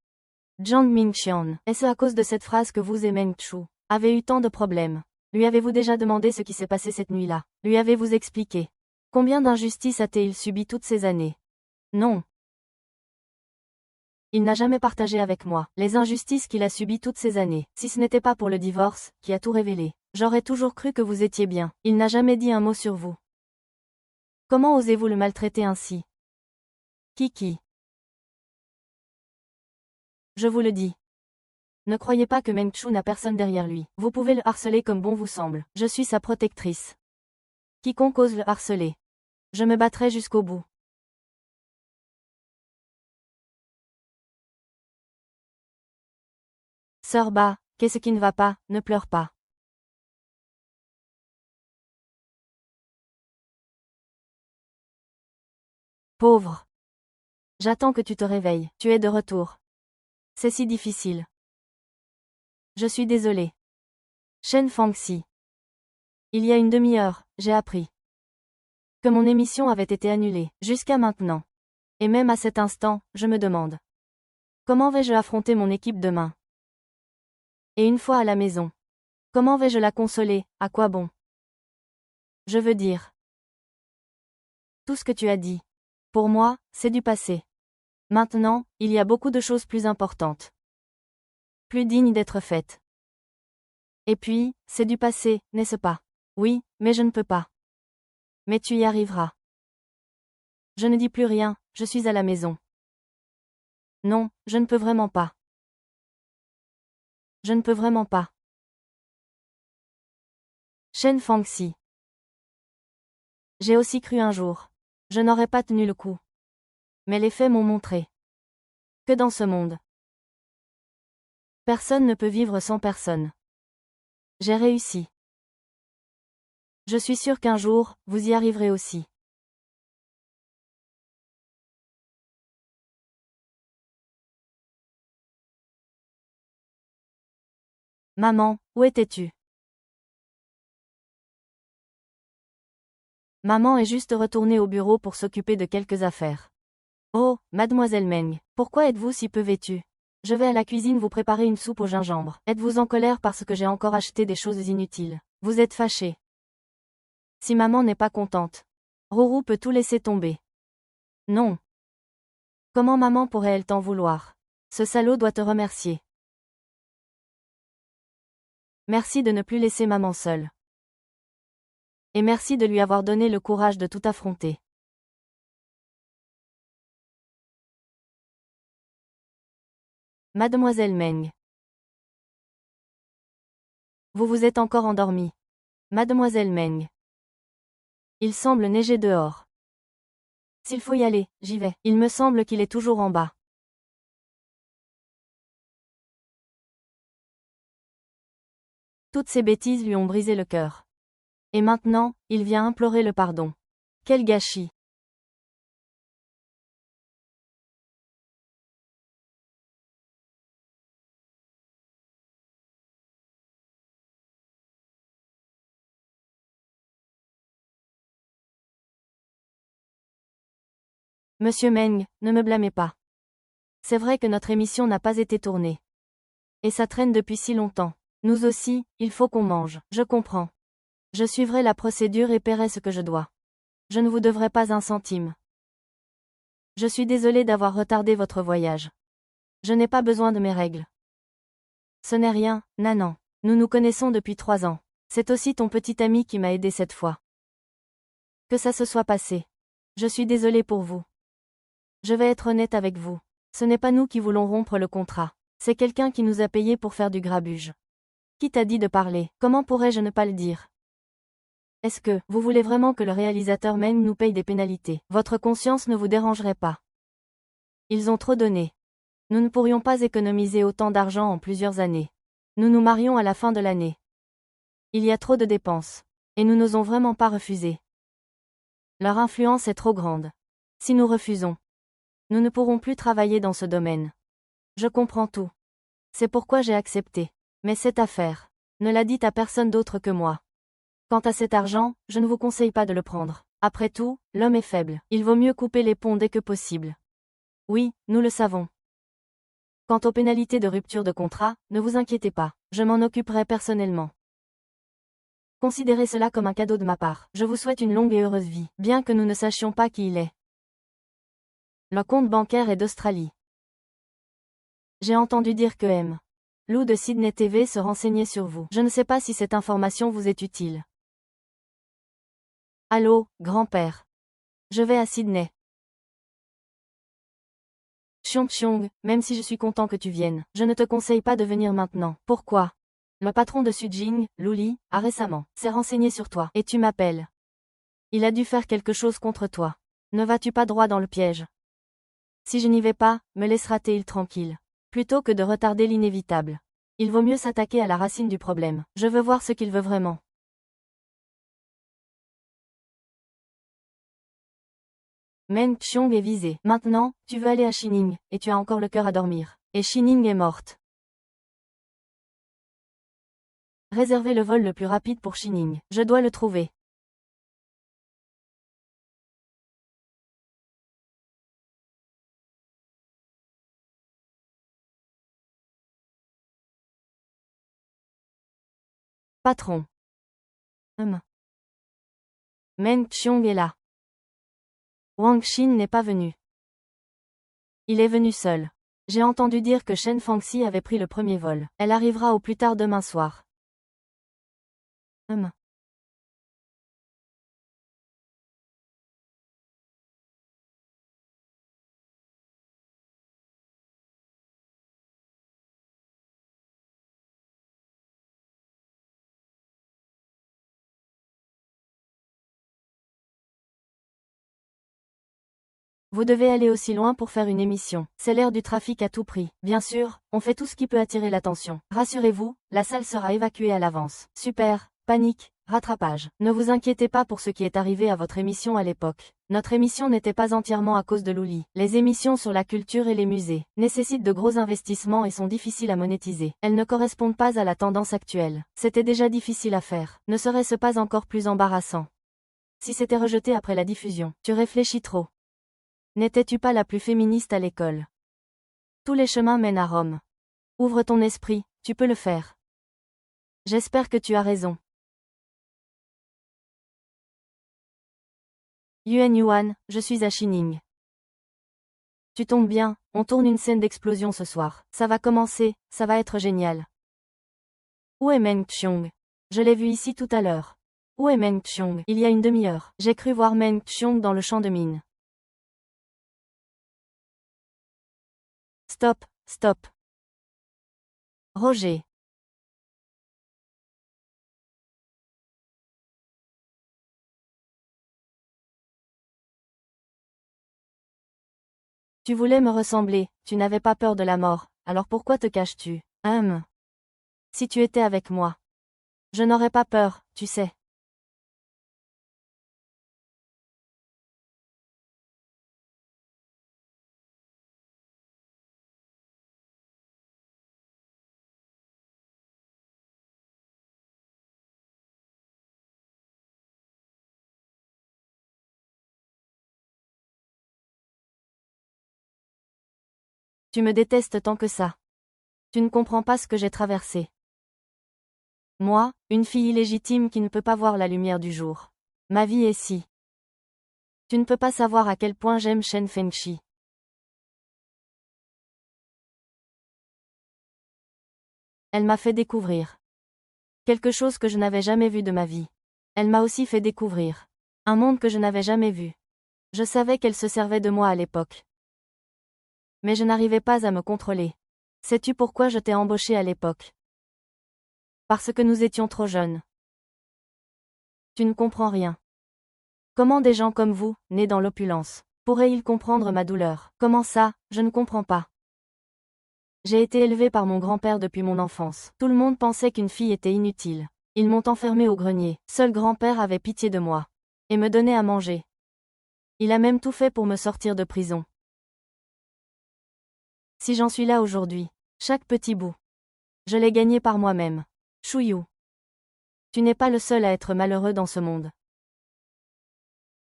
Zhang Mingxian. Est-ce à cause de cette phrase que vous et Meng Chu avez eu tant de problèmes? Lui avez-vous déjà demandé ce qui s'est passé cette nuit-là? Lui avez-vous expliqué? Combien d'injustices a-t-il subi toutes ces années? Non. Il n'a jamais partagé avec moi les injustices qu'il a subies toutes ces années. Si ce n'était pas pour le divorce, qui a tout révélé, j'aurais toujours cru que vous étiez bien. Il n'a jamais dit un mot sur vous. Comment osez-vous le maltraiter ainsi? Kiki. Je vous le dis. Ne croyez pas que Meng Chu n'a personne derrière lui. Vous pouvez le harceler comme bon vous semble. Je suis sa protectrice. Quiconque ose le harceler. Je me battrai jusqu'au bout. Sœur Ba, qu'est-ce qui ne va pas? Ne pleure pas. Pauvre. J'attends que tu te réveilles. Tu es de retour. C'est si difficile. Je suis désolée. Shen Fangxi. Il y a une demi-heure, j'ai appris. Que mon émission avait été annulée, jusqu'à maintenant. Et même à cet instant, je me demande. Comment vais-je affronter mon équipe demain? Et une fois à la maison. Comment vais-je la consoler, à quoi bon? Je veux dire. Tout ce que tu as dit. Pour moi, c'est du passé. Maintenant, il y a beaucoup de choses plus importantes. Plus dignes d'être faites. Et puis, c'est du passé, n'est-ce pas? Oui, mais je ne peux pas. Mais tu y arriveras. Je ne dis plus rien, je suis à la maison. Non, je ne peux vraiment pas. Je ne peux vraiment pas. Shen Fangxi. J'ai aussi cru un jour. Je n'aurais pas tenu le coup. Mais les faits m'ont montré. Que dans ce monde. Personne ne peut vivre sans personne. J'ai réussi. Je suis sûr qu'un jour, vous y arriverez aussi. Maman, où étais-tu? Maman est juste retournée au bureau pour s'occuper de quelques affaires. Oh, mademoiselle Meng, pourquoi êtes-vous si peu vêtue? Je vais à la cuisine vous préparer une soupe au gingembre. Êtes-vous en colère parce que j'ai encore acheté des choses inutiles? Vous êtes fâchée. Si maman n'est pas contente. Rourou peut tout laisser tomber. Non. Comment maman pourrait-elle t'en vouloir? Ce salaud doit te remercier. Merci de ne plus laisser maman seule. Et merci de lui avoir donné le courage de tout affronter. Mademoiselle Meng. Vous vous êtes encore endormie. Mademoiselle Meng. Il semble neiger dehors. S'il faut y aller, j'y vais. Il me semble qu'il est toujours en bas. Toutes ces bêtises lui ont brisé le cœur. Et maintenant, il vient implorer le pardon. Quel gâchis. Monsieur Meng, ne me blâmez pas. C'est vrai que notre émission n'a pas été tournée. Et ça traîne depuis si longtemps. Nous aussi, il faut qu'on mange. Je comprends. Je suivrai la procédure et paierai ce que je dois. Je ne vous devrai pas un centime. Je suis désolée d'avoir retardé votre voyage. Je n'ai pas besoin de mes règles. Ce n'est rien, Nanan. Nous nous connaissons depuis 3 ans. C'est aussi ton petit ami qui m'a aidé cette fois. Que ça se soit passé. Je suis désolée pour vous. Je vais être honnête avec vous. Ce n'est pas nous qui voulons rompre le contrat. C'est quelqu'un qui nous a payé pour faire du grabuge. Qui t'a dit de parler? Comment pourrais-je ne pas le dire? Est-ce que, vous voulez vraiment que le réalisateur même nous paye des pénalités? Votre conscience ne vous dérangerait pas? Ils ont trop donné. Nous ne pourrions pas économiser autant d'argent en plusieurs années. Nous nous marions à la fin de l'année. Il y a trop de dépenses. Et nous n'osons vraiment pas refuser. Leur influence est trop grande. Si nous refusons, nous ne pourrons plus travailler dans ce domaine. Je comprends tout. C'est pourquoi j'ai accepté. Mais cette affaire, ne la dites à personne d'autre que moi. Quant à cet argent, je ne vous conseille pas de le prendre. Après tout, l'homme est faible. Il vaut mieux couper les ponts dès que possible. Oui, nous le savons. Quant aux pénalités de rupture de contrat, ne vous inquiétez pas. Je m'en occuperai personnellement. Considérez cela comme un cadeau de ma part. Je vous souhaite une longue et heureuse vie, bien que nous ne sachions pas qui il est. Le compte bancaire est d'Australie. J'ai entendu dire que M. Lou de Sydney TV se renseignait sur vous. Je ne sais pas si cette information vous est utile. Allô, grand-père. Je vais à Sydney. Xiong, même si je suis content que tu viennes, je ne te conseille pas de venir maintenant. Pourquoi? Le patron de Sujing, Luli, a récemment s'est renseigné sur toi. Et tu m'appelles. Il a dû faire quelque chose contre toi. Ne vas-tu pas droit dans le piège? Si je n'y vais pas, me laissera-t-il tranquille? Plutôt que de retarder l'inévitable. Il vaut mieux s'attaquer à la racine du problème. Je veux voir ce qu'il veut vraiment. Meng Xiong est visé. Maintenant, tu veux aller à Xining, et tu as encore le cœur à dormir. Et Xining est morte. Réservez le vol le plus rapide pour Xining. Je dois le trouver. Patron. Meng Qiong est là. Wang Xin n'est pas venu. Il est venu seul. J'ai entendu dire que Shen Fangxi avait pris le premier vol. Elle arrivera au plus tard demain soir. Vous devez aller aussi loin pour faire une émission. C'est l'ère du trafic à tout prix. Bien sûr, on fait tout ce qui peut attirer l'attention. Rassurez-vous, la salle sera évacuée à l'avance. Super, panique, rattrapage. Ne vous inquiétez pas pour ce qui est arrivé à votre émission à l'époque. Notre émission n'était pas entièrement à cause de Luli. Les émissions sur la culture et les musées nécessitent de gros investissements et sont difficiles à monétiser. Elles ne correspondent pas à la tendance actuelle. C'était déjà difficile à faire. Ne serait-ce pas encore plus embarrassant si c'était rejeté après la diffusion? Tu réfléchis trop. N'étais-tu pas la plus féministe à l'école? Tous les chemins mènent à Rome. Ouvre ton esprit, tu peux le faire. J'espère que tu as raison. Yuan Yuan, je suis à Xining. Tu tombes bien, on tourne une scène d'explosion ce soir. Ça va commencer, ça va être génial. Où est Meng Qiong? Je l'ai vu ici tout à l'heure. Où est Meng Qiong? Il y a une demi-heure. J'ai cru voir Meng Qiong dans le champ de mine. Stop, stop. Roger. Tu voulais me ressembler, tu n'avais pas peur de la mort, alors pourquoi te caches-tu? Si tu étais avec moi. Je n'aurais pas peur, tu sais. Tu me détestes tant que ça. Tu ne comprends pas ce que j'ai traversé. Moi, une fille illégitime qui ne peut pas voir la lumière du jour. Ma vie est si. Tu ne peux pas savoir à quel point j'aime Shen Fengxi. Elle m'a fait découvrir quelque chose que je n'avais jamais vu de ma vie. Elle m'a aussi fait découvrir un monde que je n'avais jamais vu. Je savais qu'elle se servait de moi à l'époque. Mais je n'arrivais pas à me contrôler. Sais-tu pourquoi je t'ai embauché à l'époque? Parce que nous étions trop jeunes. Tu ne comprends rien. Comment des gens comme vous, nés dans l'opulence, pourraient-ils comprendre ma douleur? Comment ça, je ne comprends pas. J'ai été élevée par mon grand-père depuis mon enfance. Tout le monde pensait qu'une fille était inutile. Ils m'ont enfermée au grenier. Seul grand-père avait pitié de moi. Et me donnait à manger. Il a même tout fait pour me sortir de prison. Si j'en suis là aujourd'hui, chaque petit bout, je l'ai gagné par moi-même. Chouillou. Tu n'es pas le seul à être malheureux dans ce monde.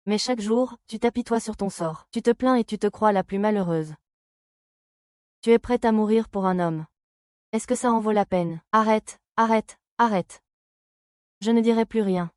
Mais chaque jour, tu t'apitoies sur ton sort. Tu te plains et tu te crois la plus malheureuse. Tu es prête à mourir pour un homme. Est-ce que ça en vaut la peine? Arrête, arrête, arrête. Je ne dirai plus rien.